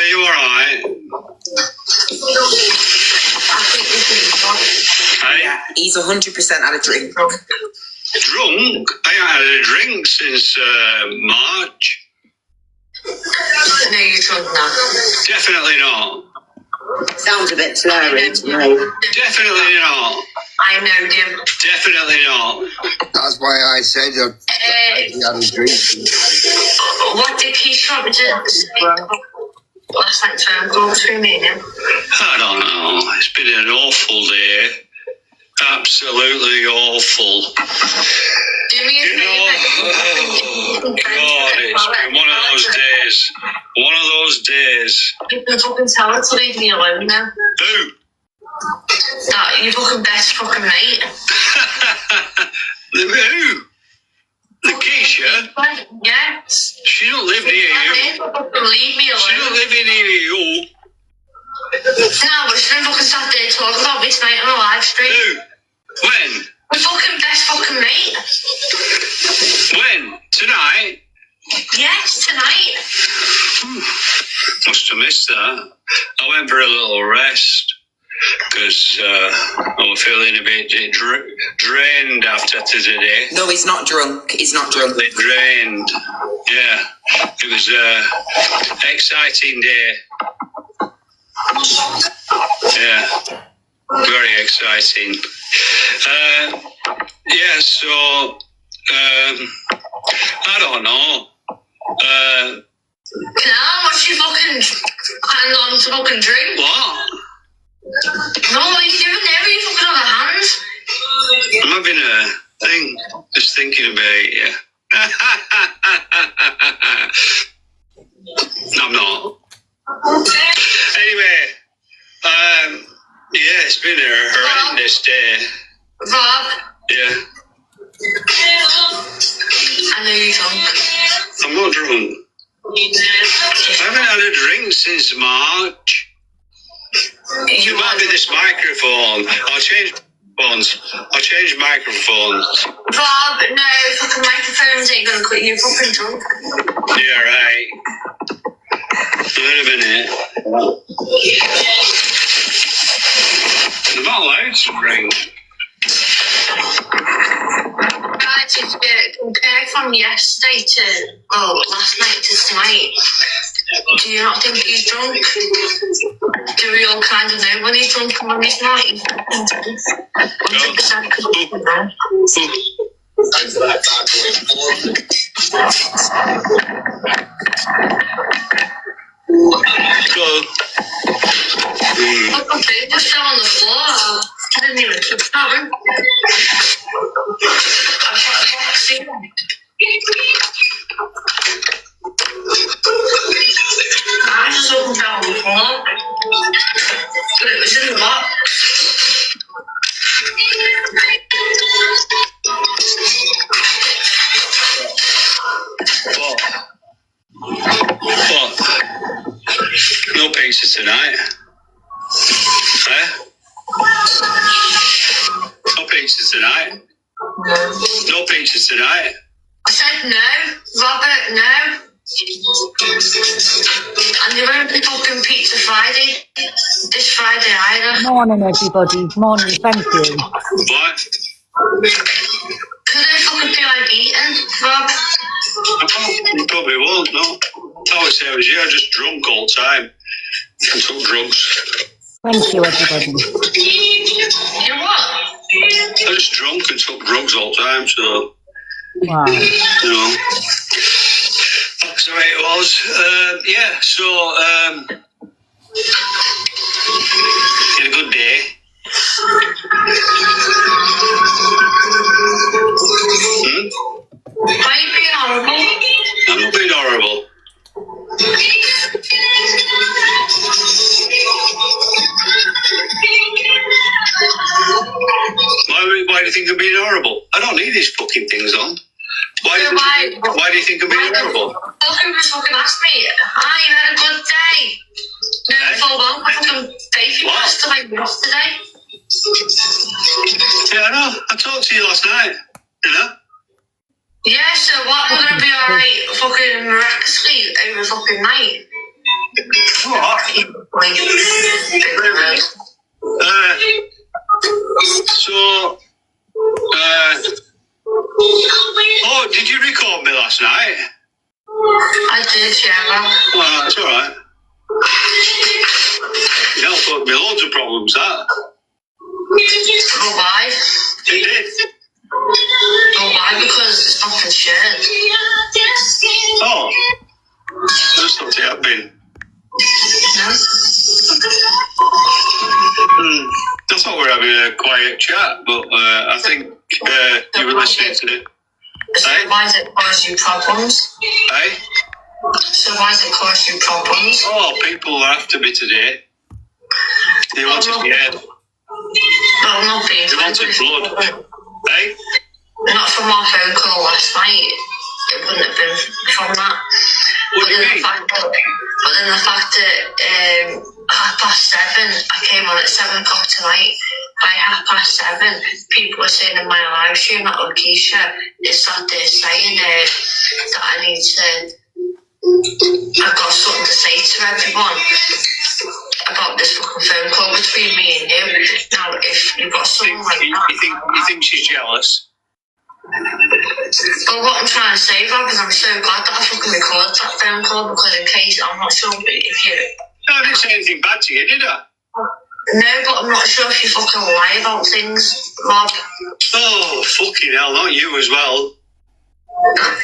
are you all right? Yeah, he's 100% had a drink. Drunk? I haven't had a drink since March. No, you're drunk now. Definitely not. Sounds a bit slurry to me. Definitely not. I know, Jim. Definitely not. That's why I said he had a drink. What did Keith Roberts say last night's phone call between me and him? I don't know. It's been an awful day. Absolutely awful. Do me a favour. Oh, God, it's been one of those days. One of those days. You can fucking tell her to leave me alone now. Who? That your fucking best fucking mate. Who? The Keisha? Yes. She don't live near you. Leave me alone. She don't live near you. No, but she's been fucking sat there talking about me tonight on a live stream. Who? When? My fucking best fucking mate. When? Tonight? Yes, tonight. Must have missed that. I went for a little rest because I was feeling a bit drained after today. No, he's not drunk. He's not drunk. Drained. Yeah. It was an exciting day. Yeah. Very exciting. Yeah, so I don't know. How much you fucking hang on to fucking drink? What? No, what are you doing there with your fucking other hands? I'm having a thing, just thinking about you. I'm not. Anyway, yeah, it's been a horrendous day. Rob, Yeah, I know you're drunk. I'm not drunk. I haven't had a drink since March. It might be this microphone. I'll change phones. I'll change microphones. Rob, no, fucking microphones ain't gonna quit you fucking drunk. Yeah, right. Wait a minute. I'm not allowed to drink. Guys, if you compare from yesterday to, well, last night to tonight, do you not think he's drunk? Do we all kind of know when he's drunk and when he's not? He's 100% drunk. My food just fell on the floor. I didn't even touch that one. I've got a box in. I just opened it on the floor. But it was in the box. What? No pizza tonight. Eh? No pizza tonight. No pizza tonight. I said no, Robert, no. And you won't be fucking Pizza Friday this Friday either. Morning, everybody. Morning, thank you. What? Could I fucking feel like eating, Rob? You probably won't, no. I would say I was, yeah, just drunk all the time. And took drugs. Thank you, everybody. You what? I was just drunk and took drugs all the time, so, Wow. you know. That's the way it was. Yeah, so, had a good day. Why are you being horrible? I'm not being horrible. Why do you think I'm being horrible? I don't need these fucking things on. Why do you think I'm being horrible? Fucking just fucking asked me. Hi, you had a good day. No, full well. I fucking day yesterday. Yeah, I know. I talked to you last night. You know. Yeah, so what? We're gonna be alright fucking miraculously over fucking night. What? Oh, did you record me last night? I did, yeah. Well, that's alright. It helped me loads of problems, that. Oh, why? It did. Oh, why? Because it's nothing shared. Oh. I just thought it had been. I thought we were having a quiet chat, but I think you were listening to it. So why does it cause you problems? Hey? So why does it cause you problems? Oh, people are after me today. They wanted me head. No, I'm not being They wanted blood. Hey? Not from our phone call last night. It wouldn't have been from that. What do you mean? But then the fact that 7:30, I came on at 7 o'clock tonight. By 7:30, people were saying in my live stream that Lakeisha is sat there saying that I need to. I've got something to say to everyone about this fucking phone call between me and you. Now, if you've got someone like that, you think she's jealous? But what I'm trying to say, Rob, is I'm so glad that I fucking recorded that phone call, because in case, I'm not sure if you... No, I didn't say anything bad to you, did I? No, but I'm not sure if you fucking lie about things, Rob. Oh, fucking hell, not you as well.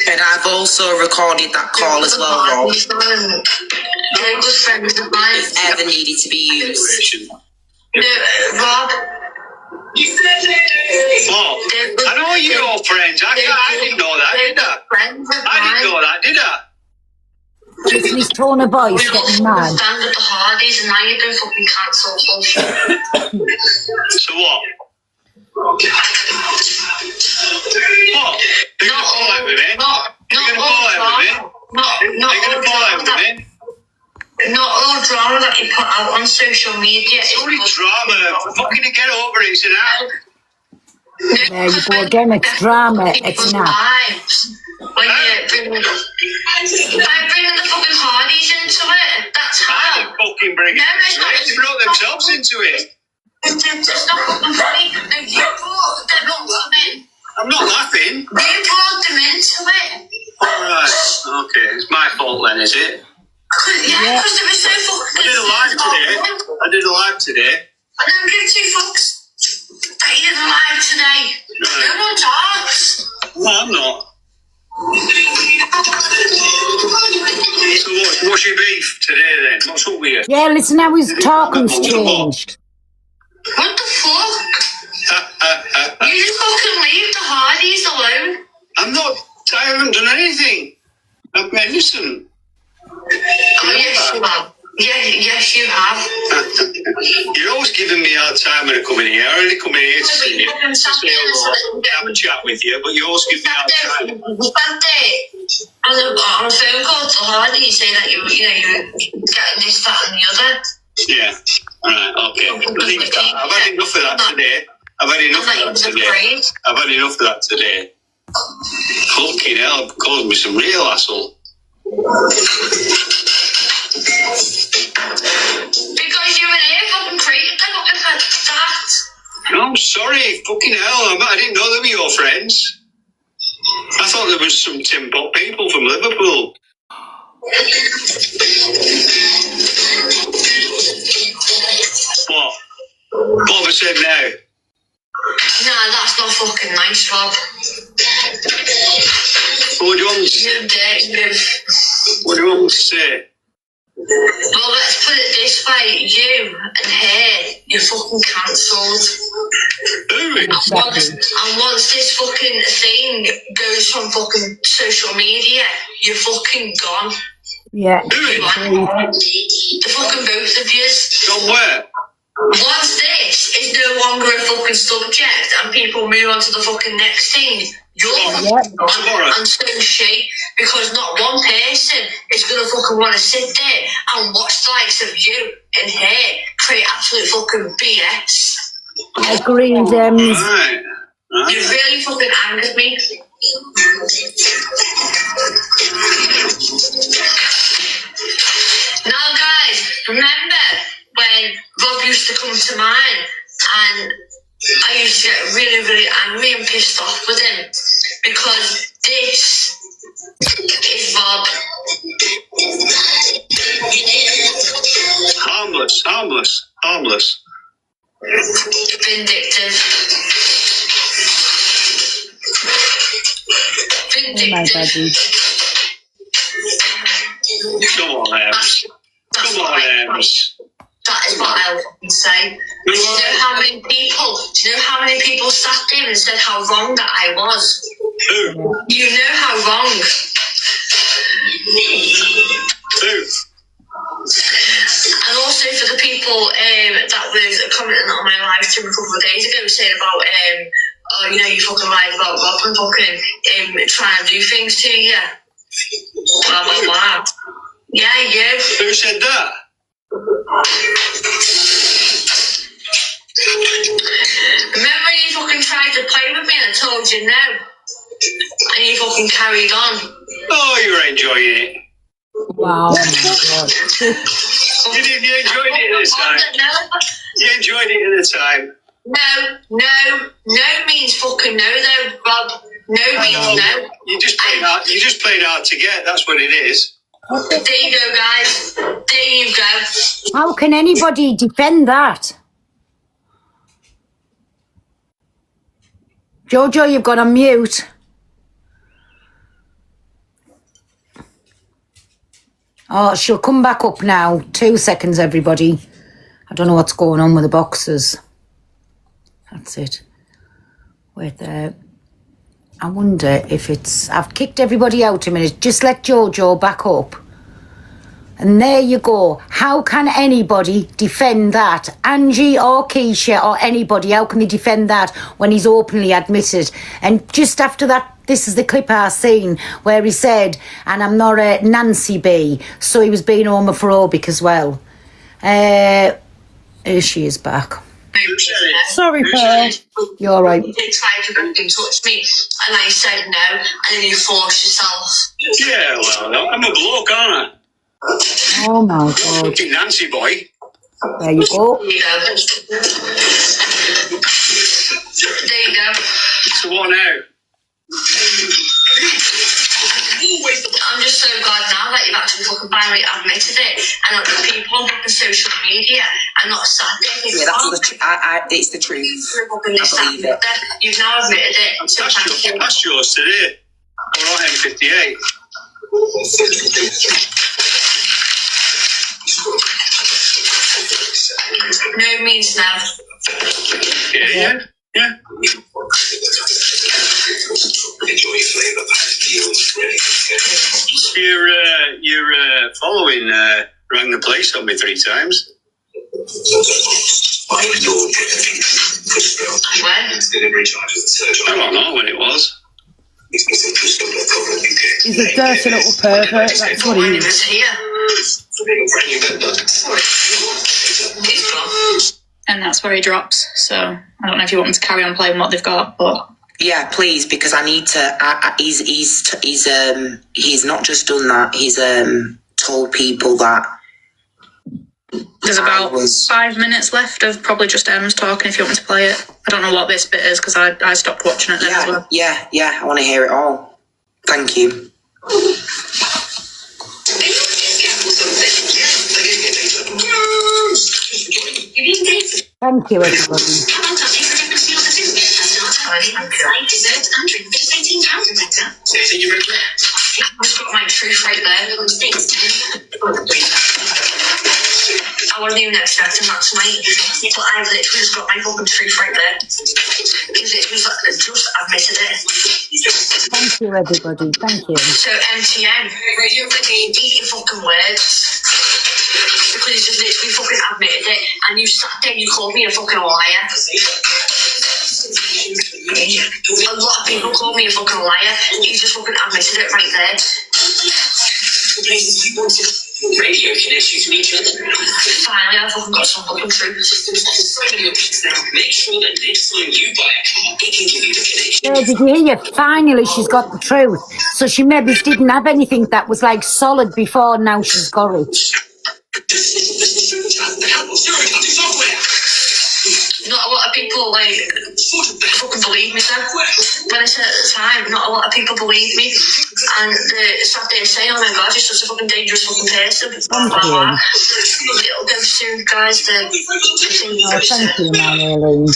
And I've also recorded that call as well, Rob. They're good friends of mine. If ever needed to be used. No, Rob... What? I know you're friends. I didn't know that, did I? I didn't know that, did I? It's his tone of voice getting mad. Stand at the Hardys and now you're going fucking cancel bullshit. So what? What? Are you going to fall out with me? Are you going to fall out with me? Are you going to fall out with me? Not all drama that you put out on social media. It's only drama. Fucking get over it. It's an app. There you go again, it's drama, it's not. When you bring the fucking Hardys into it, that's how. I didn't fucking bring it into it. They brought themselves into it. It's not fucking funny. No, you brought them in. I'm not laughing. You brought them into it. Alright, okay. It's my fault then, is it? Yeah, because they were so fucking... I did a live today. I don't give two fucks. I did a live today. No one talks. No, I'm not. So what's your beef today then? What's up with you? Yeah, listen how his talking's changed. What the fuck? You just fucking leave the Hardys alone. I haven't done anything. I'm innocent. Oh, yes, you have. Yes, you have. You're always giving me a hard time when I come in here. I only come in here to see you, to say hello, have a chat with you, but you always give me a hard time. The fact that on a phone call to Hardy, you say that you're getting this, that, and the other. Yeah. Right. Okay. I've had enough of that today. I've had enough of that today. Fucking hell, caused me some real hassle. Because you and I fucking created the fucking that. No, I'm sorry, fucking hell. I didn't know they were your friends. I thought there was some Tim Pot people from Liverpool. What? What have I said now? Nah, that's not fucking nice, Rob. What do you want me to say? What do you want me to say? Well, let's put it this way. You and her, you're fucking cancelled. And once this fucking thing goes from fucking social media, you're fucking gone. Yeah. The fucking both of yous. Gone where? Once this is no longer a fucking subject and people move on to the fucking next thing, you're on so shit because not one person is gonna fucking want to sit there and watch the likes of you and her create absolute fucking BS. Agreed, You really fucking angered me. Now, guys, remember when Rob used to come to mine and I used to get really, really angry and pissed off with him because this is Rob. Harmless. Vindictive. Oh my God. Come on, Ems. That is what I'll fucking say. Do you know how many people sat there and said how wrong that I was? Who? You know how wrong. Who? And also for the people that was commenting on my live stream a couple of days ago saying about oh, you know, you fucking lied about Rob and fucking trying to do things to you. Blah blah blah. Yeah, you. Who said that? Remember when you fucking tried to play with me and I told you no? And you fucking carried on. Oh, you're enjoying it. Wow. You enjoyed it at the time. You enjoyed it at the time. No means fucking no though, Rob. No means no. You just played hard to get, that's what it is. There you go, guys. There you go. How can anybody defend that? Jojo, you've got on mute. Oh, she'll come back up now. 2 seconds, everybody. I don't know what's going on with the boxes. That's it. Wait there. I wonder if it's... I've kicked everybody out a minute. Just let Jojo back up. And there you go. How can anybody defend that? Angie or Keisha or anybody, how can they defend that when he's openly admitted? And just after that, this is the clip I seen where he said, and I'm not a Nancy B, so he was being homophobic as well. Here she is back. Sorry, Pearl. You're all right. You tried to fucking touch me, and I said no, and then you forced yourself. Yeah, well, no, I'm a bloke, aren't I? Oh my God. Fucking Nancy boy. There you go. There you go. There you go. So what now? I'm just so glad now that you've actually fucking finally admitted it, and that the people on fucking social media are not sat there. Yeah, it's the truth. I believe it. You've now admitted it. So thank you. That's yours today. All right, M58. No means no. Yeah. You're following rang the place on me 3 times. When? I don't know when it was. He's a dirty little pervert, that's what he is. And that's where he drops. So I don't know if you want them to carry on playing what they've got, but yeah, please, because I need to. He's not just done that. He's told people that. There's about 5 minutes left of probably just Em's talking. If you want me to play it, I don't know what this bit is because I stopped watching it then as well. Yeah, I want to hear it all. Thank you. Thank you, everybody. I've got my truth right there. I wasn't even expecting that tonight, but I've literally just got my fucking truth right there. Because it was just admitted it. Thank you, everybody. Thank you. So MTN, eat your fucking words. because he's just literally fucking admitted it, and you sat there and you called me a fucking liar. A lot of people call me a fucking liar. He just fucking admitted it right there. Radio connections to each other. Finally, I fucking got some fucking truth. So many options now. Make sure that next time you buy a car, it can give you the connection. Did you hear? Finally, she's got the truth. So she maybe didn't have anything that was like solid before. Now she's got it. Not a lot of people like fucking believe me though. When I said at the time, not a lot of people believe me, and they sat there saying, "Oh my god, you're such a fucking dangerous fucking person." Blah blah blah. It'll go soon, guys. Thank you, Marlene.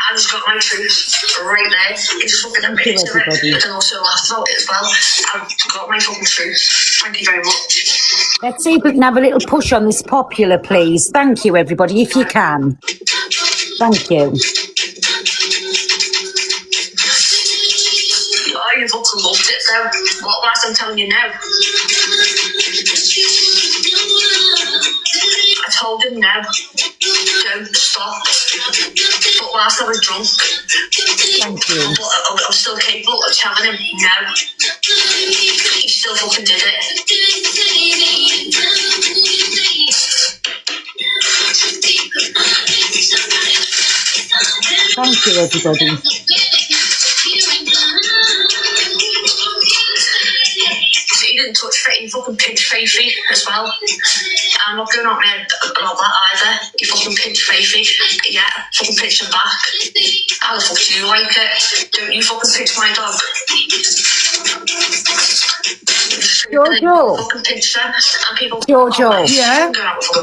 I just got my truth right there. It just fucking admitted to it, and also laughed about it as well. I've got my fucking truth. Thank you very much. Let's see if we can have a little push on this popular, please. Thank you, everybody, if you can. Thank you. Oh, you fucking loved it though. What last I'm telling you now. I told him no. Don't stop. But whilst I was drunk, thank you. I'm still capable of telling him no. He still fucking did it. Thank you, everybody. He didn't touch Faith, he fucking pinched Faithy as well. I'm not going on there about that either. He fucking pinched Faithy. Yeah, fucking pinched him back. How the fuck do you like it? Don't you fucking pinch my dog? Jojo. Fucking pinch her, and people. Jojo. Yeah.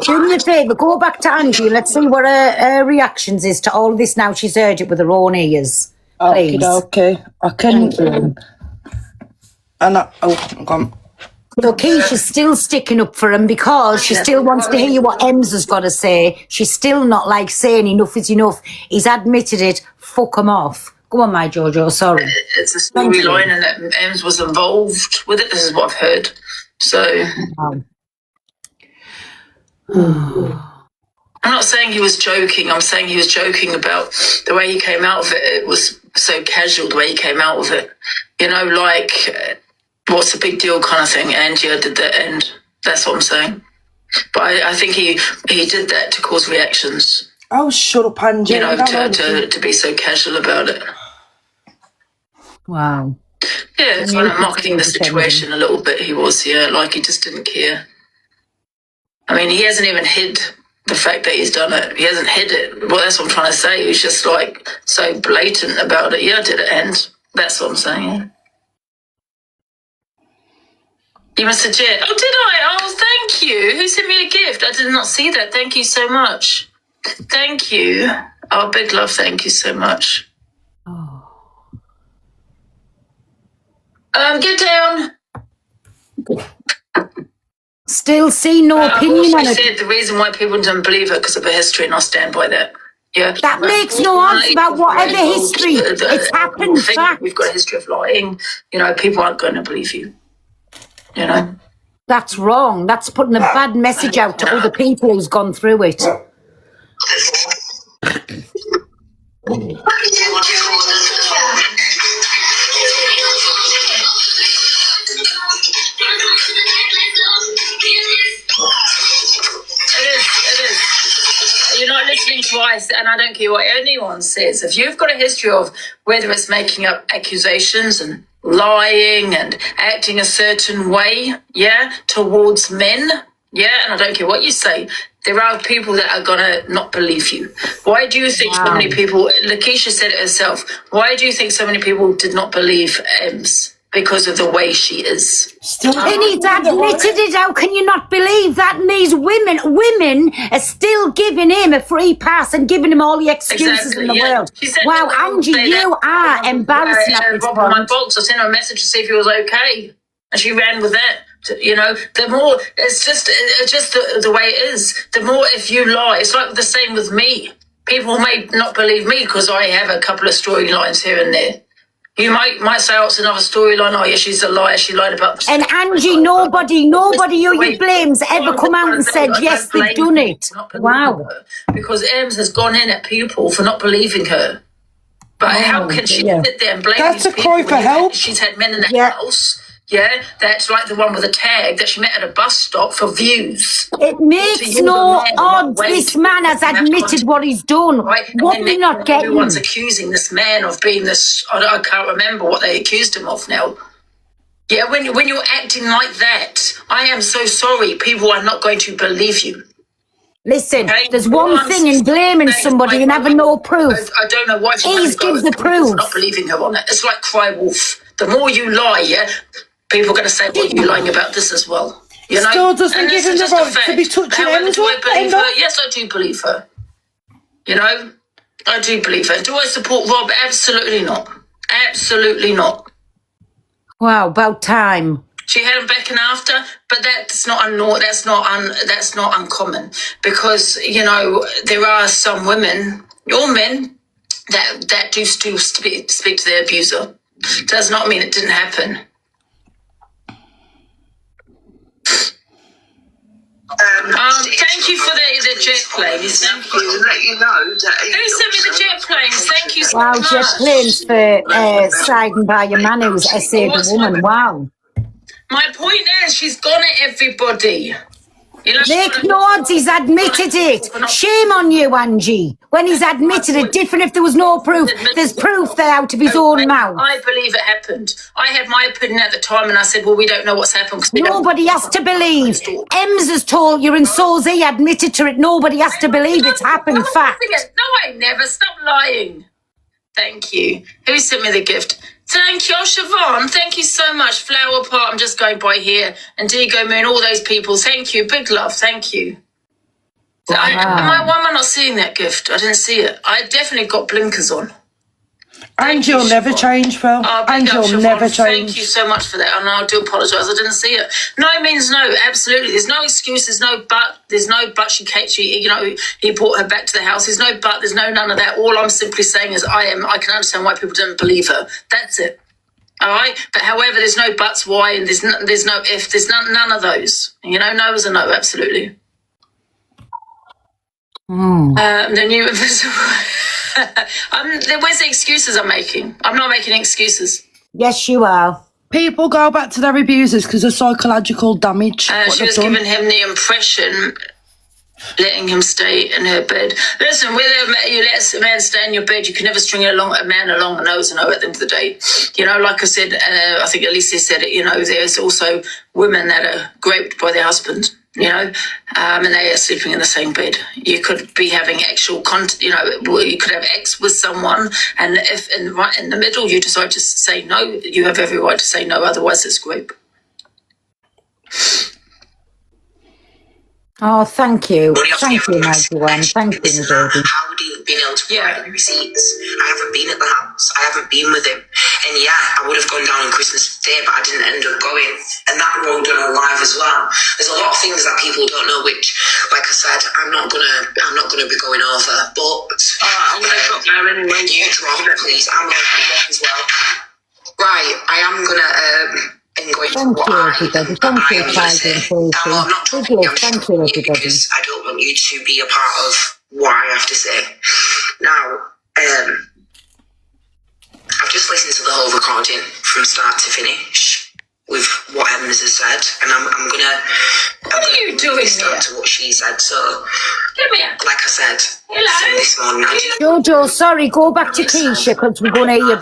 Do me a favour, go back to Angie. Let's see what her reactions is to all this now she's heard it with her own ears. Please. Okay. I can. And I'm gone. So Keisha's still sticking up for him because she still wants to hear what Ems has got to say. She's still not like saying enough is enough. He's admitted it. Fuck him off. Go on, my Jojo. Sorry. It's a storyline, and that Ems was involved with it. This is what I've heard. So I'm not saying he was joking. I'm saying he was joking about the way he came out of it. It was so casual the way he came out of it. You know, like. What's the big deal kind of thing. Angie did that, and that's what I'm saying. But I think he did that to cause reactions. Oh, shut up, Angie. You know, to be so casual about it. Wow. Yeah, it's kind of mocking the situation a little bit. He was, yeah, like he just didn't care. I mean, he hasn't even hid the fact that he's done it. He hasn't hid it. Well, that's what I'm trying to say. He's just like so blatant about it. Yeah, I did it, and that's what I'm saying. You must have jet. Oh, did I? Oh, thank you. Who sent me a gift? I did not see that. Thank you so much. Thank you. Oh, big love. Thank you so much. Oh. Get down. Still see no opinion on I it. said the reason why people don't believe it because of the history, and I stand by that. Yeah. That makes no odds about whatever history. It's happened. Fact. We've got a history of lying. You know, people aren't going to believe you. You know? That's wrong. That's putting a bad message out to other people who's gone through it. It is. You're not listening twice, and I don't care what anyone says. If you've got a history of whether it's making up accusations and lying and acting a certain way, yeah, towards men, yeah, and I don't care what you say, there are people that are gonna not believe you. Why do you think so many people, Lakeisha said it herself, why do you think so many people did not believe Ems? Because of the way she is. And he's admitted it. How can you not believe that? Means women are still giving him a free pass and giving him all the excuses in the world. Wow, Angie, you are embarrassing at this point. My box, I sent her a message to see if he was okay, and she ran with that. You know, the more it's just the way it is. The more if you lie, it's like the same with me. People may not believe me because I have a couple of storylines here and there. You might say, oh, it's another storyline. Oh, yeah, she's a liar. She lied about this. And Angie, nobody who you blame's ever come out and said, yes, they've done it. Wow. Because Ems has gone in at people for not believing her. But how can she sit there and blame That's these a cry people for when help. she's had men in the house? Yeah, that's like the one with the tag that she met at a bus stop for views. It makes no odds. This man has admitted what he's done. Right? What are we not getting? Everyone's accusing this man of being this. I can't remember what they accused him of now. Yeah, when you're acting like that, I am so sorry. People are not going to believe you. Listen, there's one thing in blaming somebody and having no proof. I don't know why He's give the proof. for not believing her on it. It's like cry wolf. The more you lie, people are going to say, well, you're lying about this as well. You know? Still doesn't And give this him is the just a right to fact. be touching However, do I Emma, believe Emma. her? Yes, I do believe her. You know? I do believe her. Do I support Rob? Absolutely not. Absolutely not. Wow, about time. She had him back and after, but that's not uncommon, because you know there are some women or men that do still speak to their abuser. Does not mean it didn't happen. Thank you for the jet planes. Thank you. Let you know that Who sent me the jet planes? Thank you so Wow, much. jet planes for siding by your man who's essayed a woman. Wow. My point is, she's gone at everybody. Make no odds, he's admitted it. Shame on you, Angie. When he's admitted it, different if there was no proof. There's proof there out of his own mouth. I believe it happened. I had my opinion at the time, and I said, well, we don't know what's happened. Nobody has to believe. Ems has told you, and so's he admitted to it. Nobody has to believe it's happened. Fact. No, I never. Stop lying. Thank you. Who sent me the gift? Thank you, Siobhan. Thank you so much. Flower Pot, I'm just going by here. And Diego Moon, all those people. Thank you. Big love. Thank you. Why am I not seeing that gift? I didn't see it. I definitely got blinkers on. And you'll never change, Phil. And you'll never change. Thank you so much for that. And I do apologise. I didn't see it. No means no. Absolutely. There's no excuse. There's no but. There's no but. He brought her back to the house. There's no but. There's no none of that. All I'm simply saying is I can understand why people didn't believe her. That's it. All right. But however, there's no buts, why, and there's no if. There's none of those. You know, no is a no. Absolutely. The new invisible. Where's the excuses I'm making? I'm not making excuses. Yes, you are. People go back to their abusers because of psychological damage. She was giving him the impression, letting him stay in her bed. Listen, whether you let a man stay in your bed, you can never string a man along a nose and no at the end of the day. You know, like I said, I think Alicia said it, you know, there's also women that are raped by their husband. You know, and they are sleeping in the same bed. You could be having actual you could have sex with someone, and if right in the middle you decide to say no, you have every right to say no. Otherwise, it's rape. Oh, thank you. Thank you, my one. Thank you, my baby. How would he have been able to provide any receipts? I haven't been at the house. I haven't been with him. And yeah, I would have gone down on Christmas Day, but I didn't end up going. And that rolled on live as well. There's a lot of things that people don't know, which, like I said, I'm not gonna be going over. But I'm gonna drop there anyway. You drop, please. I'm gonna drop as well. Right, I am gonna Thank you, everybody. Thank you, Tiger and Tracy. Good luck. Thank you, everybody. Because I don't want you to be a part of what I have to say. Now, I've just listened to the whole recording from start to finish with what Emma's has said, and I'm gonna. What are you doing here? To what she said. So, come here. Like I said, this morning, Jojo, sorry, go back to Keisha because we're going to hear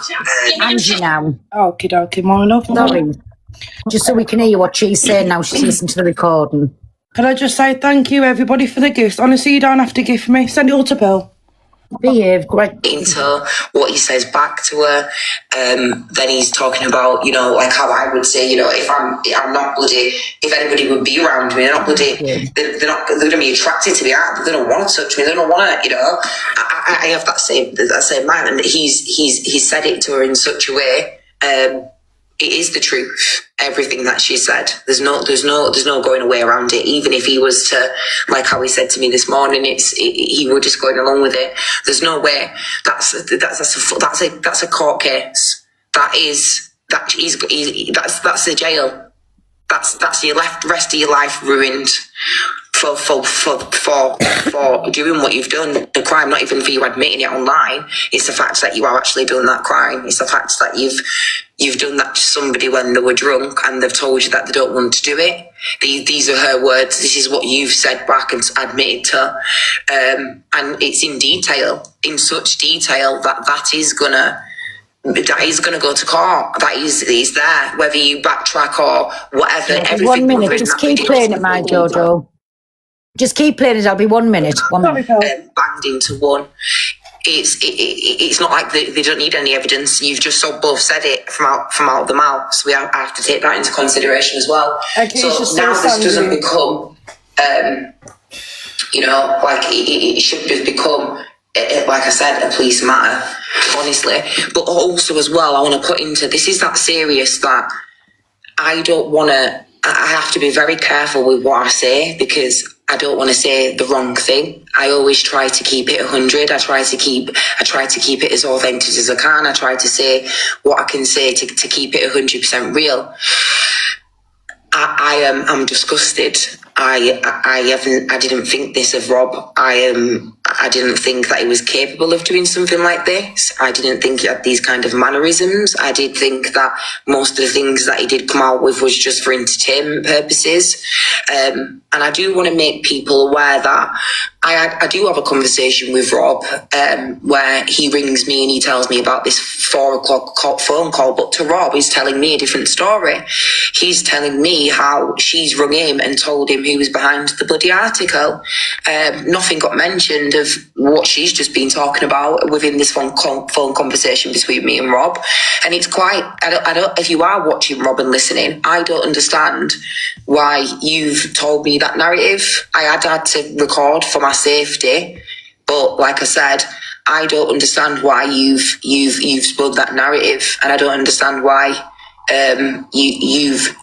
Angie now. Okie dokie, my love. Sorry. Just so we can hear what she's saying now. She's listening to the recording. Can I just say thank you, everybody, for the gifts? Honestly, you don't have to gift me. Send it all to Bill. Behave, great. Into what he says back to her. Then he's talking about, you know, like how I would say, you know, if I'm not bloody, if anybody would be around me, they're not bloody, they're gonna be attracted to me. They don't want to touch me. They don't want to, you know. I have that same mind, and he's said it to her in such a way. It is the truth. Everything that she said. There's no going away around it. Even if he was to, like how he said to me this morning, he were just going along with it. There's no way. That's a court case. that's the jail. That's your rest of your life ruined for doing what you've done. The crime, not even for you admitting it online. It's the fact that you are actually doing that crime. It's the fact that you've done that to somebody when they were drunk and they've told you that they don't want to do it. These are her words. This is what you've said back and admitted to. And it's in detail, in such detail that is gonna go to court. That is there, whether you backtrack or whatever. Everything 1 minute, just keep playing it, my Jojo. Just keep playing it, I'll be 1 minute. 1 minute. Banged into one. It's not like they don't need any evidence. You've just both said it from out of the mouth, so we have to take that into consideration as well. Okay, so now this doesn't become, like it should have become, like I said, a police matter, honestly. But also as well, I want to put into this is that serious that I don't want to. I have to be very careful with what I say because I don't want to say the wrong thing. I always try to keep it 100. I try to keep it as authentic as I can. I try to say what I can say to keep it 100% real. I'm disgusted. I didn't think this of Rob. I didn't think that he was capable of doing something like this. I didn't think he had these kind of mannerisms. I did think that most of the things that he did come out with was just for entertainment purposes. And I do want to make people aware that I do have a conversation with Rob where he rings me and he tells me about this 4 o'clock phone call. But to Rob, he's telling me a different story. He's telling me how she's rung him and told him who was behind the bloody article. Nothing got mentioned of what she's just been talking about within this phone conversation between me and Rob. And it's quite, I don't, if you are watching Rob and listening, I don't understand why you've told me that narrative. I had to record for my safety, but like I said, I don't understand why you've spun that narrative, and I don't understand why you've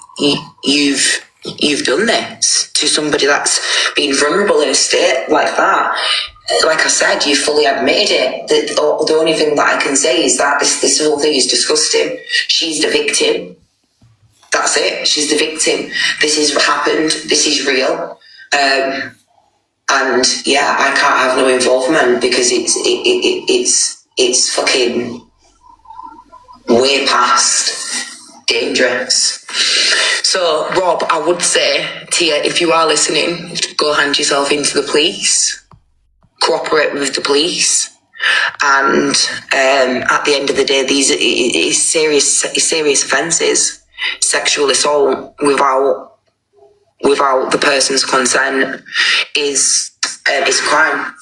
done this to somebody that's been vulnerable in a state like that. Like I said, you fully admitted it. The only thing that I can say is that this whole thing is disgusting. She's the victim. That's it. She's the victim. This is what happened. This is real. And yeah, I can't have no involvement because it's fucking way past dangerous. So, Rob, I would say to you, if you are listening, go hand yourself into the police. Cooperate with the police. And at the end of the day, these are serious offences. Sexual assault without the person's consent is a crime.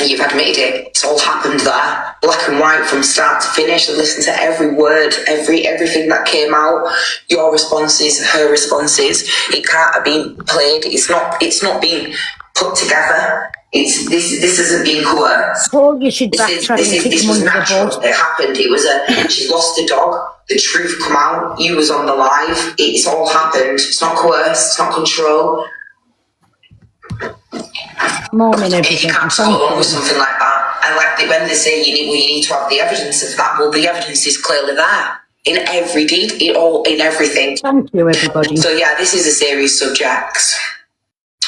And you've admitted it. It's all happened there, black and white from start to finish. I listened to every word, everything that came out. Your responses, her responses. It can't have been played. It's not been put together. This isn't being coerced. Oh, you should backtrack. This was natural. It happened. It was she lost a dog. The truth come out. You was on the live. It's all happened. It's not coerced. It's not control. Morning, everything. You can't go along with something like that. And like when they say you need to have the evidence of that, well, the evidence is clearly there in every deed, in everything. Thank you, everybody. So yeah, this is a serious subject.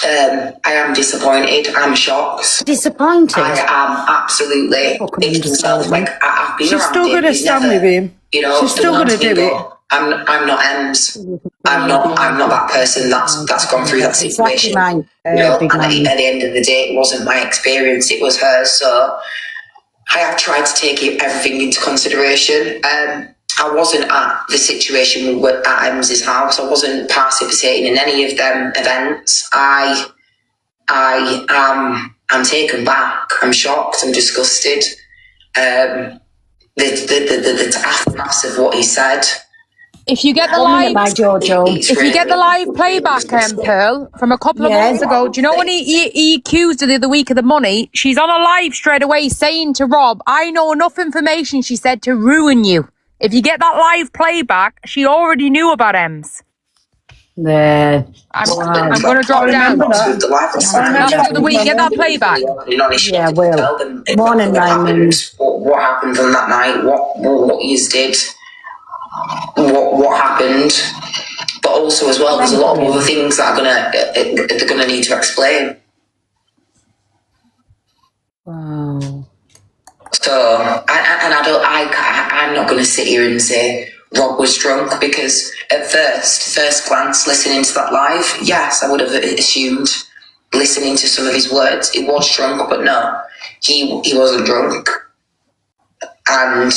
I am disappointed. I'm shocked. Disappointed? I am absolutely thinking myself like I've been She's around still going to stand with him. She's still going to do it. I'm not Ems. I'm not that person that's gone through that situation. Exactly and at the end of the day, it wasn't my experience; it was hers. So I have tried to take everything into consideration. I wasn't at the situation at Ems's house. I wasn't participating in any of them events. I'm taken back. I'm shocked. I'm disgusted. The aftermath of what he said. If you get the live playback, Pearl, from a couple of months ago, do you know when he accused her the other week of the money? She's on a live straight away saying to Rob, "I know enough information," she said, "to ruin you." If you get that live playback, she already knew about Ems. I'm going to drop down. After the week, get that playback. Yeah, well. Morning, what happened on that night? What you did? what happened, but also as well, there's a lot of other things that they're gonna need to explain. Wow. So, I'm not gonna sit here and say Rob was drunk, because at first glance, listening to that live, yes, I would have assumed, listening to some of his words, he was drunk, but no, he wasn't drunk. And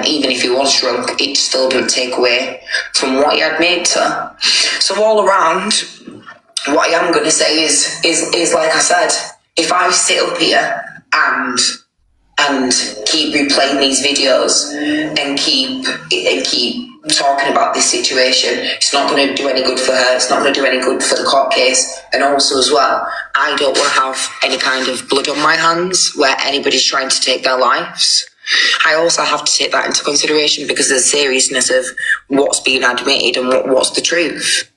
even if he was drunk, it still didn't take away from what he had made to her. So all around, what I am going to say is like I said, if I sit up here and keep replaying these videos and keep talking about this situation, it's not going to do any good for her. It's not going to do any good for the court case. And also as well, I don't want to have any kind of blood on my hands where anybody's trying to take their lives. I also have to take that into consideration because of the seriousness of what's being admitted and what's the truth.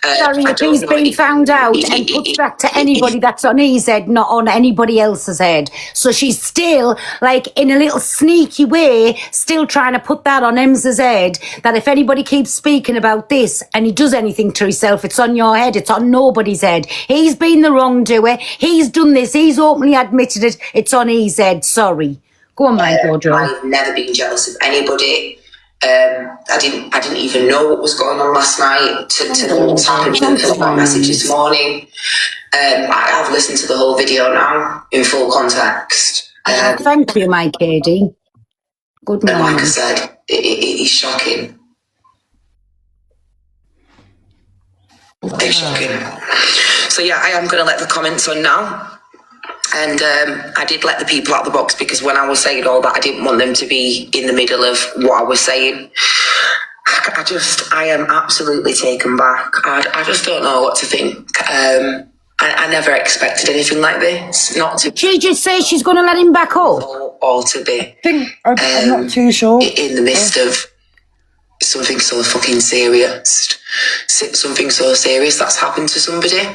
Sorry, if he's been found out and puts that to anybody that's on his head, not on anybody else's head. So she's still, like, in a little sneaky way, still trying to put that on Emsa's head, that if anybody keeps speaking about this and he does anything to himself, it's on your head, it's on nobody's head. He's been the wrongdoer, he's done this, he's openly admitted it, it's on his head, sorry. Go on, my Jojo. I've never been jealous of anybody. I didn't even know what was going on last night to know what's happened to my message this morning. I've listened to the whole video now in full context. Thank you, my Katie. Good morning. And like I said, it is shocking. It's shocking. So yeah, I am going to let the comments on now. And I did let the people out of the box because when I was saying all that, I didn't want them to be in the middle of what I was saying. I am absolutely taken back. I just don't know what to think. I never expected anything like this. Not to. Did she just say she's going to let him back up? Or to be. I'm not too sure. In the midst of something so fucking serious. Something so serious that's happened to somebody.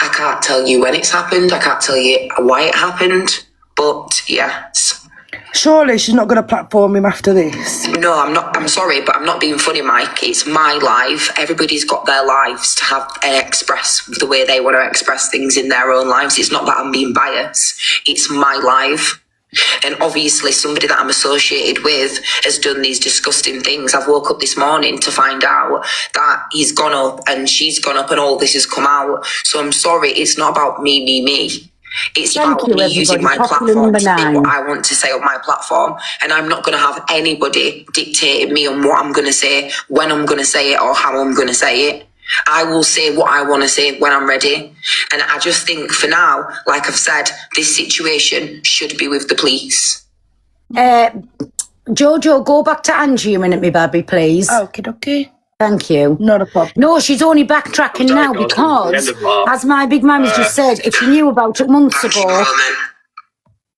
I can't tell you when it's happened. I can't tell you why it happened. But yes. Surely she's not going to platform him after this. No, I'm not. I'm sorry, but I'm not being funny, Mike. It's my life. Everybody's got their lives to have and express the way they want to express things in their own lives. It's not that I'm being biased. It's my life. And obviously somebody that I'm associated with has done these disgusting things. I've woke up this morning to find out that he's gone up and she's gone up and all this has come out. So I'm sorry, it's not about me. It's about me using my platform to say what I want to say on my platform. And I'm not going to have anybody dictating me on what I'm going to say, when I'm going to say it or how I'm going to say it. I will say what I want to say when I'm ready. And I just think for now, like I've said, this situation should be with the police. Jojo, go back to Angie a minute, me baby, please. Okay. Thank you. Not a problem. No, she's only backtracking now because, as my big mammy's just said, if she knew about it months ago,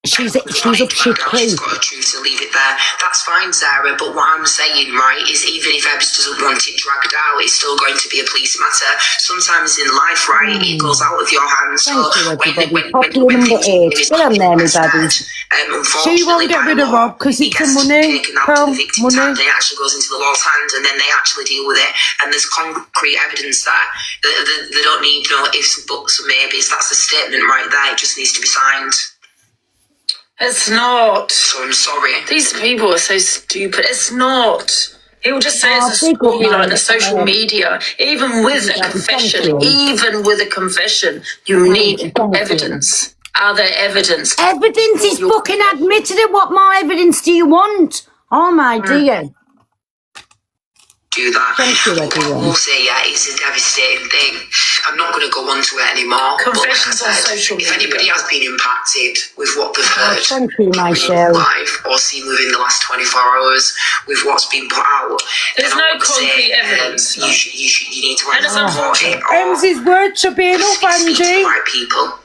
she's up shit creek. Got a truth to leave it there. That's fine, Sarah, but what I'm saying, right, is even if Ebbs doesn't want it dragged out, it's still going to be a police matter. Sometimes in life, right, it goes out of your hands. Thank you, everybody. Popular number 8. Get on there, me babies. She won't get rid of Rob because it's the money. Money. It actually goes into the law's hand and then they actually deal with it. And there's concrete evidence there. They don't need no ifs, buts, and maybes. That's a statement right there. It just needs to be signed. It's not. So I'm sorry. These people are so stupid. It's not. He will just say it's a storyline on the social media. Even with a confession, you need evidence. Are there evidence? Evidence is fucking admitted it. What more evidence do you want? Oh my dear. Do that. Thank you, everyone. We'll say, yeah, it's a devastating thing. I'm not going to go on to it anymore. Confessions on social media. If anybody has been impacted with what they've heard, thank you, my Cheryl. Live or seen within the last 24 hours with what's been put out, there's no concrete evidence. You need to report it. Emsy's words should be enough, Angie. Right people.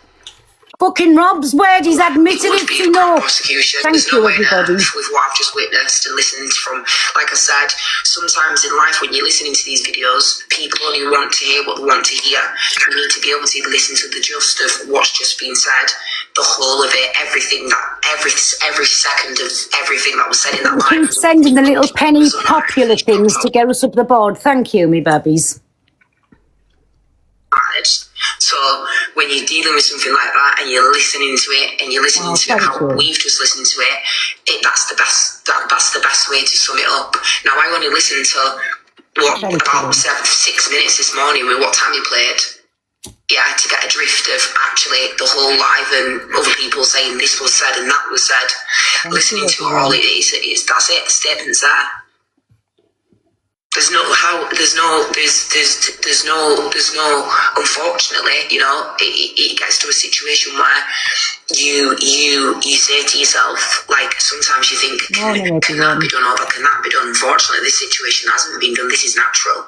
Fucking Rob's word, he's admitted would it be to a no. prosecution. Thank There's you, no way everybody. with what I've just witnessed and listened from. Like I said, sometimes in life when you're listening to these videos, people only want to hear what they want to hear. You need to be able to listen to the gist of what's just been said, the whole of it, everything that every second of everything that was said in that Keep live. sending the little penny popular things to get us up the board. Thank you, me babbies. So when you're dealing with something like that and you're listening to it and you're listening to how we've just listened to it, that's the best. That's the best way to sum it up. Now I only listened to about 6 minutes this morning with what Tammy played. Yeah, to get a drift of actually the whole live and other people saying this was said and that was said. Listening to all it is that's it. The statement's there. There's no, unfortunately, you know, it gets to a situation where you say to yourself, like, sometimes you think, can that be done or can that be done? Unfortunately, this situation hasn't been done. This is natural.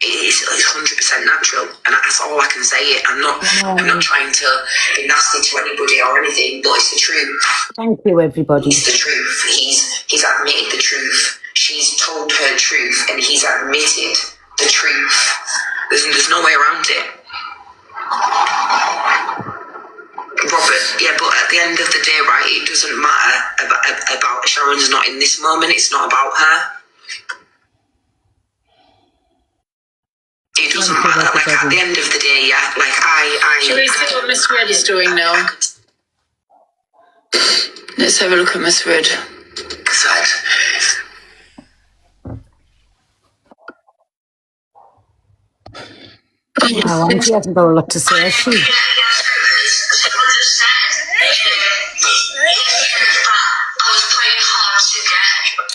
It's 100% natural, and that's all I can say. I'm not trying to be nasty to anybody or anything, but it's the truth. Thank you, everybody. It's the truth. He's admitted the truth. She's told her truth, and he's admitted the truth. There's no way around it. Robert, yeah, but at the end of the day, right, it doesn't matter about Sharon's not in this moment. It's not about her. It doesn't matter. Like, at the end of the day, yeah, like Shall we see what Miss Red is doing now? Let's have a look at Miss Red. Oh, and she hasn't got a lot to say, has she?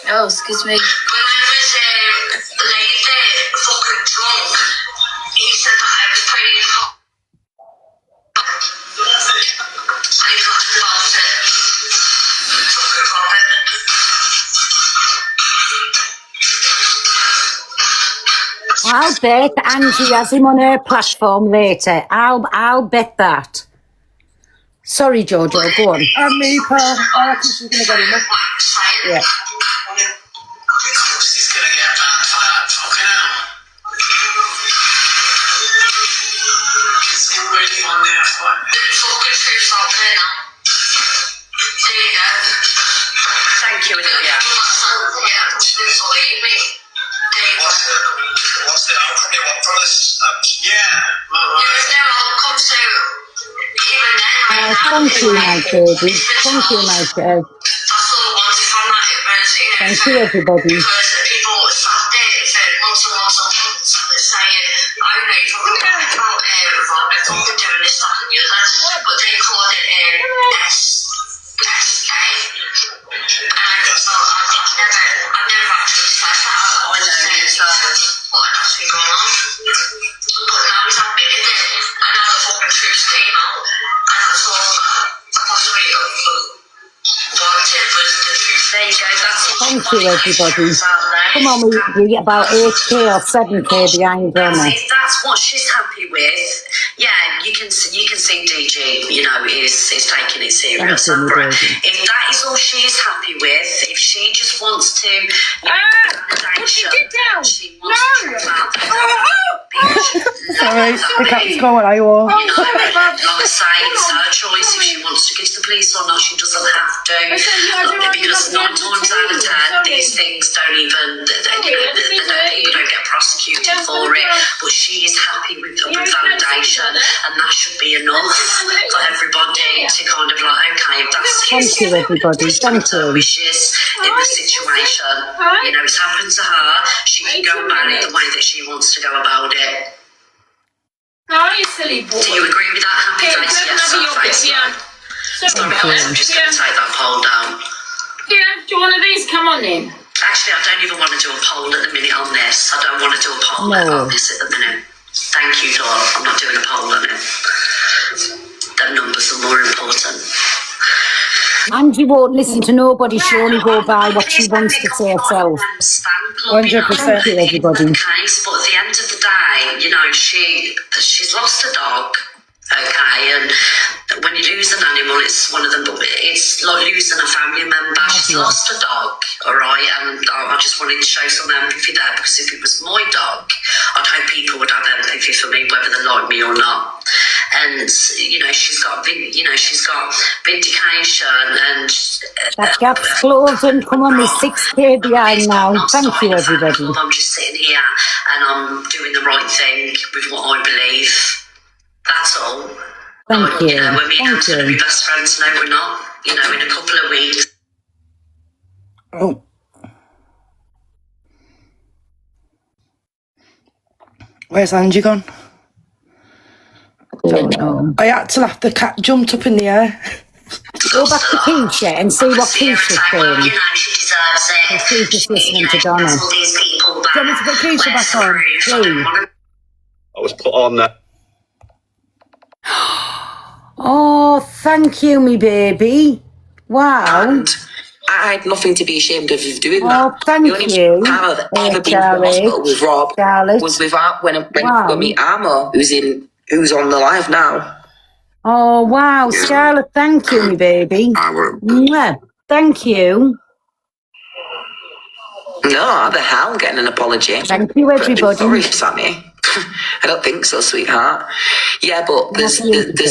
Oh, excuse me. When I was laying there, fucking drunk, he said that I was praying hard. I got about it. Fucking Robert. I'll bet Angie has him on her platform later. I'll bet that. Sorry, Jojo, go on. And me, Pearl. I reckon she's going to get him. Yeah. She's going to get banned for that. Fucking hell. It's already on there. The fucking truth's out there now. There you go. Thank you, Olivia. Yeah, believe me. What's the outcome you want from this? There's no outcome, so even then, Thank you, my baby. Thank you, my child. that's all I wanted from that. It was, you know, Thank you, everybody. because people sat there for months and months and months saying, I know you're talking about Robert fucking doing this, that and the other, but they called it SK. And I just thought, I've never actually said that. I know, what had actually gone on. But now he's admitted it, and now the fucking truth came out, and that's all I possibly wanted was the truth. There you go, that's it. Thank you, everybody. Come on, we get about 8K or 7K behind Donna. If that's what she's happy with, yeah, you can see DG, you know, is taking it serious. Thank you, If that is all she's happy with, if she just wants to, validation, she wants to talk about Sorry, the cat's going, I will. like I say, it's her choice if she wants to go to the police or not. She doesn't have to, because 9 times out of 10, these things don't even, people don't get prosecuted for it. But she is happy with validation, and that should be enough for everybody to kind of like, okay, if that's Thank you, everybody. Thank you. wishes in the situation, you know, it's happened to her. She can go about it the way that she wants to go about it. Oh, you silly boy. Do you agree with that? Happy face? Yes, sad face. Sorry, I'm just going to take that poll down. Yeah, do you want one of these? Come on in. Actually, I don't even want to do a poll at the minute on this. I don't want to do a poll on this at the minute. Thank you, Dawn. I'm not doing a poll on it. The numbers are more important. Angie won't listen to nobody. She only go by what she wants to say herself. 100%. Thank you, everybody. Case, but at the end of the day, you know, she's lost a dog. Okay, and when you lose an animal, it's one of them. It's like losing a family member. She's lost a dog, all right, and I just wanted to show some empathy there, because if it was my dog, I'd hope people would have empathy for me, whether they like me or not. And she's got vindication, and That gap's closing. Come on, there's 6K behind now. Thank you, everybody. I'm just sitting here and I'm doing the right thing with what I believe. That's all. Thank you. We're meeting to be best friends. No, we're not. In a couple of weeks. Oh. Where's Angie gone? Don't know. I had to laugh. The cat jumped up in the air. Go back to Keisha and see what Keisha's saying. She deserves it. Keisha's listening to Donna. All these people back. Do you want me to put Keisha back on? Please. I was put on there. Oh, thank you, me baby. Wow. And I had nothing to be ashamed of doing that. Oh, thank the only you. time I've ever been to the hospital with Rob was with when we Armo, who's on the live now. Oh, wow. Scarlett, thank you, me baby. Mwah. Thank you. No, how the hell getting an apology? Thank you, everybody. Sorry, Sammy. I don't think so, sweetheart. Yeah, but there's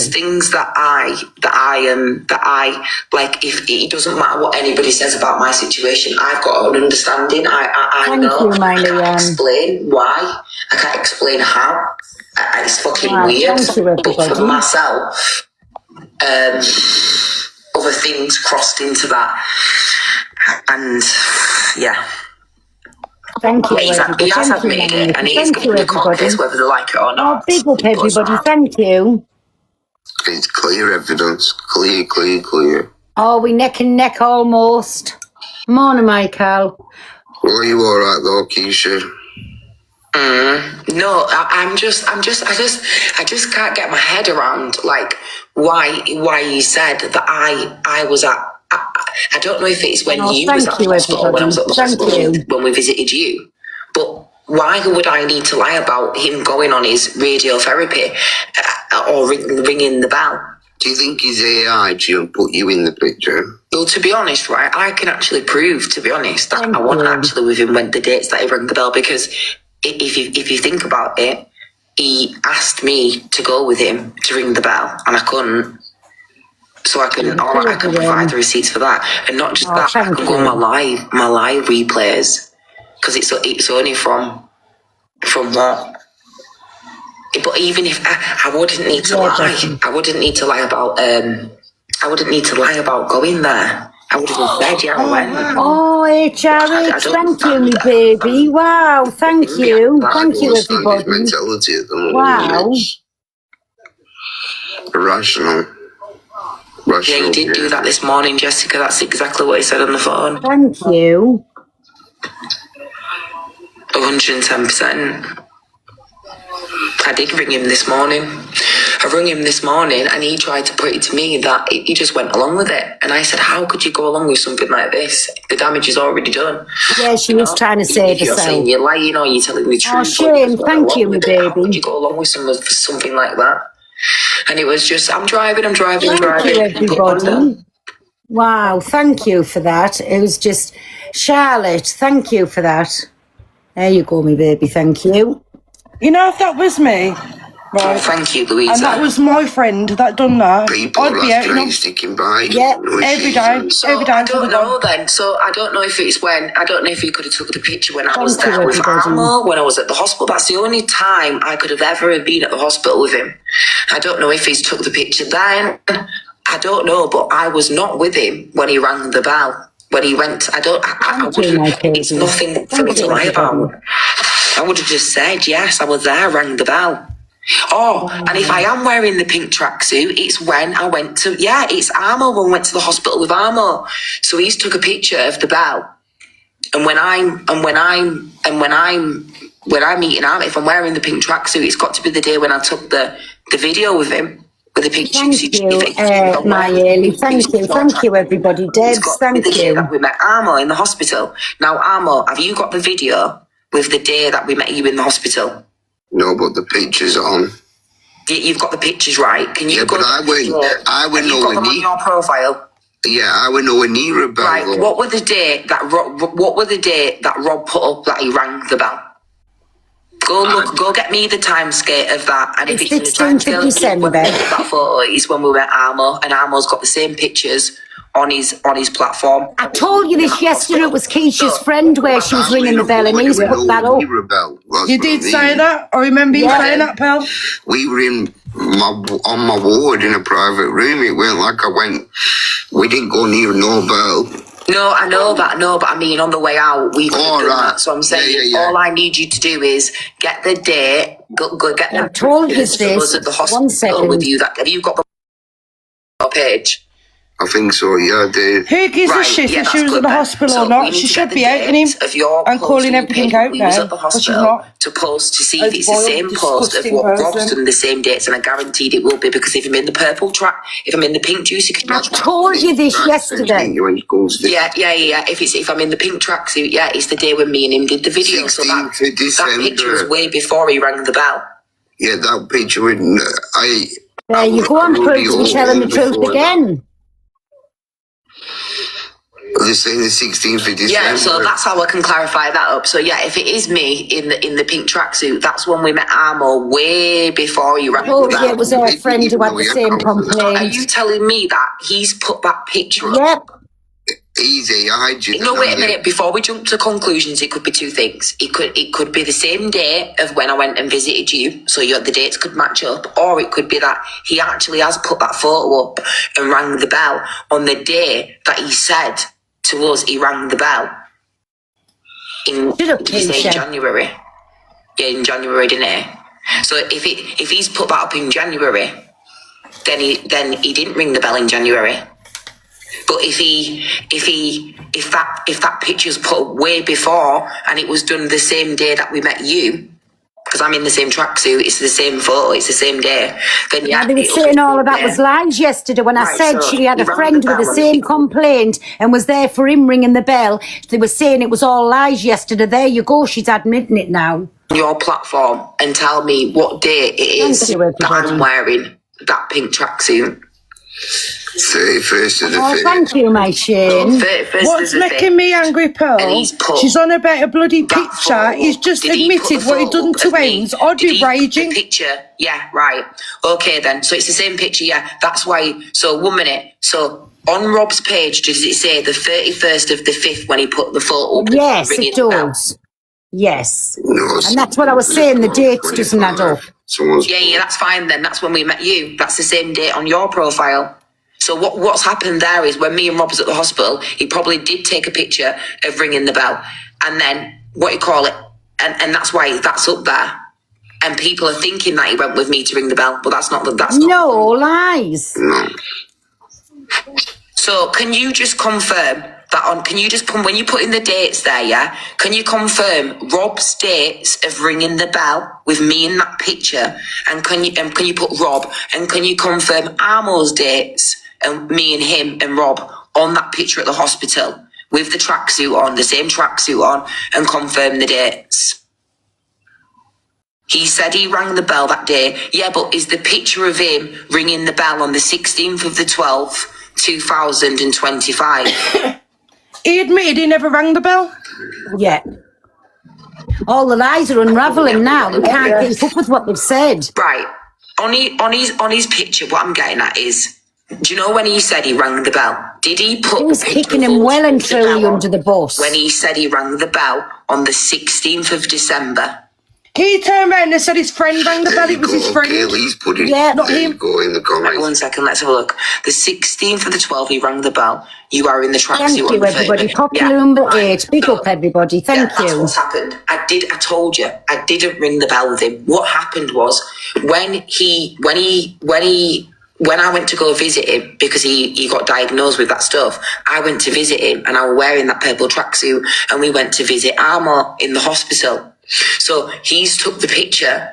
things that I like. If it doesn't matter what anybody says about my situation, I've got an understanding. I know. I can't explain why. I can't explain how. It's fucking weird. But for myself, other things crossed into that, and yeah. Thank you, everybody. He has admitted it, and he's going to be contest whether they like it or not. Oh, big up, everybody. Thank you. It's clear evidence. Clear. Oh, we neck and neck almost. Morning, Michael. Well, are you all right though, Keisha? No, I just can't get my head around like why he said that I was at. I don't know if it's when you was at the hospital, when I was at the hospital, when we visited you, but why would I need to lie about him going on his radiotherapy or ringing the bell? Do you think he's AI'd you and put you in the picture? Well, to be honest, right, I can actually prove, to be honest, that I wasn't actually with him when the dates that he rang the bell, because if you think about it, he asked me to go with him to ring the bell, and I couldn't. So I can provide the receipts for that, and not just that. I can go on my live replays, because it's only from what. But even if I wouldn't need to lie, I wouldn't need to lie about going there. I would have said, yeah, I went. Oh, HRH, thank you, me baby. Wow, thank you. Thank you, everybody. Mentality at the moment. Wow. Irrational. Yeah, you did do that this morning, Jessica. That's exactly what he said on the phone. Thank you. 110%. I did ring him this morning. I rang him this morning and he tried to put it to me that he just went along with it. And I said, how could you go along with something like this? The damage is already done. Yeah, she was trying to save herself. You're saying you're lying or you're telling the truth. Oh, Shane, thank you, me baby. How could you go along with something like that? And it was just, I'm driving. Thank you, everybody. Wow, thank you for that. It was just, Charlotte, thank you for that. There you go, me baby, thank you. You know, if that was me, right? Thank you, Louisa. And that was my friend that done that, I'd be out, you know. Sticking by. Yeah, every day. So every day. I don't know then. So I don't know if it's when, I don't know if you could have took the picture when I was there with Armo, when I was at the hospital. That's the only time I could have ever been at the hospital with him. I don't know if he's took the picture then. I don't know, but I was not with him when he rang the bell. When he went, I wouldn't, it's nothing for me to lie about. I would have just said, yes, I was there, rang the bell. Oh, and if I am wearing the pink tracksuit, it's when I went to, it's Armo when I went to the hospital with Armo. So he's took a picture of the bell. And when I'm meeting Armo, if I'm wearing the pink tracksuit, it's got to be the day when I took the video with him. With the pink Thank you, my Ellie. Thank you, everybody. Debs, thank the day you. that we met Armo in the hospital. Now, Armo, have you got the video with the day that we met you in the hospital? No, but the picture's on. You've got the pictures right. Can you? Yeah, but I went Have you got them on your profile? Yeah, I went nowhere near a bell. Right. What were the date that Rob put up that he rang the bell? Go get me the time scale of that. And if it's in the time scale of December, that photo is when we were at Armo, and Armo's got the same pictures on his platform. I told you this yesterday. It was Keisha's friend where she was ringing the bell, and he's put that up. You did say that? I remember you saying that, pal. We were on my ward in a private room. It weren't like we didn't go near no bell. No, I know that. No, but I mean, on the way out, we could have done that. So I'm saying, all I need you to do is get the date, go get the pictures of us at the hospital with you. Have you got the page? I think so, yeah, I did. Who gives a shit if she was at the hospital or not? She should be outing him and calling everything out now. But she's not. To post to see if it's the same post of what Rob's done the same dates, and I guaranteed it will be, because if I'm in the purple track, if I'm in the pink juicy, I told you this yesterday. Yeah. If I'm in the pink tracksuit, yeah, it's the day when me and him did the video. So that picture was way before he rang the bell. Yeah, that picture with There you go, I'm proving to be telling the truth again. They're saying the 16th of December. Yeah, so that's how I can clarify that up. So yeah, if it is me in the pink tracksuit, that's when we met Armo way before you rang the bell. Yeah, it was our friend who had the same complaint. Are you telling me that he's put that picture up? Yep. Easy, No, wait a minute. Before we jump to conclusions, it could be two things. It could be the same day of when I went and visited you, so the dates could match up, or it could be that he actually has put that photo up and rang the bell on the day that he said to us he rang the bell. In January. Yeah, in January, didn't he? So if he's put that up in January, then he didn't ring the bell in January. But if that picture's put up way before and it was done the same day that we met you, because I'm in the same tracksuit, it's the same photo, it's the same day, then yeah. They were saying all of that was lies yesterday when I said she had a friend with the same complaint and was there for him ringing the bell. They were saying it was all lies yesterday. There you go, she's admitting it now. Your platform and tell me what day it is that I'm wearing that pink tracksuit. 31st of the 5th. Thank you, my Shane. What's making me angry, Pearl? She's on about a bloody picture. He's just admitted what he'd done to Ains. I'd be raging. Picture, yeah, right. Okay, then. So it's the same picture, yeah. That's why. So 1 minute. So on Rob's page, does it say the 31st of the 5th when he put the photo up? Yes, it does. Yes. And that's what I was saying. The dates doesn't add up. Yeah, that's fine then. That's when we met you. That's the same date on your profile. So what's happened there is when me and Rob was at the hospital, he probably did take a picture of ringing the bell, and then and that's why that's up there. And people are thinking that he went with me to ring the bell, but that's not. No lies. No. So can you just confirm that on? Can you just put when you put in the dates there? Yeah. Can you confirm Rob's dates of ringing the bell with me in that picture? And can you put Rob? And can you confirm Armo's dates and me and him and Rob on that picture at the hospital with the tracksuit on, the same tracksuit on, and confirm the dates? He said he rang the bell that day. Yeah, but is the picture of him ringing the bell on the 16th of the 12th, 2025? He admitted he never rang the bell? Yeah. All the lies are unravelling now. We can't keep up with what they've said. Right. On his picture, what I'm getting at is, do you know when he said he rang the bell? Did he put? He was kicking him well and truly under the bus. When he said he rang the bell on the 16th of December. He turned around and said his friend rang the bell. It was his friend. Not him. Go in the comments. 1 second, let's have a look. The 16th of the 12th, he rang the bell. You are in the tracksuit. Thank you, everybody. Popular number 8. Big up, everybody. Thank you. That's what's happened. I told you, I didn't ring the bell with him. What happened was when I went to go visit him, because he got diagnosed with that stuff, I went to visit him and I was wearing that purple tracksuit, and we went to visit Armo in the hospital. So he's took the picture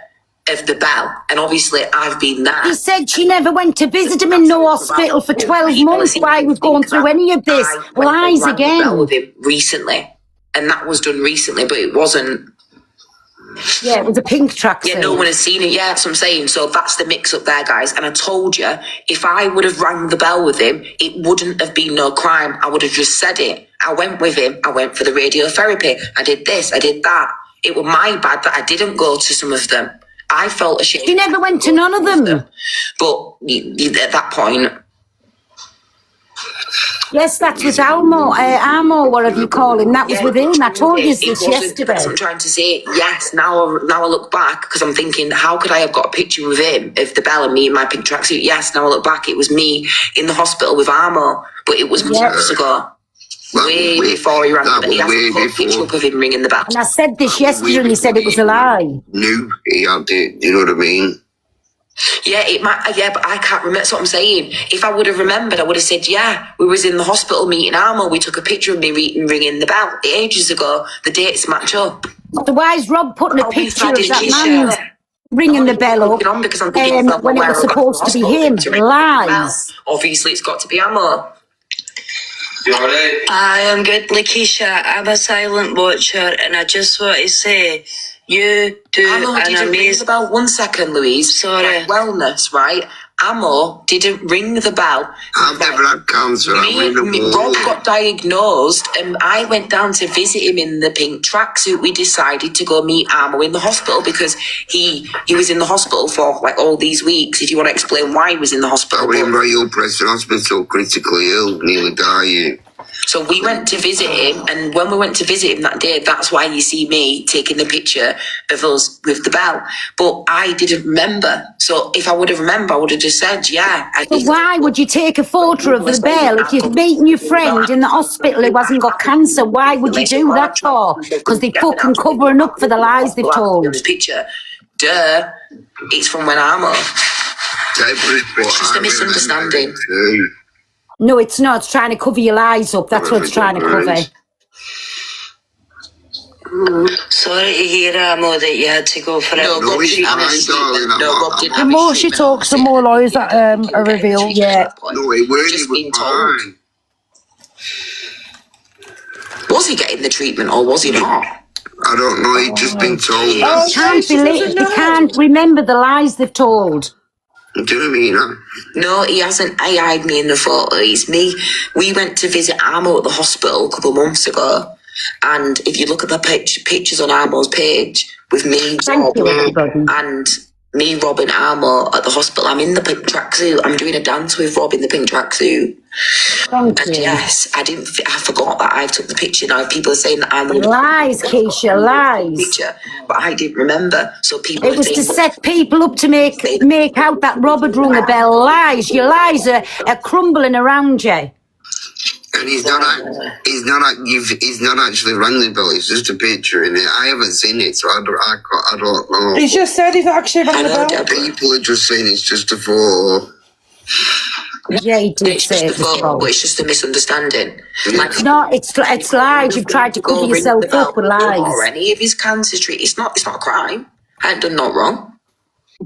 of the bell, and obviously I've been there. He said she never went to visit him in no hospital for 12 months while he was going through any of this. Lies again. With him recently, and that was done recently, but it wasn't. Yeah, it was a pink tracksuit. Yeah, no one has seen it. Yeah, that's what I'm saying. So that's the mix up there, guys. And I told you, if I would have rang the bell with him, it wouldn't have been no crime. I would have just said it. I went with him. I went for the radiotherapy. I did this. I did that. It was my bad that I didn't go to some of them. I felt ashamed. You never went to none of them. But at that point... Yes, that's with Armo, whatever you call him. That was with him. I told you this yesterday. That's what I'm trying to say. Yes, now I look back, because I'm thinking, how could I have got a picture with him of the bell and me in my pink tracksuit? Yes, now I look back, it was me in the hospital with Armo, but it was months ago. Way before he rang the bell. He hasn't put a picture up of him ringing the bell. And I said this yesterday and he said it was a lie. Knew he had it, you know what I mean? Yeah, it might. Yeah, but I can't remember. That's what I'm saying. If I would have remembered, I would have said, yeah, we was in the hospital meeting Armo. We took a picture of me ringing the bell ages ago. The dates match up. Otherwise, Rob putting a picture of that man ringing the bell up when it was supposed to be him. Lies. Obviously, it's got to be Armo. You alright? I am good, Lakeisha. I'm a silent watcher, and I just want to say, you do an amazing... About 1 second, Louise. Sorry. Like wellness, right? Ammo didn't ring the bell. I've never had cancer. Rob got diagnosed, and I went down to visit him in the pink tracksuit. We decided to go meet Ammo in the hospital because he was in the hospital for like all these weeks. If you want to explain why he was in the hospital. I was in Royal Preston Hospital, critically ill, nearly dying. So we went to visit him, and when we went to visit him that day, that's why you see me taking the picture of us with the bell. But I didn't remember. So if I would have remembered, I would have just said, yeah. But why would you take a photo of the bell if you're meeting your friend in the hospital who hasn't got cancer? Why would you do that for? Because they're fucking covering up for the lies they've told. This picture, duh, it's from when I'm up. It's just a misunderstanding. No, it's not. It's trying to cover your lies up. That's what it's trying to cover. Sorry to hear, Amo, that you had to go for it. The more she talks, the more lies that are revealed. Yeah. No, it was fine. Was he getting the treatment or was he not? I don't know. He'd just been told. They can't remember the lies they've told. Do you know what I mean? No, he hasn't AI'd me in the photo. It's me. We went to visit Armo at the hospital a couple of months ago. And if you look at the pictures on Armo's page with me, Rob and Armo at the hospital, I'm in the pink tracksuit. I'm doing a dance with Rob in the pink tracksuit. Yes, I forgot that I took the picture. Now people are saying that I'm lies, Keisha, lies. Picture, but I didn't remember. So people. It was to set people up to make out that Rob had rung a bell. Lies. Your lies are crumbling around you. And he's not actually rang the bell. It's just a picture in it. I haven't seen it, so I don't know. He's just said he's actually rang the bell. People are just saying it's just a photo. Yeah, he did say it's but it's just a misunderstanding. Like, it's lies. You've tried to cover yourself up with lies. Or any of his cancer treatment. It's not a crime. I haven't done not wrong.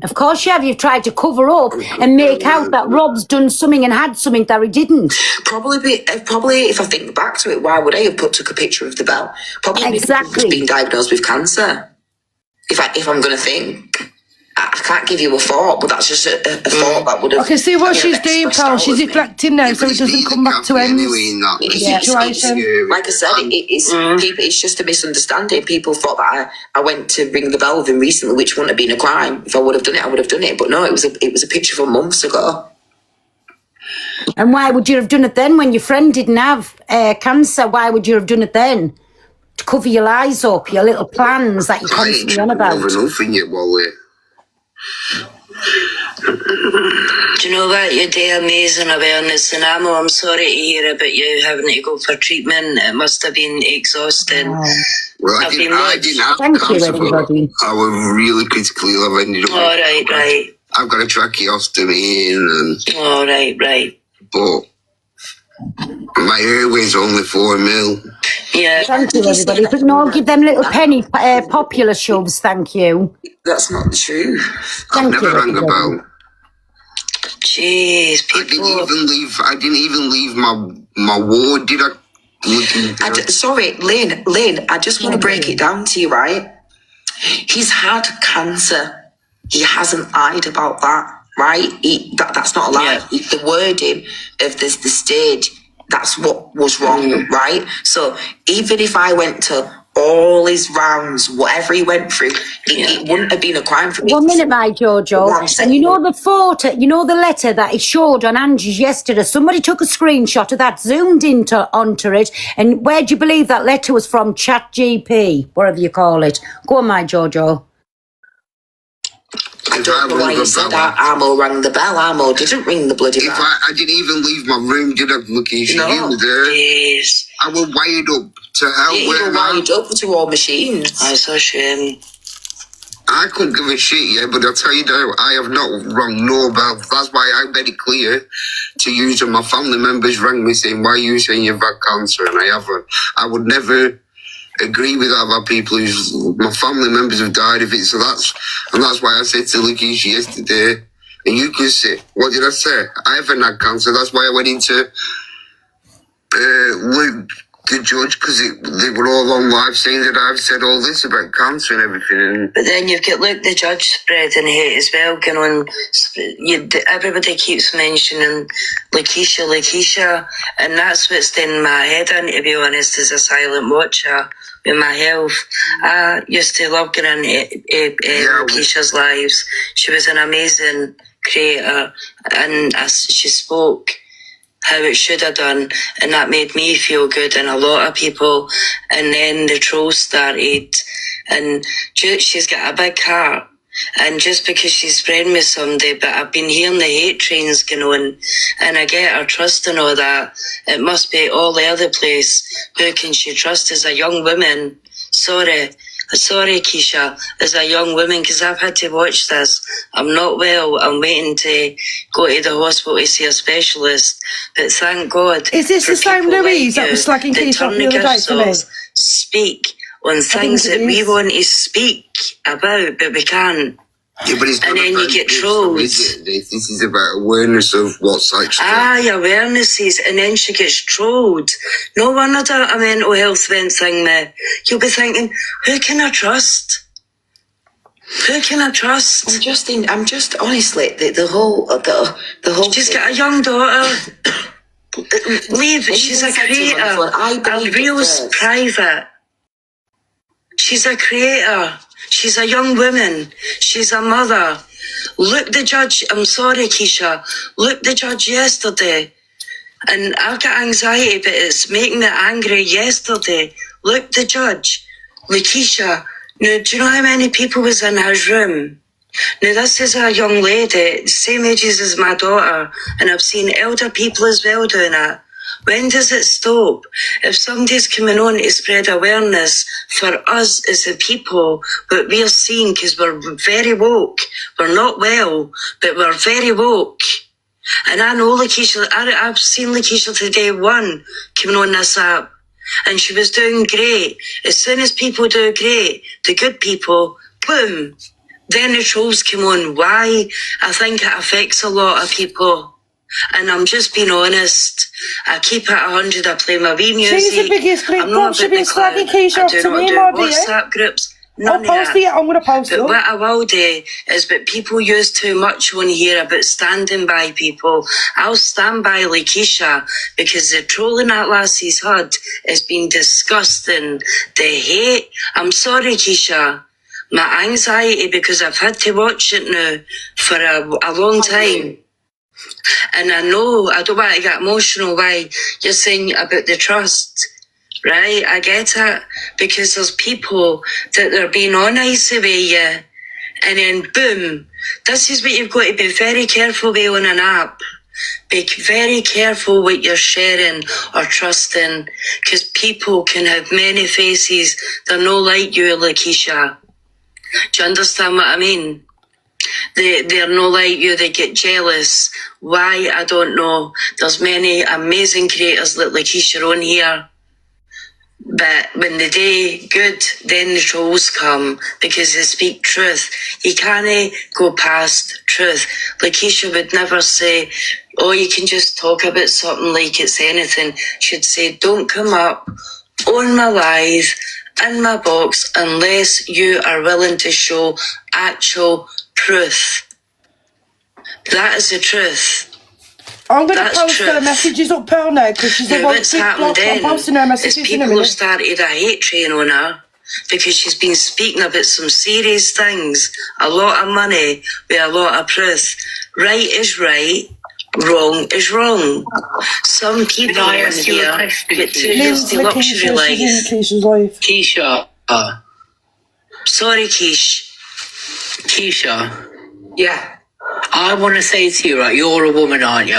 Of course you have. You've tried to cover up and make out that Rob's done something and had something that he didn't. Probably if I think back to it, why would I have took a picture of the bell? Probably because he's been diagnosed with cancer. If I'm going to think. I can't give you a thought, but that's just a thought that would have... Okay, see what she's doing, pal. She's deflecting now so it doesn't come back to end the situation. Like I said, it's just a misunderstanding. People thought that I went to ring the bell with him recently, which wouldn't have been a crime. If I would have done it, I would have done it. But no, it was a picture from months ago. And why would you have done it then when your friend didn't have cancer? Why would you have done it then? To cover your lies up, your little plans that you're constantly on about. Do you know what? You do amazing awareness, and I'm sorry to hear about you having to go for treatment. It must have been exhausting. Well, I didn't have cancer, everybody. I was really critically ill. I've ended up. All right. I've got a tracheostomy in, and. All right. But my airway's only 4 mil. Yeah. Thank you, everybody. But no, give them little penny popular shoves. Thank you. That's not the truth. I've never rang a bell. Jeez, people. I didn't even leave my ward. Did I? Sorry, Lynn. I just want to break it down to you, right? He's had cancer. He hasn't lied about that, right? That's not a lie. The wording of the stage, that's what was wrong, right? So even if I went to all his rounds, whatever he went through, it wouldn't have been a crime for me. 1 minute, my Jojo. And you know the photo, you know the letter that he showed on Angie's yesterday? Somebody took a screenshot of that, zoomed onto it, and where do you believe that letter was from? ChatGPT, whatever you call it. Go on, my Jojo. I don't know why you said that. Amo rang the bell. Amo didn't ring the bloody bell. I didn't even leave my room, did I, Lakeisha? No. You were there. Yes. I was wired up to hell. You were wired up to all machines. That's a shame. I couldn't give a shit, yeah, but I'll tell you now, I have not rung no bell. That's why I made it clear to you that my family members rang me saying, why are you saying you've had cancer? And I haven't. I would never agree with that about people whose my family members have died of it. So that's why I said to Lakeisha yesterday, and you can say, what did I say? I haven't had cancer. That's why I went into Luke, the judge, because they were all on live saying that I've said all this about cancer and everything. But then you've got Luke the judge spreading hate as well, going on. Everybody keeps mentioning Lakeisha, and that's what's in my head. And to be honest, as a silent watcher with my health, I used to love going into Lakeisha's lives. She was an amazing creator, and she spoke how it should have done, and that made me feel good and a lot of people. And then the trolls started, and she's got a big heart, and just because she's friends with somebody, but I've been hearing the hate trains going on, and I get her trust and all that. It must be all the other place. Who can she trust as a young woman? Sorry, Keisha, as a young woman, because I've had to watch this. I'm not well. I'm waiting to go to the hospital to see a specialist. But thank God. Is this the same Louise that was slagging Keisha off the other day to me? Speak on things that we want to speak about, but we can't. Yeah, but it's and then you get trolled. This is about awareness of what's actually. Awarenesses, and then she gets trolled. No wonder that a mental health event thing there. You'll be thinking, who can I trust? Who can I trust? I'm just honestly the whole. She's got a young daughter. Leave. She's a creator. A real private. She's a creator. She's a young woman. She's a mother. Look the judge. I'm sorry, Keisha. Look the judge yesterday. And I've got anxiety, but it's making me angry yesterday. Look the judge. Lakeisha. Now, do you know how many people was in his room? Now, this is a young lady, the same ages as my daughter, and I've seen elder people as well doing it. When does it stop? If somebody's coming on to spread awareness for us as a people, what we're seeing, because we're very woke, we're not well, but we're very woke. And I know Lakeisha, I've seen Lakeisha today one coming on this app, and she was doing great. As soon as people do great, the good people, boom, then the trolls come on. Why? I think it affects a lot of people. And I'm just being honest. I keep it 100. I play my wee music. She's the biggest group. I'm She's been slagging Keisha off to me, my dear. WhatsApp groups. I'll post it. I'm going to post it. But what I will do is, but people use too much on here about standing by people. I'll stand by Lakeisha, because the trolling that lassie's had has been disgusting. The hate. I'm sorry, Keisha. My anxiety, because I've had to watch it now for a long time. And I know, I don't want to get emotional why you're saying about the trust, right? I get it, because there's people that they're being honest with you, and then boom, this is what you've got to be very careful with on an app. Be very careful what you're sharing or trusting, because people can have many faces. They're not like you, Lakeisha. Do you understand what I mean? They're not like you, they get jealous. Why? I don't know. There's many amazing creators like Lakeisha on here. But when they do good, then the trolls come, because they speak truth. You can't go past truth. Lakeisha would never say, oh, you can just talk about something like it's anything. She'd say, don't come up on my live in my box unless you are willing to show actual proof. That is the truth. I'm going to That's post her truth. messages up her now because she's the Now, one what's big happened block. I'm then posting her is messages in a people have minute. started a hate train on her because she's been speaking about some serious things, a lot of money with a lot of proof. Right is right, wrong is wrong. Some people Can I in ask you a here question, get too please? used to luxury She's in life. Keisha's life. Keisha. Sorry, Keish. Keisha. Yeah. I want to say to you, right, you're a woman, aren't you?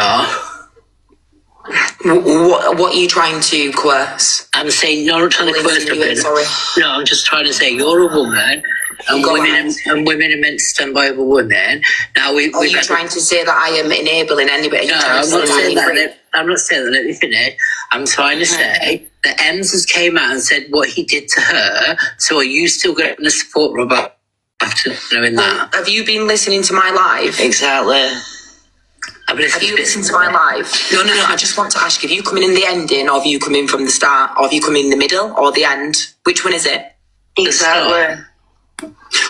What are you trying to coerce? I'm saying, no, I'm not trying to coerce Insinuate, you. sorry. No, I'm just trying to say you're a woman, and Go women are meant to stand by other women. Now Are you trying to say that I am enabling anybody? No, I'm not saying that. I'm not saying that. Let me finish. I'm trying to say that Ems has came out and said what he did to her. So are you still going to support Robert after knowing that? Have you been listening to my live? Exactly. Have you listened to my live? No. I just want to ask: have you come in the ending, or have you come in from the start, or have you come in the middle, or the end? Which one is it? Exactly.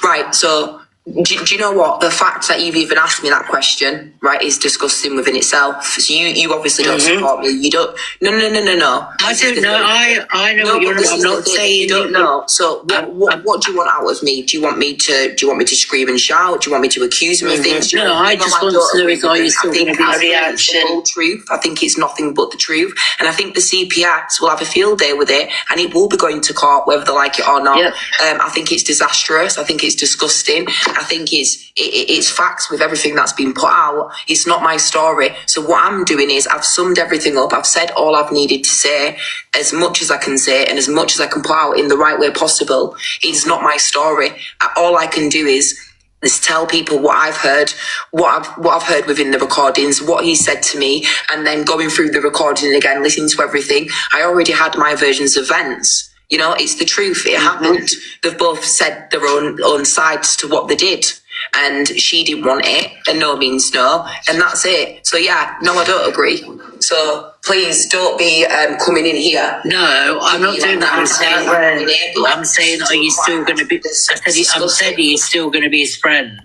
Right. So, do you know what? The fact that you've even asked me that question, right, is disgusting within itself. So you obviously don't support me. You don't. No. I don't know. I know what you're on. I'm not saying you don't know. So what do you want out of me? Do you want me to scream and shout? Do you want me to accuse him of things? No, I just want to know if are you still going to be a reaction? Truth. I think it's nothing but the truth, and I think the CPS will have a field day with it, and it will be going to court whether they like it or not. Yep. I think it's disastrous. I think it's disgusting. I think it's facts with everything that's been put out. It's not my story. So what I'm doing is I've summed everything up. I've said all I've needed to say, as much as I can say, and as much as I can put out in the right way possible. It's not my story. All I can do is tell people what I've heard, what I've heard within the recordings, what he said to me, and then going through the recording again, listening to everything. I already had my versions of events. You know, it's the truth. It happened. They've both said their own sides to what they did. And she didn't want it, and no means no, and that's it. So yeah, no, I don't agree. So please don't be coming in here. No, I'm not doing that. I'm saying, are you still going to be? I'm saying, are you still going to be his friend?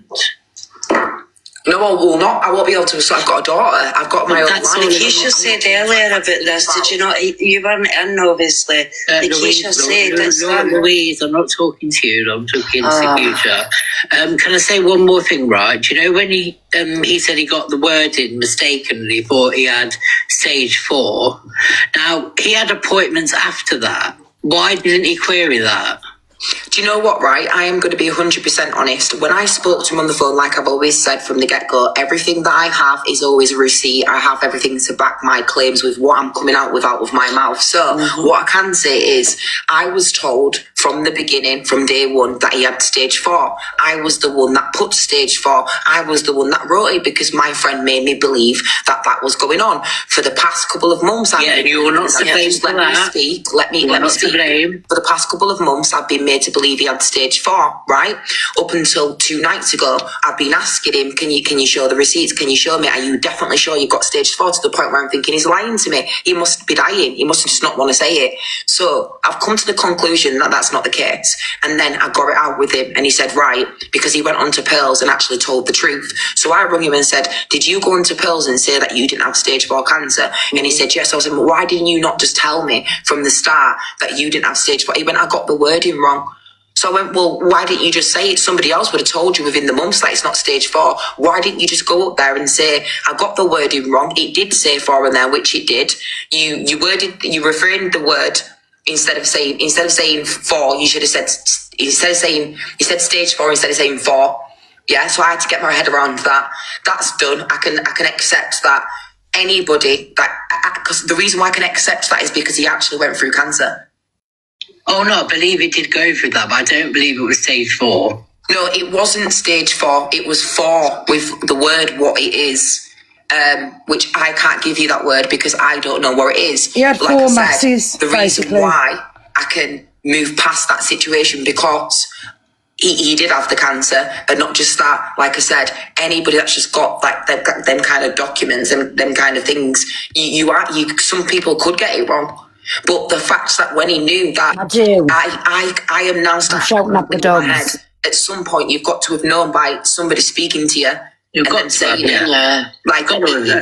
No, I will not. I won't be able to. So I've got a daughter. I've got my own life. Keisha said earlier about this. Did you not? You weren't in, obviously. Keisha said it's Louise, I'm not talking to you. I'm talking to Keisha. Can I say one more thing? Right? Do you know when he said he got the wording mistakenly, thought he had stage 4. Now he had appointments after that. Why didn't he query that? Do you know what, right? I am going to be 100% honest. When I spoke to him on the phone, like I've always said from the get-go, everything that I have is always a receipt. I have everything to back my claims with what I'm coming out of my mouth. So what I can say is I was told from the beginning, from day one, that he had stage 4. I was the one that put stage 4. I was the one that wrote it because my friend made me believe that was going on. For the past couple of months, you're not to blame for that. Let me speak. For the past couple of months, I've been made to believe he had stage 4, right? Up until 2 nights ago, I've been asking him, can you show the receipts? Can you show me? Are you definitely sure you've got stage 4? To the point where I'm thinking he's lying to me. He must be dying. He must just not want to say it. So I've come to the conclusion that that's not the case. And then I got it out with him and he said, right, because he went on to Pearls and actually told the truth. So I rung him and said, did you go on to Pearls and say that you didn't have stage 4 cancer? And he said, yes. I was like, well, why didn't you not just tell me from the start that you didn't have stage 4? He went, I got the wording wrong. So I went, well, why didn't you just say it? Somebody else would have told you within the months that it's not stage 4. Why didn't you just go up there and say, I got the wording wrong. It did say 4 in there, which it did. You refrained the word instead of saying 4. You should have said, you said stage 4 instead of saying 4. Yeah. So I had to get my head around that. That's done. I can accept that. Anybody because the reason why I can accept that is because he actually went through cancer. Oh no, I believe it did go through that, but I don't believe it was stage 4. No, it wasn't stage 4. It was 4 with the word what it is, which I can't give you that word because I don't know what it is. He had 4 masses, the reason why I can move past that situation because he did have the cancer, and not just that. Like I said, anybody that's just got like them kind of documents and them kind of things, some people could get it wrong. But the fact that when he knew that, I do. I am now starting shouting at the dogs. At some point, you've got to have known by somebody speaking to you. You've got to saying it. Like,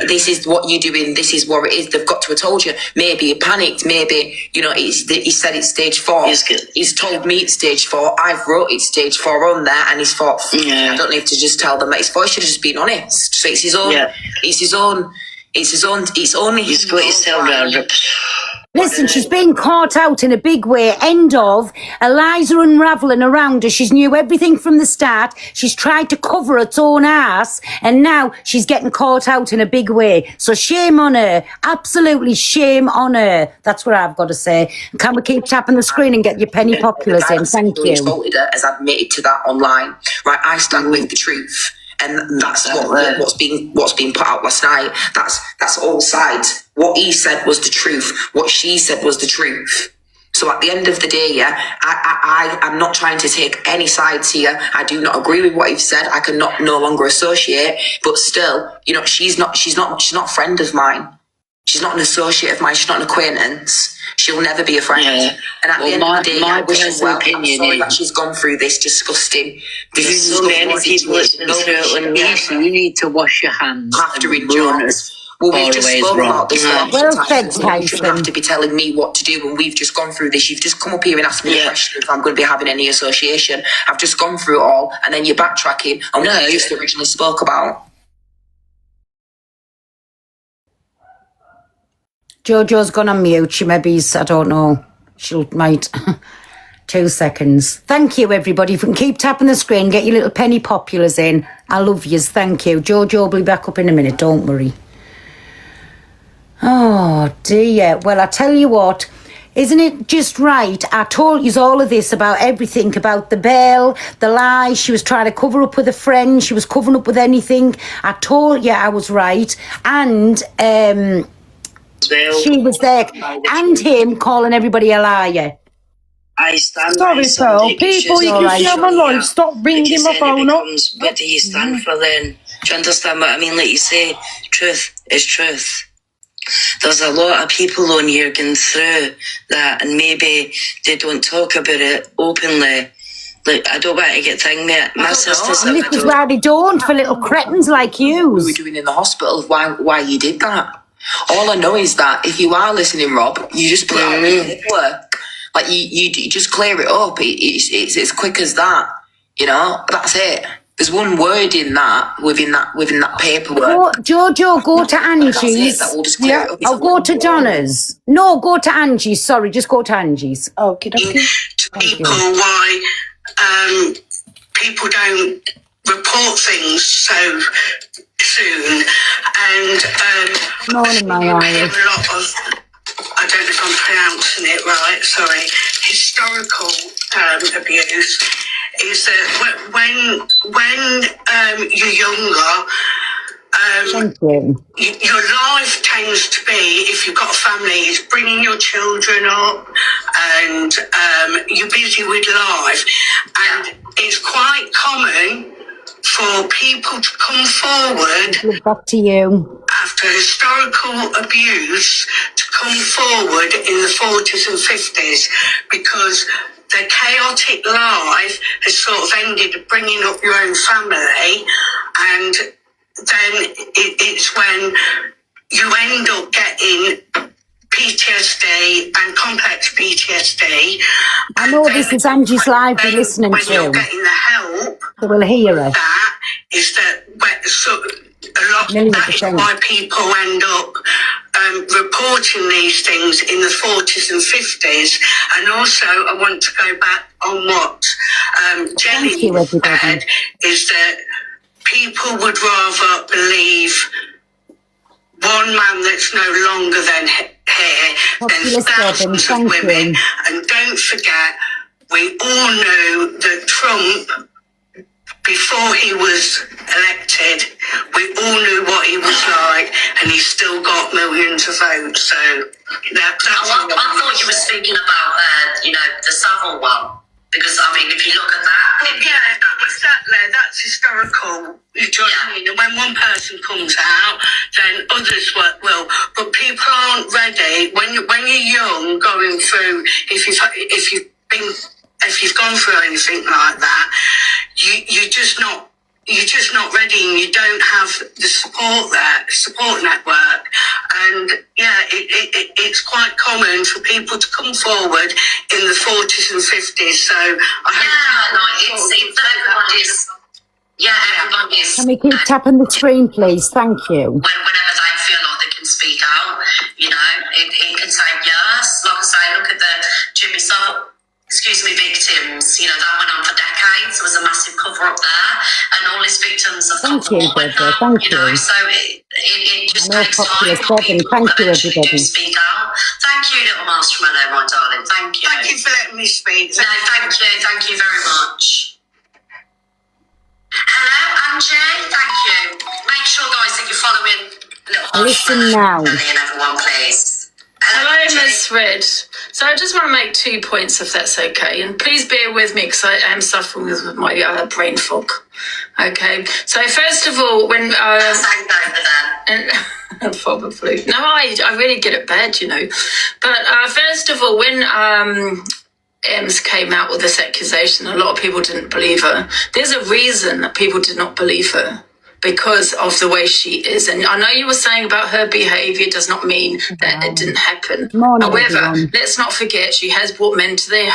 this is what you're doing, this is what it is. They've got to have told you. Maybe he panicked, maybe, you know, he said it's stage 4. He's told me it's stage 4. I've wrote it's stage 4 on there, and he's thought, I don't need to just tell them that it's 4. He should have just been honest. So it's his own, it's only He's got his tail round. Listen, she's been caught out in a big way. End of. Eliza unravelling around her. She's knew everything from the start. She's tried to cover its own ass, and now she's getting caught out in a big way. So shame on her. Absolutely shame on her. That's what I've got to say. Can we keep tapping the screen and get your penny populars in? Thank you. Assaulted her has admitted to that online. Right, I stand with the truth. And that's what's being put out last night. That's all sides. What he said was the truth. What she said was the truth. So at the end of the day, I'm not trying to take any sides here. I do not agree with what you've said. I can no longer associate. But still, you know, she's not a friend of mine. She's not an associate of mine. She's not an acquaintance. She'll never be a friend. Yeah. And at the end of the day, I wish her well. I'm sorry that she's gone through this disgusting. There's so many people listening to it. You need to wash your hands. After enjoying it. Well, we've just spoken about this. Well said, Tyson. You shouldn't have to be telling me what to do when we've just gone through this. You've just come up here and asked me a question if I'm going to be having any association. I've just gone through it all, and then you're backtracking on what you just originally spoke about. Jojo's gone on mute. She maybe's, I don't know. She might. 2 seconds. Thank you, everybody. If we can keep tapping the screen, get your little penny populars in. I love yous. Thank you. Jojo will be back up in a minute. Don't worry. Oh, dear. Well, I tell you what. Isn't it just right? I told you all of this about everything, about the bell, the lie. She was trying to cover up with a friend. She was covering up with anything. I told you I was right. And, she was there, and him calling everybody a liar. I stand Sorry, Pearl. People, you can see I'm online. Stop ringing my phone up. What do you stand for then? Do you understand what I mean? Like you say, truth is truth. There's a lot of people on here going through that, and maybe they don't talk about it openly. Like, I don't want to get thing, mate. My sister's and this is why they don't, for little cretins like you. We were doing in the hospital, why you did that. All I know is that if you are listening, Rob, you just put out the paperwork. Like, you just clear it up. It's as quick as that. You know, that's it. There's one word in that, within that paperwork. Jojo, go to Angie's. I'll go to Donna's. No, go to Angie's. Sorry, just go to Angie's. Okay. People, why people don't report things so soon, and Morning, my Irish. a lot of, I don't know if I'm pronouncing it right, sorry, historical abuse is that when you're younger, Thank you. your life tends to be, if you've got a family, is bringing your children up, and you're busy with life, and it's quite common for people to come forward Back to you. after historical abuse to come forward in the 40s and 50s, because their chaotic life has sort of ended up bringing up your own family, and then it's when you end up getting PTSD and complex PTSD. I know this is Angie's live we're listening when to. you're getting the help, So we'll hear her. that is that a lot of that is why people end up reporting these things in the 40s and 50s. And also, I want to go back on what Jenny said, is that people would rather believe one man that's no longer than here than thousands of women. And don't forget, we all knew that Trump, before he was elected, we all knew what he was like, and he still got millions of votes. So that's I thought you were speaking about, the Savile one. Because, I mean, if you look at that... Well, yeah, exactly. That's historical. You know what I mean? And when one person comes out, then others will. But people aren't ready. When you're young, going through, if you've gone through anything like that, you're just not ready, and you don't have the support network. And yeah, it's quite common for people to come forward in the 40s and 50s. So everybody's. Can we keep tapping the screen, please? Thank you. Whenever they feel like they can speak out, you know, it can take years. Like I say, look at the Jimmy Savile, victims. You know, that went on for decades. There was a massive cover up there, and all his victims have come forward now. Thank you. So it just takes time for people Thank you, eventually everybody. do speak out. Thank you, little marshmallow, my darling. Thank you. Thank you for letting me speak. No, thank you very much. Hello, Angie. Thank you. Make sure, guys, that you're following little Listen now. and everyone, please. Hello, Ms. Red. So I just want to make 2 points, if that's okay. And please bear with me, because I am suffering with my brain fog. Okay. So first of all, when probably no, I really get it bad, you know. But first of all, when Ems came out with this accusation, a lot of people didn't believe her. There's a reason that people did not believe her. Because of the way she is. And I know you were saying about her behaviour does not mean that it didn't happen. However, let's not forget she has brought men to her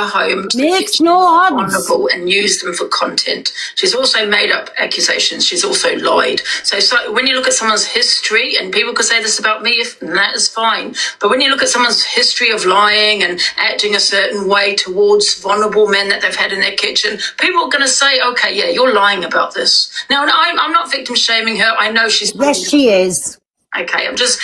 home vulnerable and used them for content. She's also made up accusations. She's also lied. So when you look at someone's history, and people could say this about me, and that is fine. But when you look at someone's history of lying and acting a certain way towards vulnerable men that they've had in their kitchen, people are going to say, okay, yeah, you're lying about this. Now, I'm not victim shaming her. I know she's. Yes, she is. Okay, I'm just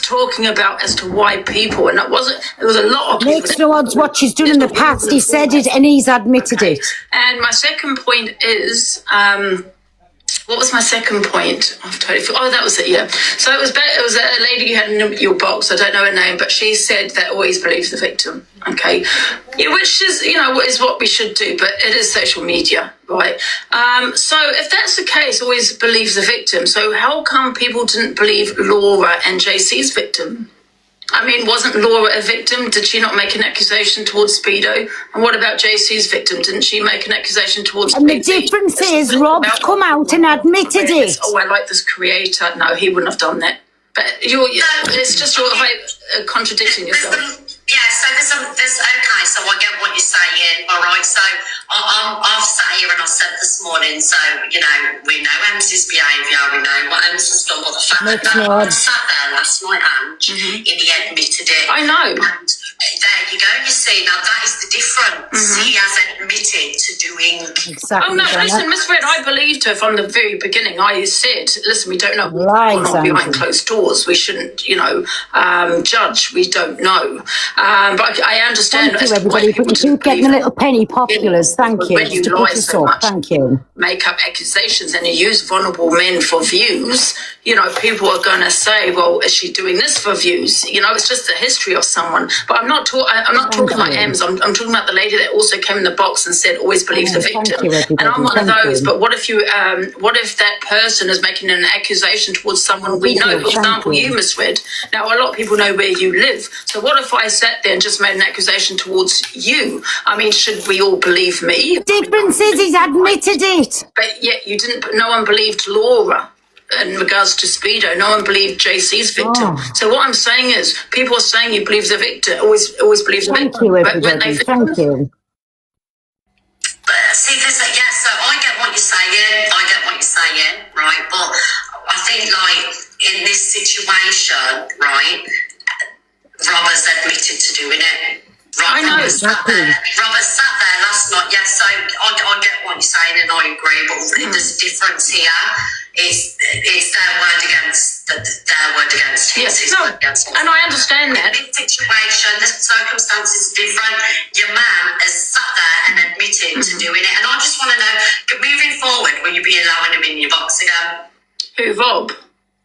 talking about as to why people, and it was a lot of people. Makes no odds what she's done in the past. He said it and he's admitted it. And my second point is, what was my second point? I've totally forgotten. Oh, that was it. Yeah. So it was a lady you had in your box. I don't know her name, but she said that always believes the victim. Okay, yeah, which is is what we should do, but it is social media, right? So if that's the case, always believes the victim. So how come people didn't believe Laura and JC's victim? I mean, wasn't Laura a victim? Did she not make an accusation towards Speedo? And what about JC's victim? Didn't she make an accusation towards Speedo? And the difference is Rob's come out and admitted it. Oh, I like this creator. No, he wouldn't have done that. But it's just you're contradicting yourself. Yeah, so there's okay, so I get what you're saying, all right. So I've sat here and I've said this morning, so we know Ems's behaviour, we know what Ems has done, but the fact that I sat there last night and he admitted it. I know. And there you go, you see, now that is the difference. He has admitted to doing exactly. Oh no, listen, Miss Red, I believed her from the very beginning. I said, listen, we don't know Lies, behind closed doors. We shouldn't, judge. We don't know. But I understand. Thank you, everybody. But you keep getting a little penny populars. Thank you. When you to lie put us so up. much, Thank you. make up accusations, and you use vulnerable men for views, people are going to say, well, is she doing this for views? It's just the history of someone. But I'm not talking about Ems. I'm talking about the lady that also came in the box and said, always believe the victim. And I'm one of those. But what if that person is making an accusation towards someone we know? For example, you misread. Now, a lot of people know where you live. So what if I sat there and just made an accusation towards you? I mean, should we all believe me? The difference is he's admitted it. But yet you didn't. No one believed Laura in regards to Speedo. No one believed JC's victim. So what I'm saying is, people are saying you believe the victim. Always believe the victim. Thank you, everybody. Thank you. But see, so I get what you're saying. Right? But I think, in this situation, right, Rob has admitted to doing it. I know. Robert sat there last night. Yes, so I get what you're saying, and I agree. But there's a difference here. It's their word against his. And I understand that. In this situation, the circumstances are different. Your man has sat there and admitted to doing it, and I just want to know, moving forward, will you be allowing him in your box again? Who, Rob?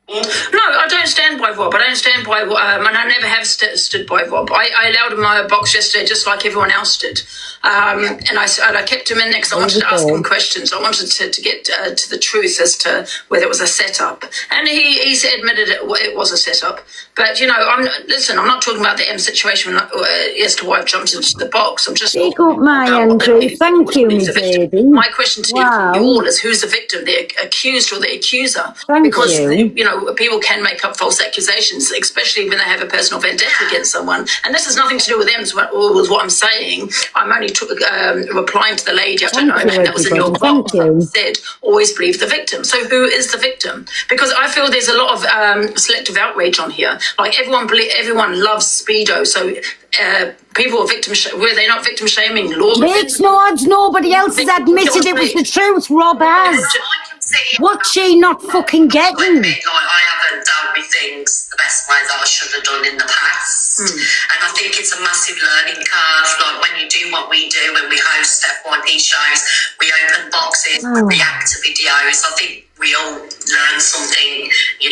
No, I don't stand by Rob. I don't stand by, and I never have stood by Rob. I allowed him my box yesterday, just like everyone else did. And I kept him in there because I wanted to ask him questions. I wanted to get to the truth as to whether it was a setup. And he admitted it was a setup. But, I'm not talking about the M situation as to why I've jumped into the box. I'm just Speak up, my Andrew. Thank you, me baby. My question to you all is, who's the victim, the accused or the accuser? Because people can make up false accusations, especially when they have a personal vendetta against someone. And this has nothing to do with them, with what I'm saying. I'm only replying to the lady, I don't know, and that was in your box, said, always believe the victim. So who is the victim? Because I feel there's a lot of selective outrage on here. Like everyone loves Speedo, so people are were they not victim shaming? Makes no odds, nobody else has admitted it was the truth. Rob has. What's she not fucking getting? Like, I haven't dealt with things the best way that I should have done in the past. And I think it's a massive learning curve. Like when you do what we do, when we host FYP shows, we open boxes, we react to videos. I think we all learn something, we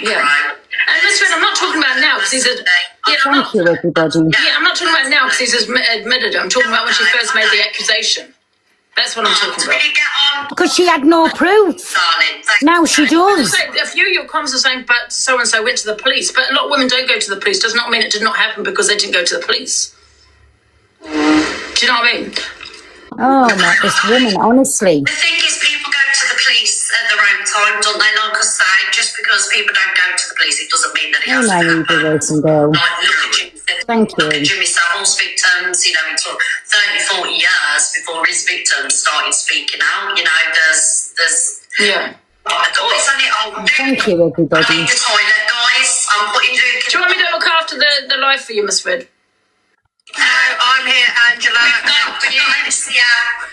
grow. And listen, I'm not talking about now because he's Thank you, everybody. I'm not talking about now because he's admitted it. I'm talking about when she first made the accusation. That's what I'm talking about. Because she had no proof. Now she does. A few of your comments are saying, but so-and-so went to the police. But a lot of women don't go to the police. Does not mean it did not happen because they didn't go to the police. Do you know what I mean? Oh, not this woman, honestly. The thing is, people go to the police at their own time, don't they? Like I say, just because people don't go to the police, it doesn't mean that it has to happen. Thank you. Look at Jimmy Savile's victims, it took 30, 40 years before his victims started speaking out. There's yeah. Thank you, everybody. I'm in the toilet, guys. I'm putting Luke. Do you want me to look after the live for you, Miss Fred? No, I'm here, Angela.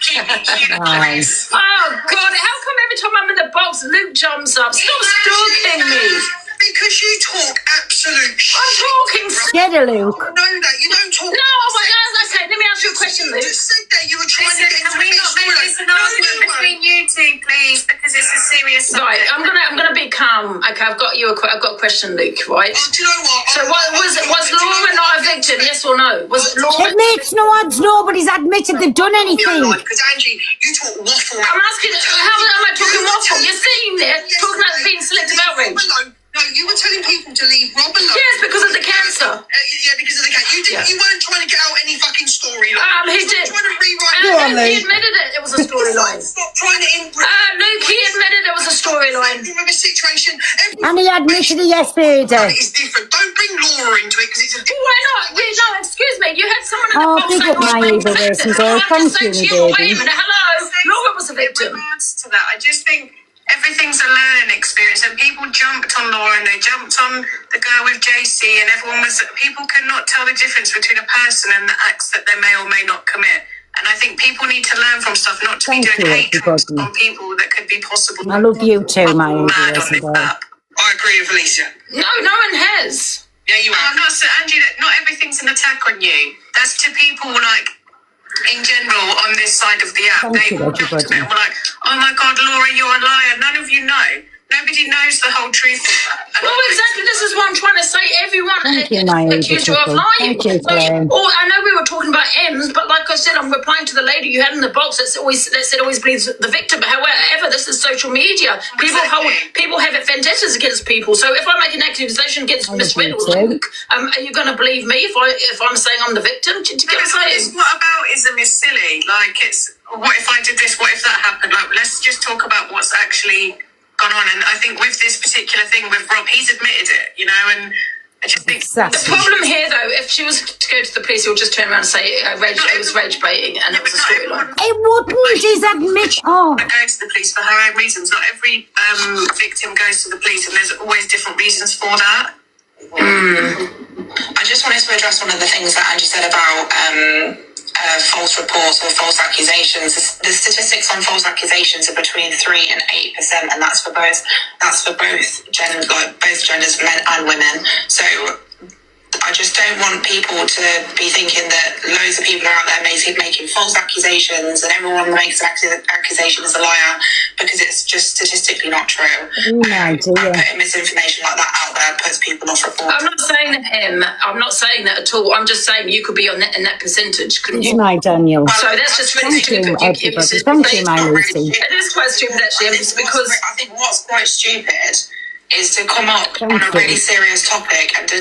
Keep it cute, please. Oh, God. How come every time I'm in the box, Luke jumps up? Stop stalking me. Because you talk absolute shit. I'm talking. Get her, Luke. I know that. You don't talk. No, oh my God. Okay, let me ask you a question, Luke. You just said that you were trying to get Can we not make this an argument between you two, please? Because it's a serious subject. Right, I'm gonna be calm. Okay, I've got a question, Luke. Right. Do you know what? So, was Laura not a victim? Yes or no? Was Laura? It makes no odds. Nobody's admitted they've done anything. Because Angie, you talk waffle. I'm asking, how am I talking waffle? You're sitting there talking about being selective outrage. No, you were telling people to leave Rob alone. Yes, because of the cancer. Yeah, because of the cancer. You weren't trying to get out any fucking storyline. He did. Trying to rewrite He admitted it. It was a storyline. Stop trying to improve. Luke, he admitted it was a storyline. From a situation. And he admitted it yesterday. It's different. Don't bring Laura into it because it's a different. Why not? No, excuse me. You had someone in the box big up my evil racing girl. Thank you, Wait my a baby. minute. Hello. Laura was a victim. In regards to that, I just think everything's a learning experience, and people jumped on Laura and they jumped on the girl with JC, and people cannot tell the difference between a person and the acts that they may or may not commit. And I think people need to learn from stuff, not to be doing hate talks on people that could be possible. I love you too, my evil racing girl. I agree with Alicia. No one has. Yeah, you are. I'm not saying, Angie, that not everything's an attack on you. That's to people in general on this side of the app. They all jumped to it and were like, oh my God, Laura, you're a liar. None of you know. Nobody knows the whole truth of that. Well, exactly. This is what I'm trying to say. Everyone accused you of lying. Thank you, Claire. I know we were talking about M's, but like I said, I'm replying to the lady you had in the box that said always believes the victim. But however, this is social media. People have vendettas against people. So if I make an accusation against Miss Red or Luke, are you going to believe me if I'm saying I'm the victim? Do you get what I'm saying? What aboutism is silly. Like, it's, what if I did this? What if that happened? Like, let's just talk about what's actually gone on. And I think with this particular thing with Rob, he's admitted it, and I just think the problem here, though, if she was to go to the police, he'll just turn around and say it was rage baiting and it was a storyline. It wouldn't. He's admitted. Go to the police for her own reasons. Not every victim goes to the police, and there's always different reasons for that. I just wanted to address one of the things that Angie said about false reports or false accusations. The statistics on false accusations are between 3 and 8%, and that's for both genders, men and women. So I just don't want people to be thinking that loads of people are out there making false accusations and everyone that makes an accusation is a liar, because it's just statistically not true. Putting misinformation like that out there puts people off reporting. I'm not saying that I'm not saying that at all. I'm just saying you could be on in that percentage, couldn't you? Good night, Daniel. So that's just really stupid. Thank you, my Lucy. It is quite stupid, actually, because I think what's quite stupid is to come up on a really serious topic and to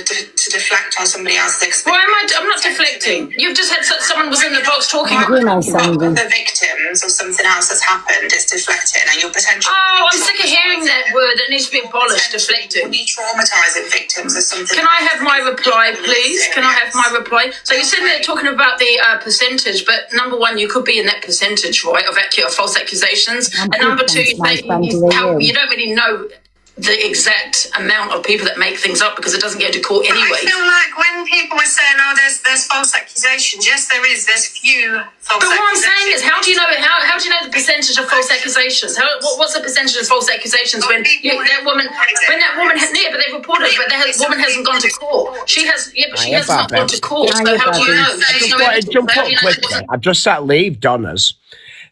deflect on somebody else's experience. Why am I'm not deflecting. You've just had someone was in the box talking about the victims of something else that's happened. It's deflecting, and you're potentially. Oh, I'm sick of hearing that word. It needs to be abolished. Deflecting. Traumatizing victims of something. Can I have my reply, please? Can I have my reply? So you're sitting there talking about the percentage, but number one, you could be in that percentage, right, of false accusations, and number two, you don't really know the exact amount of people that make things up because it doesn't go to court anyway. I feel like when people were saying, "Oh, there's false accusations," yes, there is. There's few false. But what I'm saying is, how do you know it? How do you know the percentage of false accusations? What's the percentage of false accusations when that woman has but they've reported, but that woman hasn't gone to court. She has, but she has not gone to court. So how do you know? I just want to jump up quickly. I've just sat leave Donna's.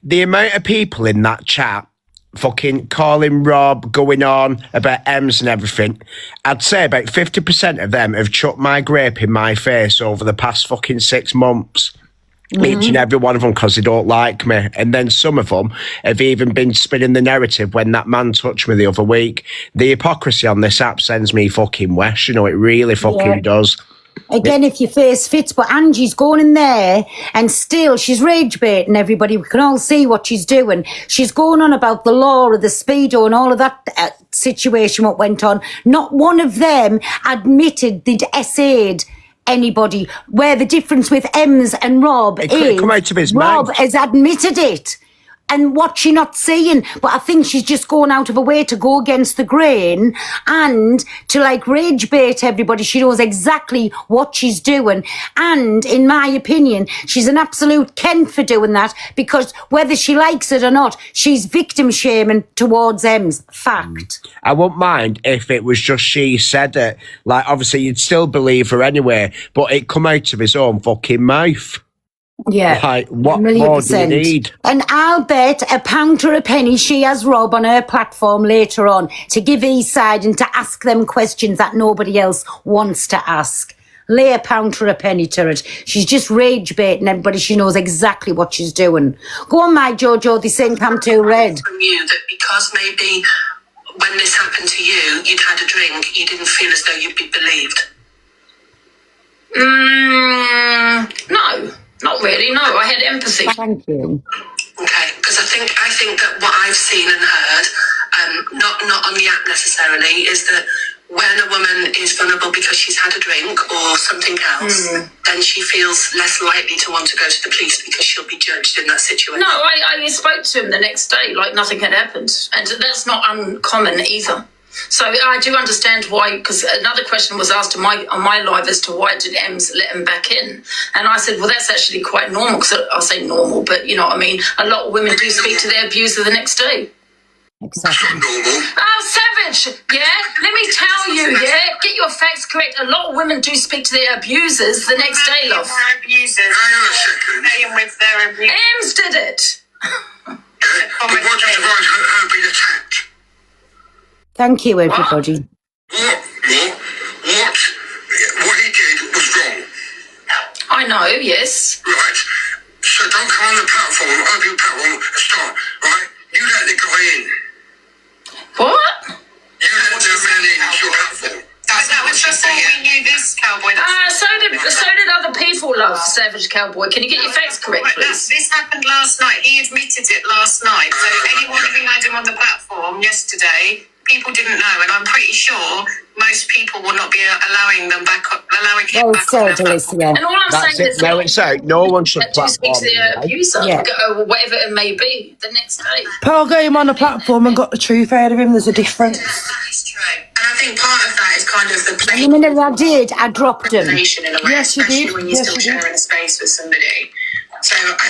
The amount of people in that chat fucking calling Rob, going on about Ems and everything. I'd say about 50% of them have chucked my grape in my face over the past fucking 6 months. Each and every one of them, because they don't like me. And then some of them have even been spinning the narrative when that man touched me the other week. The hypocrisy on this app sends me fucking west, you know, it really fucking does. Again, if your face fits, but Angie's going in there and still she's rage baiting everybody. We can all see what she's doing. She's going on about the law of the Speedo and all of that situation, what went on. Not one of them admitted they'd essayed anybody. Where the difference with Ems and Rob is, come out of his Rob mouth. has admitted it. And what she not seeing, but I think she's just going out of her way to go against the grain and to like rage bait everybody. She knows exactly what she's doing. And in my opinion, she's an absolute Ken for doing that, because whether she likes it or not, she's victim shaming towards Ems. Fact. I wouldn't mind if it was just she said it. Like, obviously, you'd still believe her anyway, but it come out of his own fucking mouth. Yeah, like, what more do you need? And I'll bet £1 or a penny she has Rob on her platform later on to give his side and to ask them questions that nobody else wants to ask. Lay £1 or a penny to it. She's just rage baiting everybody. She knows exactly what she's doing. Go on, my Jojo. They saying come too red. From you that because maybe when this happened to you, you'd had a drink, you didn't feel as though you'd be believed. No. Not really, no. I had empathy. Thank you. Okay, because I think that what I've seen and heard, not on the app necessarily, is that when a woman is vulnerable because she's had a drink or something else, then she feels less likely to want to go to the police because she'll be judged in that situation. No, I spoke to him the next day like nothing had happened, and that's not uncommon either. So I do understand why, because another question was asked on my live as to why did Ems let him back in, and I said, well, that's actually quite normal. Because I say normal, but you know what I mean. A lot of women do speak to their abuser the next day. Exactly. Oh, Savage! Yeah, let me tell you. Yeah, get your facts correct. A lot of women do speak to their abusers the next day, love. Their abusers. Staying with their abusers. Ems did it. But what justifies her being attacked? Thank you, everybody. What he did was wrong. I know, yes. Right. So don't come on the platform, open your platform and start, right? You let the guy in. What? You let the man in to your platform. That was before we knew this, Cowboy. So did other people, love, Savage Cowboy. Can you get your facts correct, please? This happened last night. He admitted it last night. So anyone who had him on the platform yesterday, people didn't know, and I'm pretty sure most people will not be allowing them back up, allowing him Well back said, on the Alicia. And all I'm That's saying it. is No, it's out. No one should do speak to their platform. abuser, Yeah. or whatever it may be, the next day. Paul got him on the platform and got the truth out of him. There's a difference. That is true. And I think part of that is kind of the And the minute I did, I dropped him. in a way, Yes, you especially did. when you're Yes, still you did. sharing a space with somebody. So I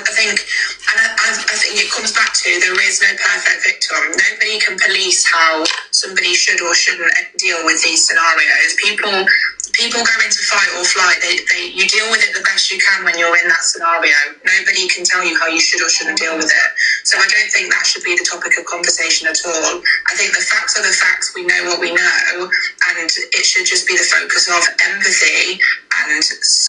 think it comes back to there is no perfect victim. Nobody can police how somebody should or shouldn't deal with these scenarios. People people go into fight or flight. You deal with it the best you can when you're in that scenario. Nobody can tell you how you should or shouldn't deal with it. So I don't think that should be the topic of conversation at all. I think the facts are the facts. We know what we know, and it should just be the focus of empathy. And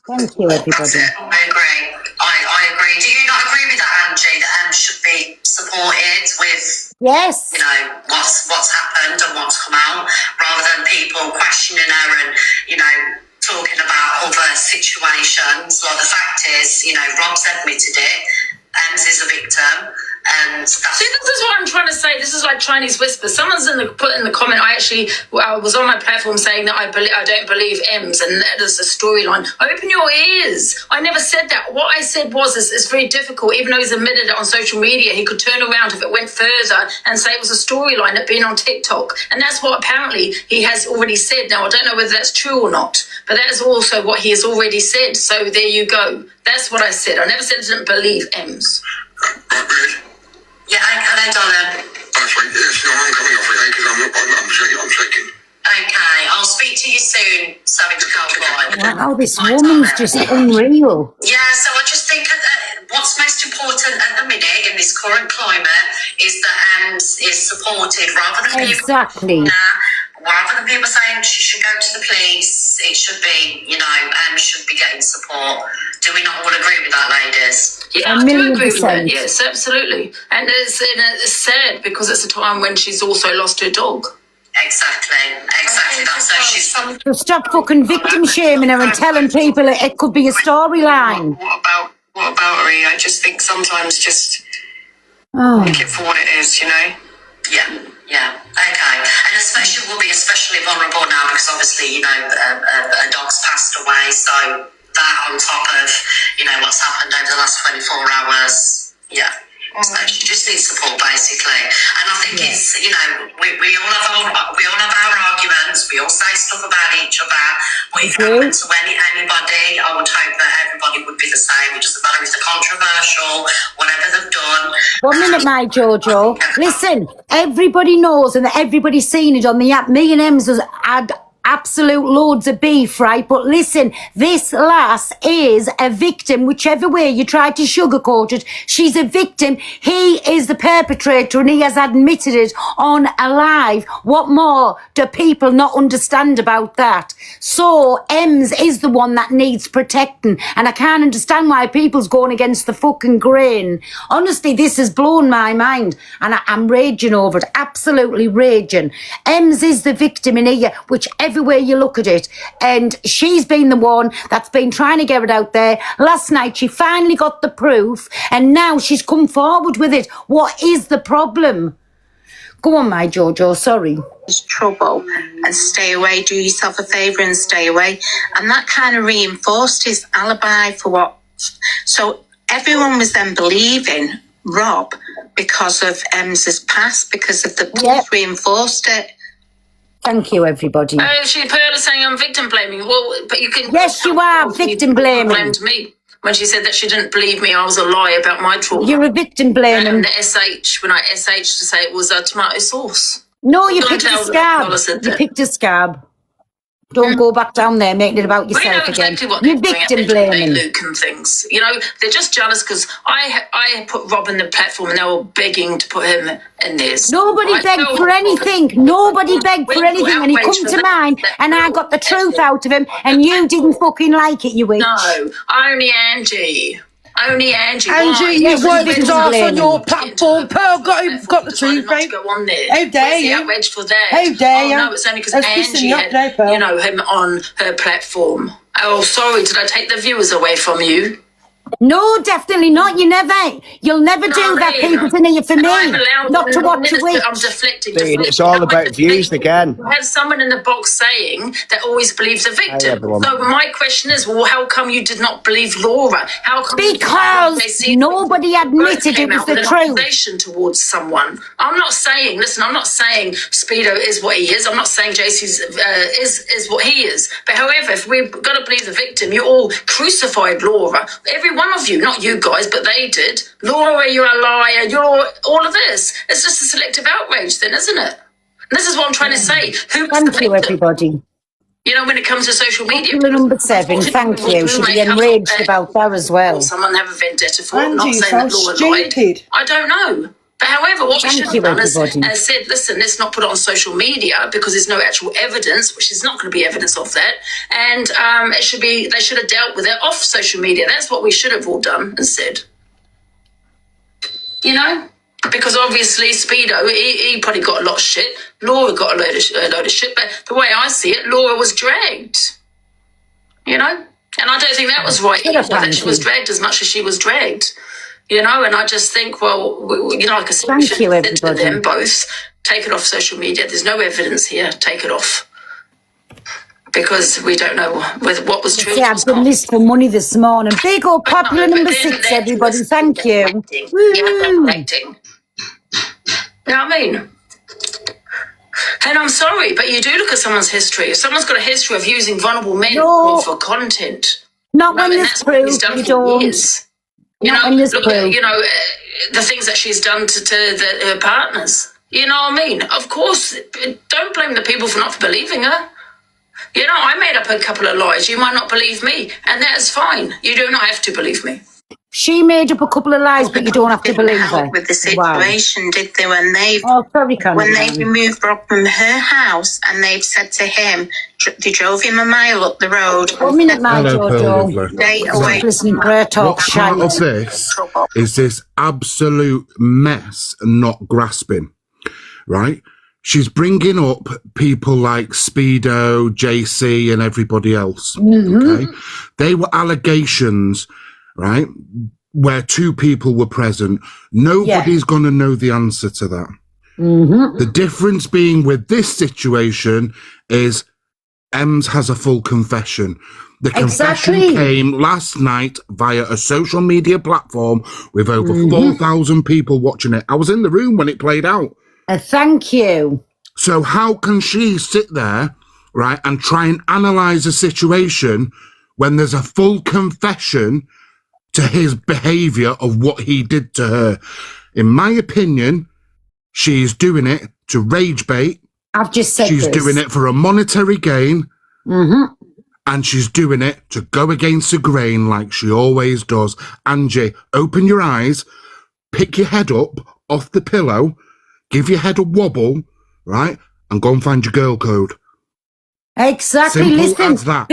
thank you, everybody. I agree. I agree. Do you not agree with that, Angie? That Em should be supported with, yes, you know, what's happened and what's come out, rather than people questioning her and, you know, talking about other situations. Like, the fact is, you know, Rob's admitted it. Ems is a victim. And see, this is what I'm trying to say. This is like Chinese whisper. Someone's put in the comment. I was on my platform saying that I don't believe Ems, and that is a storyline. Open your ears. I never said that. What I said was, it's very difficult. Even though he's admitted it on social media, he could turn around if it went further and say it was a storyline that been on TikTok, and that's what apparently he has already said. Now I don't know whether that's true or not, but that is also what he has already said. So there you go. That's what I said. I never said I didn't believe Ems. Yeah, hello, Donna. That's right. Yes, no, I'm coming off again because I'm shaking. Okay, I'll speak to you soon, Savage Cowboy. Wow, this woman's just unreal. Yeah, so I just think that what's most important at the minute in this current climate is that Ems is supported, rather than exactly. Rather than people saying she should go to the police, it should be, you know, Ems should be getting support. Do we not all agree with that, ladies? Yeah, I do agree with that. Yes, absolutely. And it's sad because it's a time when she's also lost her dog. Exactly. That's so she's. So stop fucking victim shaming her and telling people it could be a storyline. What about her? I just think sometimes just take it for what it is, you know? Yeah, okay. And especially will be especially vulnerable now because obviously, you know, a dog's passed away, so that on top of, you know, what's happened over the last 24 hours, yeah. So she just needs support, basically. And I think it's, you know, we all have our arguments. We all say stuff about each other. But if it happened to anybody, I would hope that everybody would be the same. It doesn't matter if they're controversial, whatever they've done. 1 minute, my Jojo. Listen, everybody knows and everybody's seen it on the app. Me and Ems has had absolute loads of beef, right? But listen, this lass is a victim, whichever way you try to sugarcoat it. She's a victim. He is the perpetrator and he has admitted it on a live. What more do people not understand about that? So Ems is the one that needs protecting, and I can't understand why people's going against the fucking grain. Honestly, this has blown my mind and I'm raging over it, absolutely raging. Ems is the victim in here, whichever way you look at it, and she's been the one that's been trying to get it out there. Last night she finally got the proof and now she's come forward with it. What is the problem? Go on, my Jojo, sorry. There's trouble and stay away, do yourself a favour and stay away. And that kind of reinforced his alibi for what. So everyone was then believing Rob because of Ems's past, because of the police reinforced it. Thank you, everybody. Oh, Pearl is saying I'm victim blaming. Well, but you can. Yes, you are victim blaming. Blamed me when she said that she didn't believe me. I was a lie about my trauma. You're a victim blaming. And the SH, when I SH to say it was a tomato sauce. No, you picked a scab. You picked a scab. Don't go back down there making it about yourself again. You're victim blaming. Luke and things. You know, they're just jealous because I put Rob in the platform and they were begging to put him in this. Nobody begged for anything. Nobody begged for anything. And he come to mine and I got the truth out of him and you didn't fucking like it, you witch. No, only Angie. Only Angie. Angie, you weren't off on your platform. Pearl got the truth, babe. How dare you? Outraged for that. How dare you? No, it's only because Angie had, you know, him on her platform. Oh, sorry, did I take the viewers away from you? No, definitely not. You'll never do that. People's in here for me, not to watch a witch. I'm deflecting. It's all about views again. You have someone in the box saying that always believes the victim. So my question is, well, how come you did not believe Laura? How come? Because nobody admitted it was the truth. Towards someone. I'm not saying. Listen, I'm not saying Speedo is what he is. I'm not saying JC's is what he is. But however, if we've got to believe the victim, you all crucified Laura. Every one of you, not you guys, but they did. Laura, you're a liar. You're all of this. It's just a selective outrage then, isn't it? And this is what I'm trying to say. Thank you, everybody. You know, when it comes to social media. Popular number 7, thank you. She'd be enraged about that as well. Someone have a vendetta for it. Angie, Not you're saying so that Laura lied. stupid. I don't know. But however, what we Thank should you, have done is everybody. said, listen, let's not put it on social media because there's no actual evidence, which is not going to be evidence of that. And they should have dealt with it off social media. That's what we should have all done and said. You know? Because obviously Speedo, he probably got a lot of shit. Laura got a load of shit. But the way I see it, Laura was dragged. You know? And I don't think that was right either, that she was dragged as much as she was dragged. You know, and I just think, well, you know, like I said, we should have said to them both, take it off social media. There's no evidence here. Take it off. Because we don't know what was true. Yeah, I've done this for money this morning. Big old popular number 6, everybody. Thank you. You know what I mean? And I'm sorry, but you do look at someone's history. If someone's got a history of using vulnerable men for content, not when there's proof, you don't. You know, look at, you know, the things that she's done to her partners. You know what I mean? Of course, don't blame the people for not believing her. You know, I made up a couple of lies. You might not believe me, and that is fine. You do not have to believe me. She made up a couple of lies, but you don't have to believe her. With the situation, did they? When they removed Rob from her house, and they've said to him, they drove him a mile up the road. 1 minute, my Jojo. Listening talk. What part of this is this absolute mess and not grasping, right? She's bringing up people like Speedo, JC, and everybody else. Okay, they were allegations, right, where 2 people were present. Nobody's going to know the answer to that. The difference being with this situation is Ems has a full confession. The confession came last night via a social media platform with over 4,000 people watching it. I was in the room when it played out. Thank you. So how can she sit there, right, and try and analyse a situation when there's a full confession to his behaviour of what he did to her? In my opinion, she's doing it to rage bait. I've just said she's doing it for a monetary gain. And she's doing it to go against the grain like she always does. Angie, open your eyes, pick your head up off the pillow, give your head a wobble, right, and go and find your girl code. Exactly. Simple Listen, as that.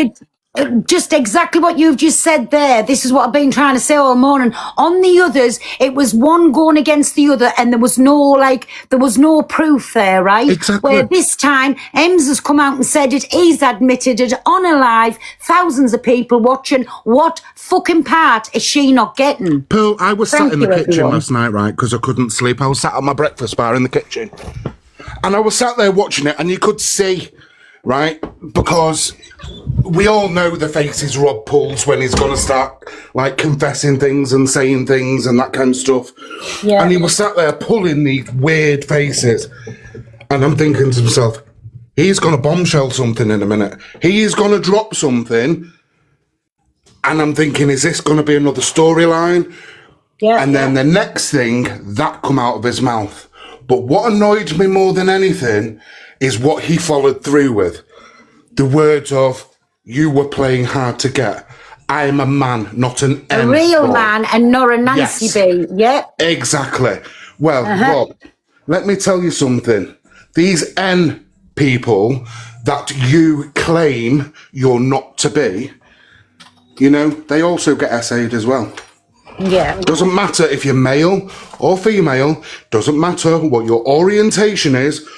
just exactly what you've just said there. This is what I've been trying to say all morning. On the others, it was one going against the other, and there was no proof there, right? Exactly. Where this time, Ems has come out and said it. He's admitted it on a live. Thousands of people watching. What fucking part is she not getting? Pearl, I was sat in the kitchen last night, right, because I couldn't sleep. I was sat at my breakfast bar in the kitchen, and I was sat there watching it, and you could see, right, because we all know the faces Rob pulls when he's going to start, like, confessing things and saying things and that kind of stuff. Yeah. And he was sat there pulling these weird faces. And I'm thinking to myself, he's going to bombshell something in a minute. He is going to drop something. And I'm thinking, is this going to be another storyline? Yeah. And then the next thing, that come out of his mouth. But what annoyed me more than anything is what he followed through with. The words of, you were playing hard to get. I am a man, not an a real man and not a Nancy B. Yeah. Exactly. Well, Rob, let me tell you something. These N people that you claim you're not to be, you know, they also get essayed as well. Yeah. Doesn't matter if you're male or female, doesn't matter what your orientation is,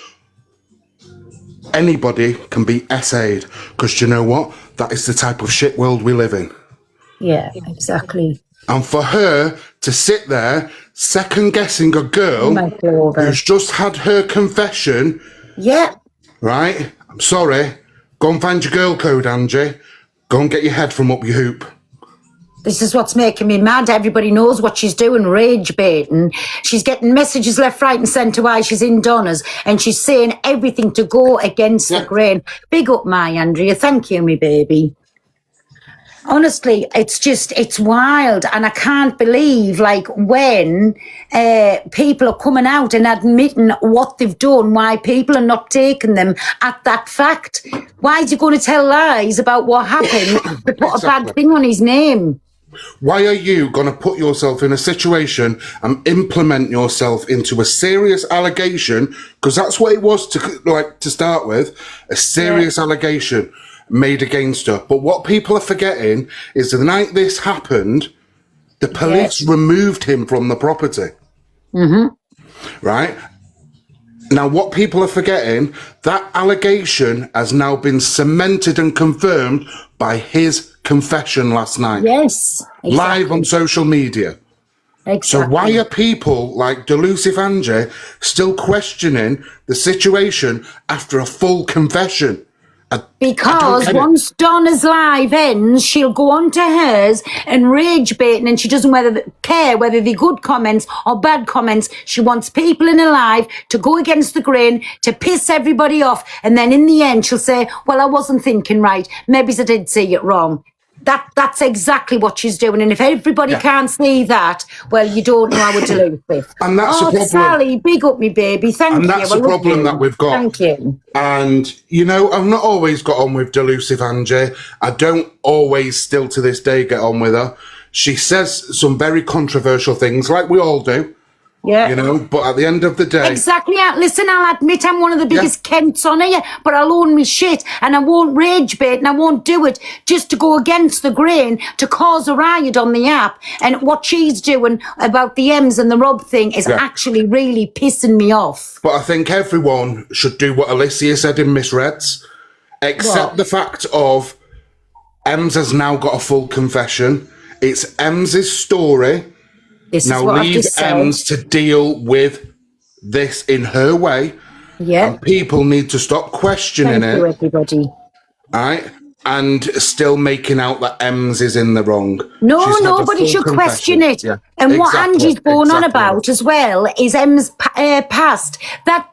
anybody can be essayed, because you know what? That is the type of shit world we live in. Yeah, exactly. And for her to sit there second-guessing a girl who's just had her confession... Yeah. Right? I'm sorry. Go and find your girl code, Angie. Go and get your head from up your hoop. This is what's making me mad. Everybody knows what she's doing, rage baiting. She's getting messages left, right and centre while she's in Donna's, and she's saying everything to go against the grain. Big up, my Andrea. Thank you, me baby. Honestly, it's wild. And I can't believe, like, when people are coming out and admitting what they've done, why people are not taking them at that fact. Why is he going to tell lies about what happened to put a bad thing on his name? Why are you going to put yourself in a situation and implement yourself into a serious allegation? Because that's what it was to start with, a serious allegation made against her. But what people are forgetting is the night this happened, the police removed him from the property. Right? Now, what people are forgetting, that allegation has now been cemented and confirmed by his confession last night. Yes. Exactly. Live on social media. Exactly. So why are people like Delusive Angie still questioning the situation after a full confession? Because once Donna's live ends, she'll go on to hers and rage baiting, and she doesn't care whether they're good comments or bad comments. She wants people in her life to go against the grain, to piss everybody off, and then in the end she'll say, well, I wasn't thinking right. Maybe I did see it wrong. That's exactly what she's doing. And if everybody can't see that, well, you don't know how to live with. And that's the problem. Sally, big up me baby. Thank you. And that's the problem that we've got. Thank you. And, you know, I've not always got on with Delusive Angie. I don't always, still to this day, get on with her. She says some very controversial things, like we all do. Yeah. You know, but at the end of the day... Exactly. Listen, I'll admit I'm one of the biggest Kents on here, but I'll own me shit, and I won't rage bait, and I won't do it just to go against the grain, to cause a riot on the app. And what she's doing about the Ems and the Rob thing is actually really pissing me off. But I think everyone should do what Alicia said in Misreads, except the fact of Ems has now got a full confession. It's Ems's story. Now leave Ems to deal with this in her way. Yeah. And people need to stop questioning Thank you, everybody. Right? And still making out that Ems is in the wrong. No, nobody should question it. Yeah. And what Angie's going on about as well is Em's past. That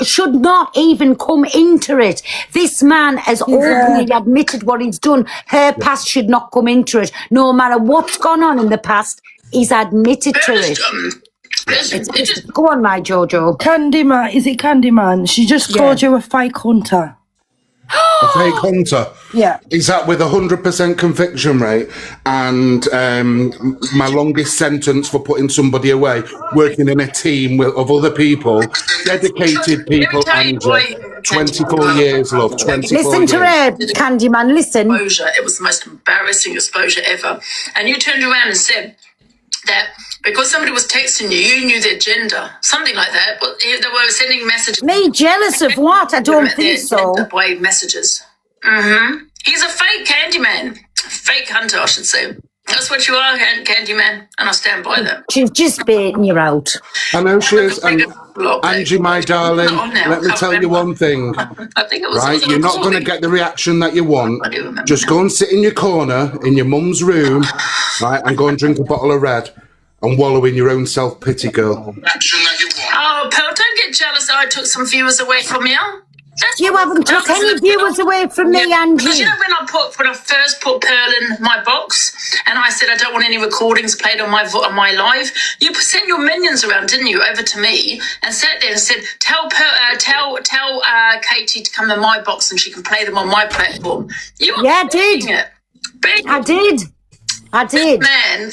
should not even come into it. This man has openly admitted what he's done. Her past should not come into it. No matter what's gone on in the past, he's admitted to it. Go on, my Jojo. Candyman, is it Candyman? She just called you a fake hunter. A fake hunter? Yeah. Is that with 100% conviction rate and my longest sentence for putting somebody away, working in a team of other people, dedicated people, and 24 years, love, 24 years. Listen to her, Candyman, listen. It was the most embarrassing exposure ever. And you turned around and said that because somebody was texting you, you knew their gender, something like that. But they were sending messages. Me jealous of what? I don't think so. By messages. He's a fake Candyman, fake hunter, I should say. That's what you are, Candyman, and I stand by that. She's just baiting you out. I know she is. And Angie, my darling, let me tell you one thing. I think it was right, you're not going to get the reaction that you want. Just go and sit in your corner in your mum's room, right, and go and drink a bottle of red and wallow in your own self-pity, girl. Oh, Pearl, don't get jealous. I took some viewers away from you. You haven't took any viewers away from me, Angie. Because you know when I first put Pearl in my box, and I said I don't want any recordings played on my live. You sent your minions around, didn't you, over to me, and sat there and said, tell Katie to come in my box and she can play them on my platform. I did. I did. Man,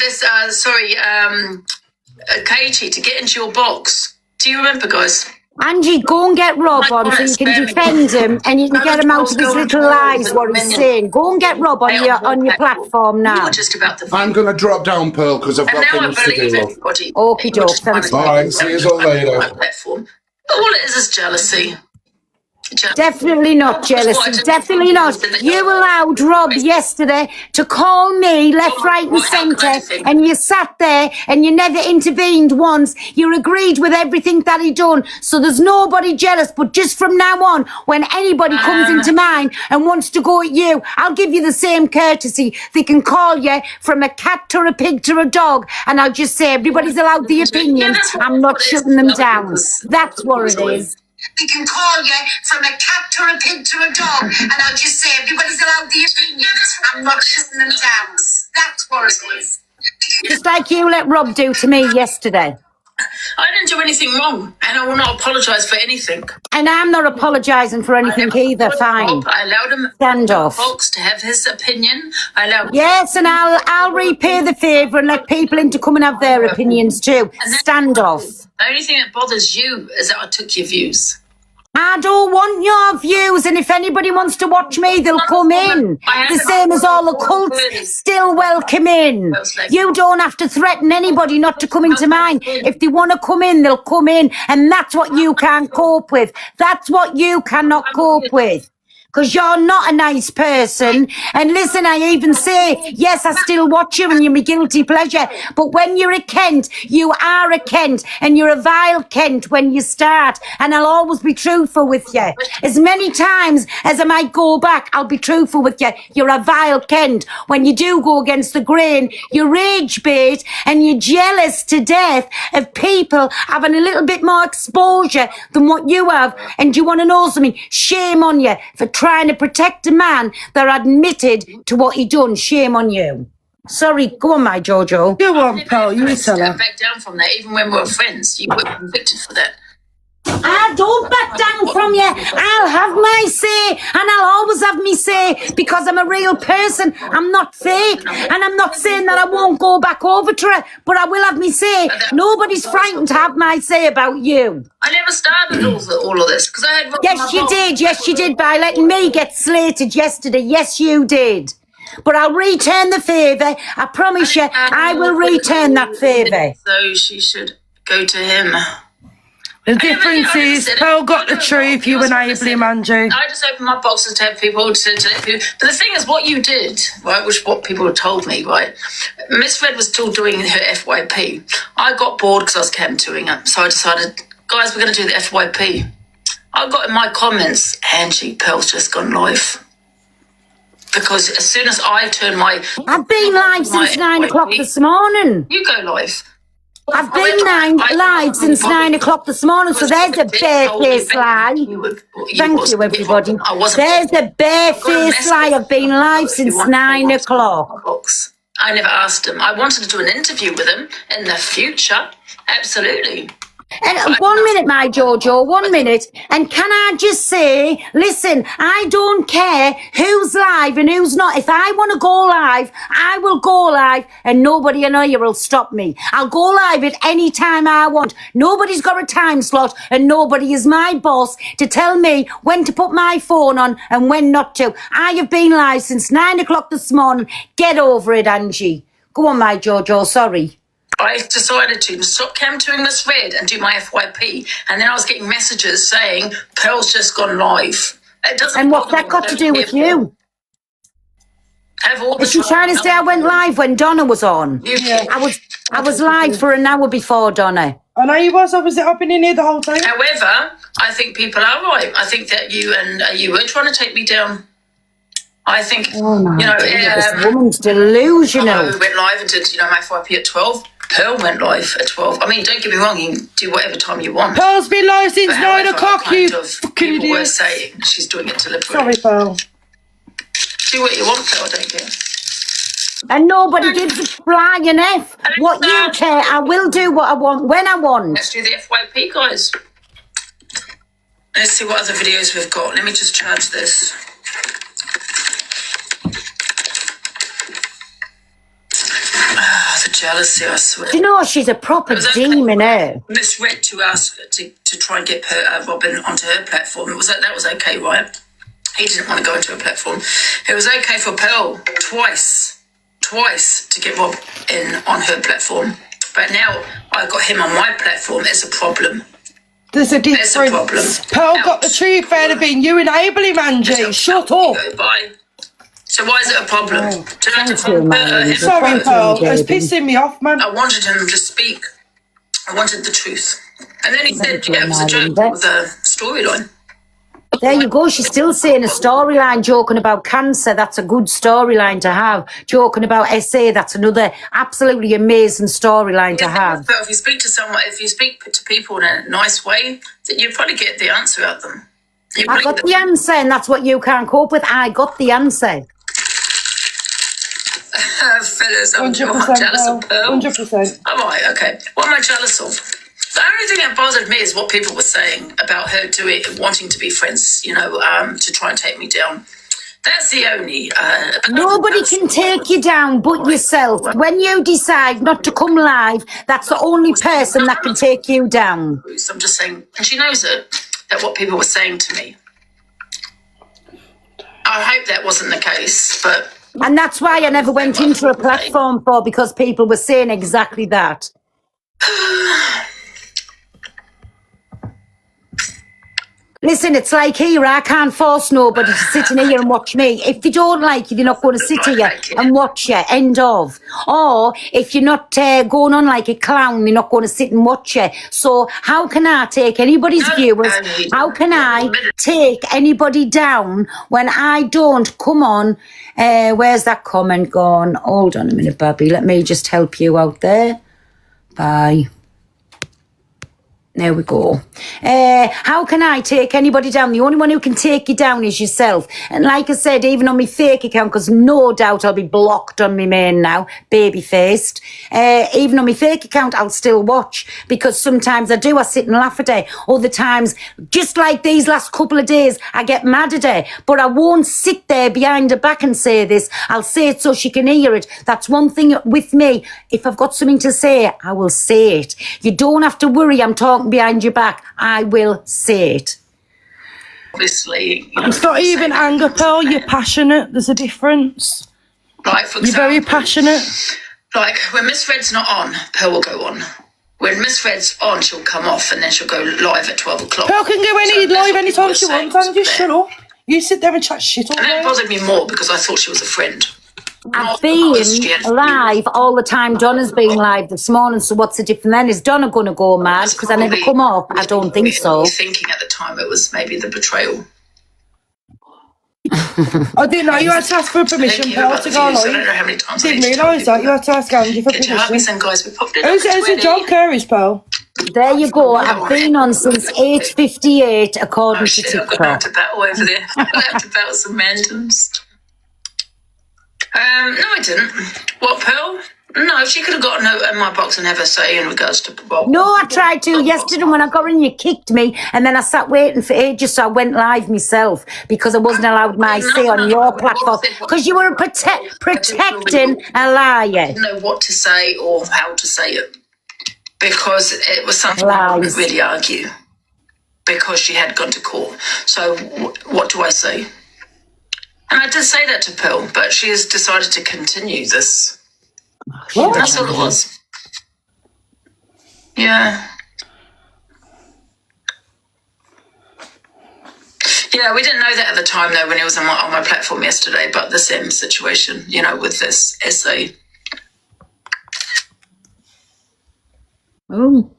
Katie, to get into your box. Do you remember, guys? Angie, go and get Rob on so you can defend him and you can get him out of his little lies, what he's saying. Go and get Rob on your platform now. I'm going to drop down, Pearl, because I've got things to do. Okie doke, thanks. All right, see you all later. All it is jealousy. Definitely not jealousy. Definitely not. You allowed Rob yesterday to call me left, right and centre, and you sat there and you never intervened once. You agreed with everything that he done. So there's nobody jealous. But just from now on, when anybody comes into mine and wants to go at you, I'll give you the same courtesy. They can call you from a cat to a pig to a dog, and I'll just say everybody's allowed the opinion. I'm not shutting them down. That's what it is. They can call you from a cat to a pig to a dog, and I'll just say everybody's allowed the opinions. I'm not shutting them down. That's what it is. Just like you let Rob do to me yesterday. I didn't do anything wrong, and I will not apologise for anything. And I'm not apologising for anything either. Fine. I allowed him Stand off. Fox to have his opinion. I allowed Yes, and I'll repay the favour and let people in to come and have their opinions too. Stand off. The only thing that bothers you is that I took your views. I don't want your views, and if anybody wants to watch me, they'll come in. The same as all the cults still welcome in. You don't have to threaten anybody not to come into mine. If they want to come in, they'll come in, and that's what you can't cope with. That's what you cannot cope with. Because you're not a nice person. And listen, I even say, yes, I still watch you and you're my guilty pleasure. But when you're a Kent, you are a Kent. And you're a vile Kent when you start. And I'll always be truthful with you. As many times as I might go back, I'll be truthful with you. You're a vile Kent. When you do go against the grain, you rage bait and you're jealous to death of people having a little bit more exposure than what you have. And do you want to know something? Shame on you for trying to protect a man that admitted to what he done. Shame on you. Sorry, go on, my Jojo. Go on, Pearl, you tell her. Back down from that, even when we were friends. You were convicted for that. I don't back down from you. I'll have my say, and I'll always have me say, because I'm a real person. I'm not fake, and I'm not saying that I won't go back over to her, but I will have me say. Nobody's frightened to have my say about you. I never started all of this, because I had... Yes, you did. Yes, you did, by letting me get slated yesterday. Yes, you did. But I'll return the favour. I promise you, I will return that favour. So she should go to him. The difference is, Pearl got the truth, you enable him, Andrew. I just opened my boxes to have people to let people. But the thing is, what you did, right, which what people told me, right? Miss Red was still doing her FYP. I got bored because I was cam-touring it, so I decided, guys, we're going to do the FYP. I got in my comments, Angie, Pearl's just gone live. Because as soon as I turn my... I've been live since 9 o'clock this morning. You go live. I've been live since 9 o'clock this morning, so there's a barefaced lie. Thank you, everybody. There's a barefaced lie. I've been live since 9 o'clock. I never asked him. I wanted to do an interview with him in the future. Absolutely. And 1 minute, my Jojo, 1 minute. And can I just say, listen, I don't care who's live and who's not. If I want to go live, I will go live and nobody in here will stop me. I'll go live at any time I want. Nobody's got a time slot and nobody is my boss to tell me when to put my phone on and when not to. I have been live since 9 o'clock this morning. Get over it, Angie. Go on, my Jojo, sorry. I decided to stop cam-touring Miss Red and do my FYP, and then I was getting messages saying Pearl's just gone live. It doesn't. And what's that got to do with you? Is she trying to say I went live when Donna was on? Yeah. I was live for an hour before Donna. I know you was. I've been in here the whole time. However, I think people are right. I think that you were trying to take me down. I think, this woman's delusional. I went live and did, my FYP at 12. Pearl went live at 12. I mean, don't get me wrong, you can do whatever time you want. Pearl's been live since 9 o'clock, you fucking people were idiot. saying she's doing it deliberately. Sorry, Pearl. Do what you want, Pearl, I don't care. And nobody gives a flying F. What you care, I will do what I want, when I want. Let's do the FYP, guys. Let's see what other videos we've got. Let me just charge this. The jealousy, I swear. Do you know she's a proper demon, eh? Miss Red to ask to try and get Robin onto her platform. That was okay, right? He didn't want to go into her platform. It was okay for Pearl twice to get Rob in on her platform. But now I got him on my platform. It's a problem. There's a difference. There's a problem. Pearl got the truth out of him. You enable him, Angie. Shut up. Bye. So why is it a problem? Sorry, Pearl. It's pissing me off, man. I wanted him to speak. I wanted the truth. And then he said, it was a joke. It was a storyline. There you go. She's still saying a storyline, joking about cancer. That's a good storyline to have. Joking about SA, that's another absolutely amazing storyline to have. But if you speak to someone, if you speak to people in a nice way, then you probably get the answer out of them. I got the answer, and that's what you can't cope with. I got the answer. Phyllis, I'm jealous of Pearl. 100%. Am I? Okay. What am I jealous of? The only thing that bothered me is what people were saying about her wanting to be friends, to try and take me down. That's the only... Nobody can take you down but yourself. When you decide not to come live, that's the only person that can take you down. I'm just saying, and she knows it, that what people were saying to me. I hope that wasn't the case, but... And that's why I never went into a platform because people were saying exactly that. Listen, it's like here, I can't force nobody to sit in here and watch me. If you don't like it, you're not going to sit here and watch you, end of. Or if you're not going on like a clown, you're not going to sit and watch you. So how can I take anybody's viewers? How can I take anybody down when I don't? Come on. Where's that comment gone? Hold on a minute, Bobby. Let me just help you out there. Bye. There we go. How can I take anybody down? The only one who can take you down is yourself. And like I said, even on my fake account, because no doubt I'll be blocked on my main now, baby-faced. Even on my fake account, I'll still watch because sometimes I do. I sit and laugh at it. Other times, just like these last couple of days, I get mad at it. But I won't sit there behind her back and say this. I'll say it so she can hear it. That's one thing with me. If I've got something to say, I will say it. You don't have to worry I'm talking behind your back. I will say it. Obviously, it's not even anger, Pearl. You're passionate. There's a difference. Like, for you're example, very passionate. Like when Miss Red's not on, Pearl will go on. When Miss Red's on, she'll come off and then she'll go live at 12 o'clock. Pearl can go live anytime she wants, and just shut up. You sit there and chat shit all day. And that bothered me more because I thought she was a friend. I've been live all the time. Donna's been live this morning, so what's the difference then? Is Donna going to go mad because I never come off? I don't think so. Thinking at the time it was maybe the betrayal. I didn't know you had to ask for permission, Pearl, to go live. I don't know how many times I didn't realise that. You had to ask Angie for permission. Guys, we popped it Who's the John Curry's, Pearl? There you go. I've been on since 8:58 according to TikTok. I'm going to have to battle over there. I'm going to have to battle some mandoms. No, I didn't. What, Pearl? No, she could have got a note in my box and have a say in regards to Bob. No, I tried to yesterday when I got in, you kicked me, and then I sat waiting for ages, so I went live myself because I wasn't allowed my say on your platform because you were protecting a liar. I didn't know what to say or how to say it because it was something I wouldn't really argue because she had gone to court. So what do I say? And I did say that to Pearl, but she has decided to continue this. That's all it was. Yeah. Yeah, we didn't know that at the time, though, when it was on my platform yesterday, but the same situation, with this essay. Oh.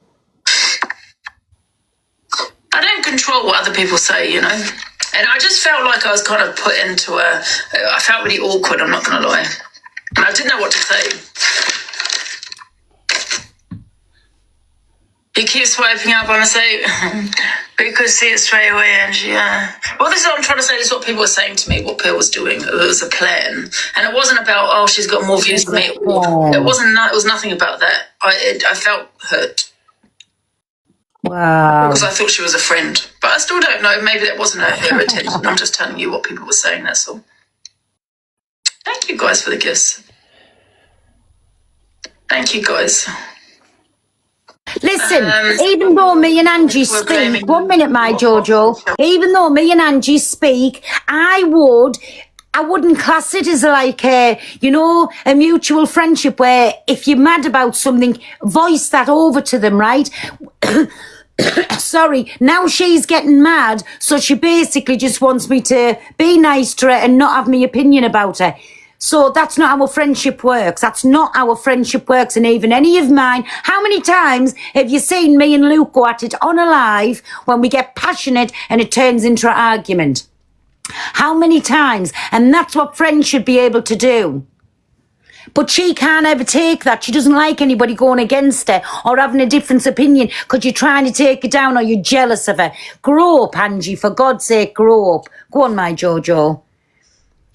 I don't control what other people say, And I just felt like I was kind of put into I felt really awkward, I'm not going to lie. And I didn't know what to say. He keeps swiping up and I say, we could see it straight away, Angie. Well, this is what I'm trying to say. This is what people were saying to me, what Pearl was doing. It was a plan. And it wasn't about, she's got more views than me. It was nothing about that. I felt hurt. Wow. Because I thought she was a friend. But I still don't know. Maybe that wasn't her intention. I'm just telling you what people were saying, that's all. Thank you guys for the gifts. Thank you guys. Listen, even though me and Angie speak, 1 minute, my Jojo, even though me and Angie speak, I wouldn't class it as like a mutual friendship where if you're mad about something, voice that over to them, right? Sorry, now she's getting mad, so she basically just wants me to be nice to her and not have my opinion about her. So that's not how friendship works. That's not how friendship works. And even any of mine, how many times have you seen me and Luke go at it on a live when we get passionate and it turns into an argument? How many times? And that's what friends should be able to do. But she can't ever take that. She doesn't like anybody going against her or having a different opinion because you're trying to take her down or you're jealous of her. Grow up, Angie. For God's sake, grow up. Go on, my Jojo.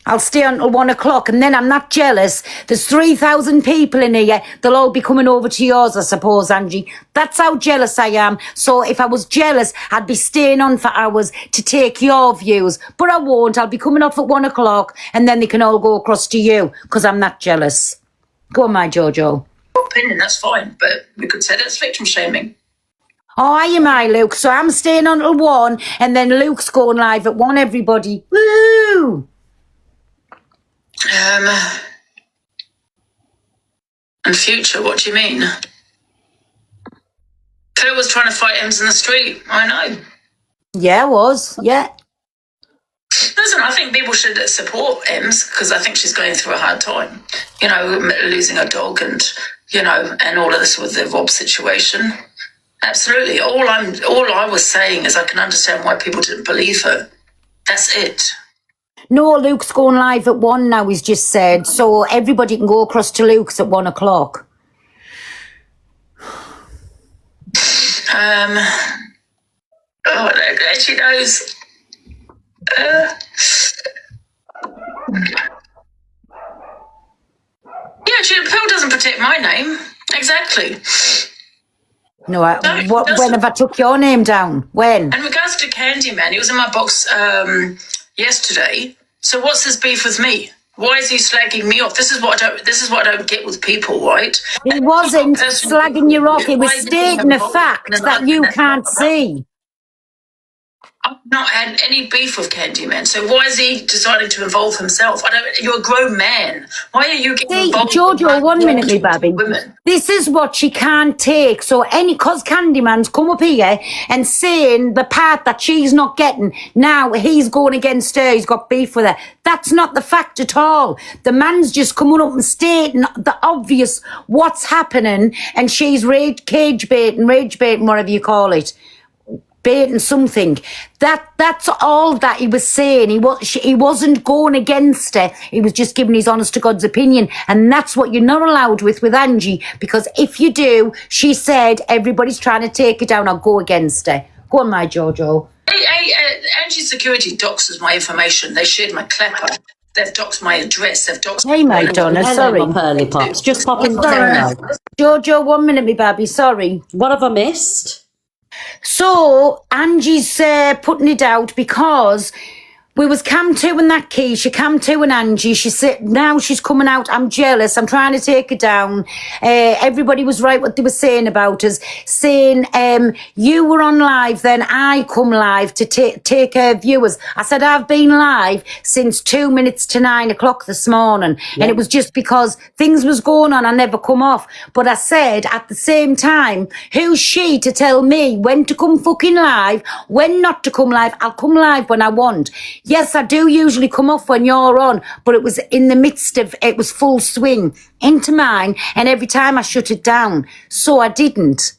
I'll stay until 1 o'clock and then I'm not jealous. There's 3,000 people in here. They'll all be coming over to yours, I suppose, Angie. That's how jealous I am. So if I was jealous, I'd be staying on for hours to take your views. But I won't. I'll be coming off at 1 o'clock and then they can all go across to you because I'm not jealous. Go on, my Jojo. Opinion, that's fine. But we could say that's victim shaming. Oh, are you, my Luke? So I'm staying until 1 and then Luke's going live at 1, everybody. Woo! In future, what do you mean? Phil was trying to fight Ems in the street. I know. Yeah, I was. Yeah. Listen, I think people should support Ems because I think she's going through a hard time. You know, losing a dog and, you know, and all of this with the Rob situation. Absolutely. All I was saying is I can understand why people didn't believe her. That's it. No, Luke's going live at 1 now, he's just said. So everybody can go across to Luke's at 1 o'clock. Oh, she knows. Yeah, Pearl doesn't protect my name. Exactly. No, when have I took your name down? When? In regards to Candyman, it was in my box yesterday. So what's his beef with me? Why is he slagging me off? This is what I don't get with people, right? He wasn't slagging you off. He was stating a fact that you can't see. I've not had any beef with Candyman. So why is he deciding to involve himself? You're a grown man. Why are you getting involved? Jojo, 1 minute, me baby. This is what she can't take. So cause Candyman's come up here and saying the part that she's not getting, now he's going against her, he's got beef with her. That's not the fact at all. The man's just coming up and stating the obvious what's happening and she's rage baiting, whatever you call it. Baiting something. That's all that he was saying. He wasn't going against her. He was just giving his honest to God's opinion. And that's what you're not allowed with Angie. Because if you do, she said everybody's trying to take her down or go against her. Go on, my Jojo. Angie Security doxes my information. They shared my clapper. They've doxed my address. They've doxed. Hey, my Donna, sorry. My pearly pops. Just popping down. Jojo, 1 minute, me baby. Sorry. What have I missed? So Angie's putting it out because we was Cam 2 and that Keisha, Cam 2 and Angie. She said now she's coming out. I'm jealous. I'm trying to take her down. Everybody was right what they were saying about us. Saying you were on live, then I come live to take her viewers. I said I've been live since 2 minutes to 9 o'clock this morning, and it was just because things was going on. I never come off, but I said at the same time, who's she to tell me when to come fucking live, when not to come live? I'll come live when I want. Yes, I do usually come off when you're on, but it was in the midst of, it was full swing into mine, and every time I shut it down. So I didn't.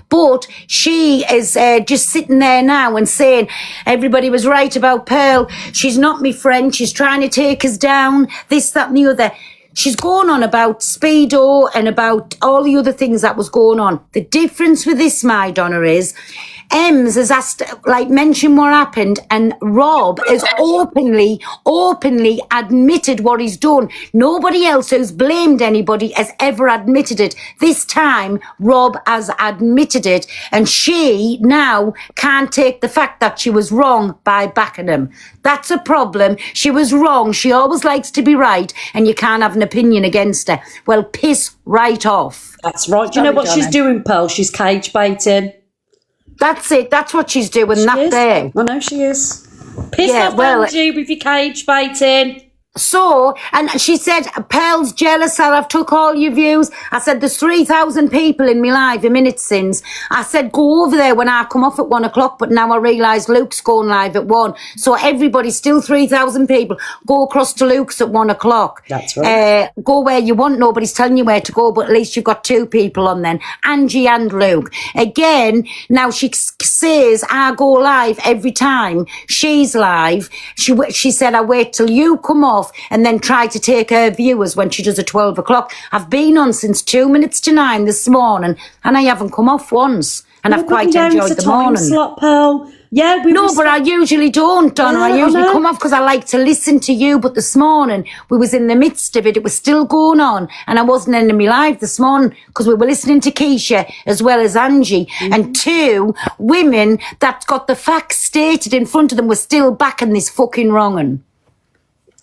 But she is just sitting there now and saying everybody was right about Pearl. She's not my friend. She's trying to take us down, this, that and the other. She's going on about Speedo and about all the other things that was going on. The difference with this, my Donna, is Ems has asked, mention what happened, and Rob has openly admitted what he's done. Nobody else who's blamed anybody has ever admitted it. This time, Rob has admitted it, and she now can't take the fact that she was wrong by backing him. That's a problem. She was wrong. She always likes to be right, and you can't have an opinion against her. Well, piss right off. That's right. Do you know what she's doing, Pearl? She's cage baiting. That's it. That's what she's doing. There. I know she is. Piss off, Angie, with your cage baiting. So, and she said, Pearl's jealous that I've took all your views. I said, there's 3,000 people in my live a minute since. I said, go over there when I come off at 1 o'clock, but now I realise Luke's going live at 1. So everybody's still 3,000 people. Go across to Luke's at 1 o'clock. That's right. Go where you want. Nobody's telling you where to go, but at least you've got 2 people on then. Angie and Luke. Again, now she says, I go live every time she's live. She said, I wait till you come off and then try to take her viewers when she does at 12 o'clock. I've been on since 2 minutes to 9 this morning and I haven't come off once. And I've quite enjoyed the morning. Slot, Pearl. Yeah, but I usually don't, Donna. I usually come off because I like to listen to you. But this morning, we was in the midst of it. It was still going on. And I wasn't in my live this morning because we were listening to Keisha as well as Angie. And 2 women that got the facts stated in front of them were still backing this fucking wrong'un.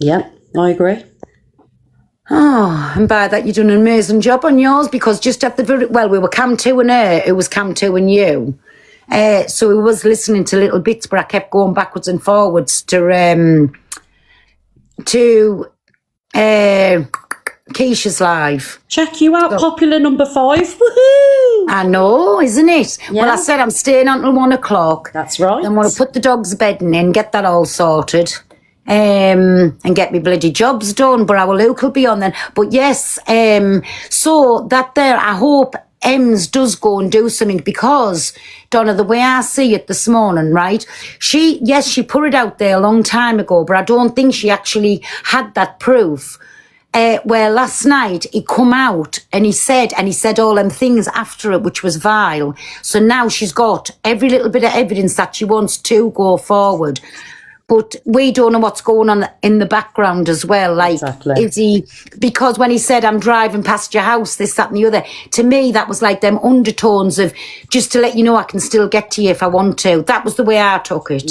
Yeah, I agree. Oh, and by that, you've done an amazing job on yours because just at the we were Cam 2 and her, it was Cam 2 and you. So we was listening to little bits, but I kept going backwards and forwards to Keisha's live. Check you out, popular number 5. Woohoo! I know, isn't it? Yeah. Well, I said I'm staying until 1 o'clock. That's right. I'm going to put the dog's bedding in, get that all sorted. And get me bloody jobs done, but our Luke will be on then. But yes, so that there, I hope Ems does go and do something because, Donna, the way I see it this morning, right, she put it out there a long time ago, but I don't think she actually had that proof. Where last night he come out and he said all them things after it, which was vile. So now she's got every little bit of evidence that she wants to go forward. But we don't know what's going on in the background as well. Like, exactly. Is he, because when he said, I'm driving past your house, this, that and the other, to me, that was like them undertones of just to let you know I can still get to you if I want to. That was the way I took it.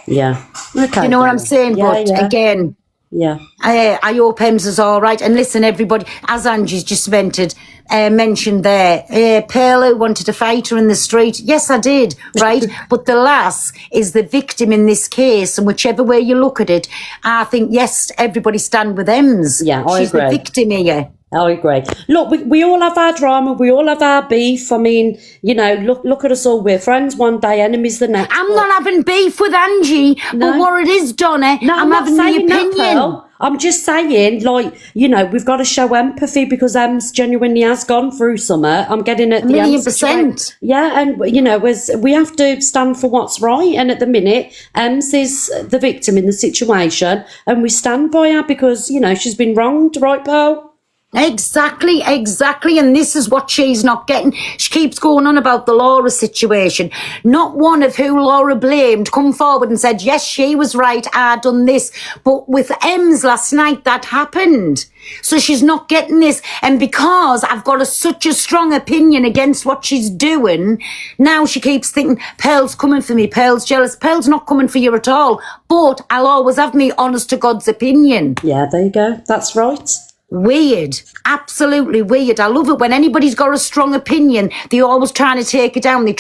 Yeah. Okay. You know what I'm saying? Yeah, but again, yeah. I hope Ems is all right. And listen, everybody, as Angie's just mentioned there, Pearl who wanted to fight her in the street. Yes, I did, right? But the lass is the victim in this case, and whichever way you look at it, I think, yes, everybody stand with Ems. Yeah, I She's agree. the victim here. I agree. Look, we all have our drama. We all have our beef. I mean, you know, look at us all. We're friends one day, enemies the next. I'm not having beef with Angie, but what it is, Donna, no, I'm having the opinion. Pearl. I'm just saying, like, you know, we've got to show empathy because Ems genuinely has gone through summer. I'm getting at the 1,000,000%. Yeah, and, you know, we have to stand for what's right. And at the minute, Ems is the victim in the situation. And we stand by her because, you know, she's been wronged, right, Pearl? Exactly. And this is what she's not getting. She keeps going on about the Laura situation. Not one of who Laura blamed come forward and said, yes, she was right, I done this. But with Ems last night, that happened. So she's not getting this. And because I've got such a strong opinion against what she's doing, now she keeps thinking, Pearl's coming for me, Pearl's jealous. Pearl's not coming for you at all. But I'll always have me honest to God's opinion. Yeah, there you go. That's right. Weird. Absolutely weird. I love it when anybody's got a strong opinion. They're always trying to take it down. They're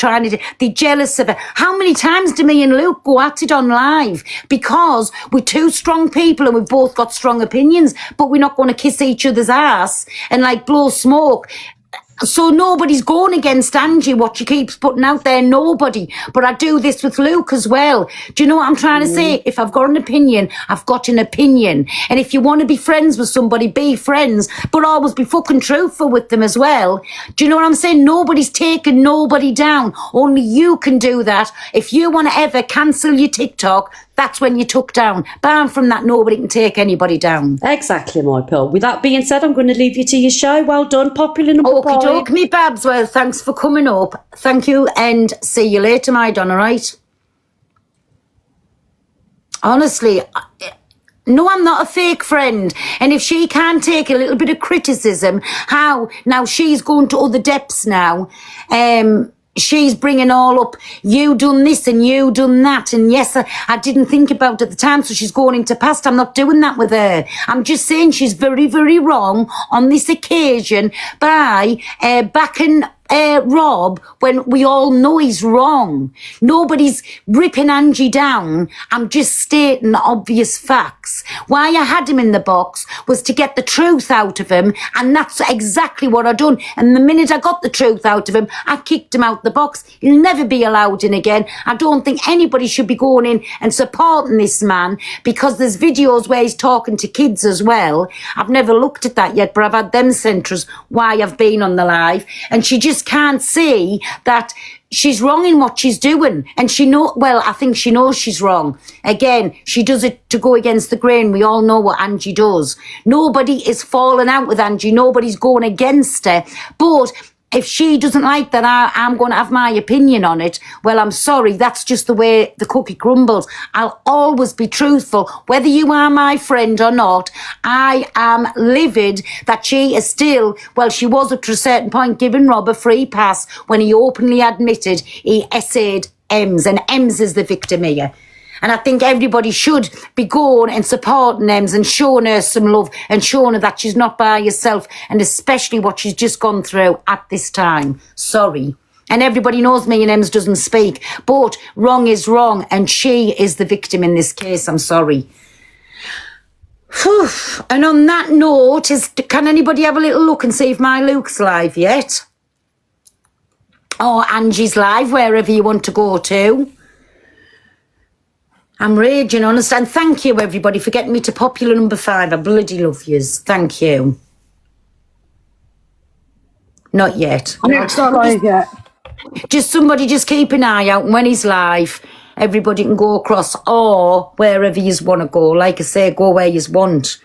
jealous of her. How many times do me and Luke go at it on live? Because we're 2 strong people and we've both got strong opinions, but we're not going to kiss each other's ass and like blow smoke. So nobody's going against Angie, what she keeps putting out there, nobody. But I do this with Luke as well. Do you know what I'm trying to say? If I've got an opinion, I've got an opinion. And if you want to be friends with somebody, be friends, but always be fucking truthful with them as well. Do you know what I'm saying? Nobody's taking nobody down. Only you can do that. If you want to ever cancel your TikTok, that's when you took down. Barring from that, nobody can take anybody down. Exactly, my Pearl. With that being said, I'm going to leave you to your show. Well done, popular number 5. Okie doke, me babs. Well, thanks for coming up. Thank you, and see you later, my Donna, right? Honestly, no, I'm not a fake friend. And if she can't take a little bit of criticism, how? Now she's going to other depths now. She's bringing all up, you done this and you done that. And yes, I didn't think about it at the time, so she's going into past. I'm not doing that with her. I'm just saying she's very, very wrong on this occasion by backing Rob when we all know he's wrong? Nobody's ripping Angie down. I'm just stating the obvious facts. Why I had him in the box was to get the truth out of him, and that's exactly what I done. And the minute I got the truth out of him, I kicked him out the box. He'll never be allowed in again. I don't think anybody should be going in and supporting this man, because there's videos where he's talking to kids as well. I've never looked at that yet, but I've had them sent us why I've been on the live, and she just can't see that she's wrong in what she's doing. And I think she knows she's wrong. Again, she does it to go against the grain. We all know what Angie does. Nobody is falling out with Angie. Nobody's going against her. But if she doesn't like that, I'm going to have my opinion on it. Well, I'm sorry. That's just the way the cookie crumbles. I'll always be truthful. Whether you are my friend or not, I am livid that she is still, well, she was up to a certain point giving Rob a free pass when he openly admitted he essayed Ems, and Ems is the victim here. And I think everybody should be going and supporting Ems and showing her some love and showing her that she's not by herself, and especially what she's just gone through at this time. Sorry. And everybody knows me and Ems doesn't speak, but wrong is wrong, and she is the victim in this case. I'm sorry. Whew. And on that note, can anybody have a little look and see if my Luke's live yet? Or Angie's live, wherever you want to go to. I'm raging, honest. And thank you, everybody, for getting me to popular number 5. I bloody love yous. Thank you. Not yet. No, it's not live yet. Just somebody just keep an eye out. And when he's live, everybody can go across, or wherever you want to go. Like I say, go where you want.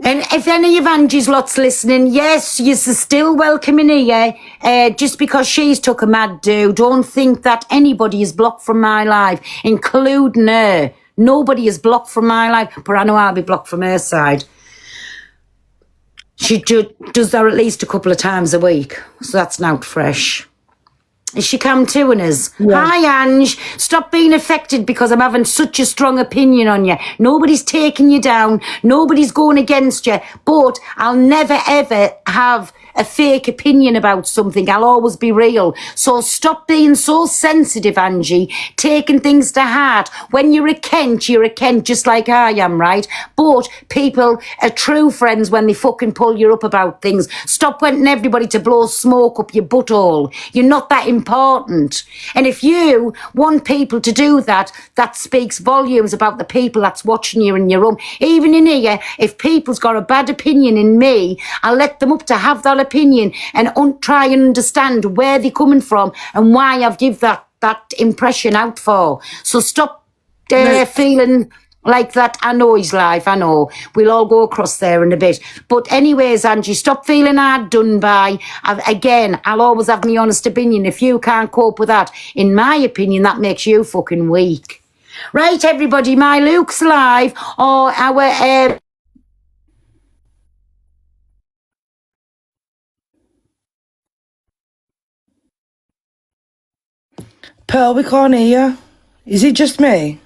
And if any of Angie's lots listening, yes, you're still welcome in here. Just because she's took a mad do, don't think that anybody is blocked from my life, including her. Nobody is blocked from my life, but I know I'll be blocked from her side. She does that at least a couple of times a week, so that's now fresh. Is she come to us? Yeah. Hi, Ange. Stop being affected because I'm having such a strong opinion on you. Nobody's taking you down. Nobody's going against you. But I'll never, ever have a fake opinion about something. I'll always be real. So stop being so sensitive, Angie, taking things to heart. When you're a Kent just like I am, right? But people are true friends when they fucking pull you up about things. Stop wanting everybody to blow smoke up your butthole. You're not that important. And if you want people to do that, that speaks volumes about the people that's watching you in your room. Even in here, if people's got a bad opinion in me, I'll let them up to have that opinion and try and understand where they're coming from and why I've give that impression out for. So stop feeling like that. I know he's live, I know. We'll all go across there in a bit. But anyways, Angie, stop feeling hard done by. I'll always have my honest opinion. If you can't cope with that, in my opinion, that makes you fucking weak. Right, everybody, my Luke's live, or our... Pearl, we can't hear you. Is it just me?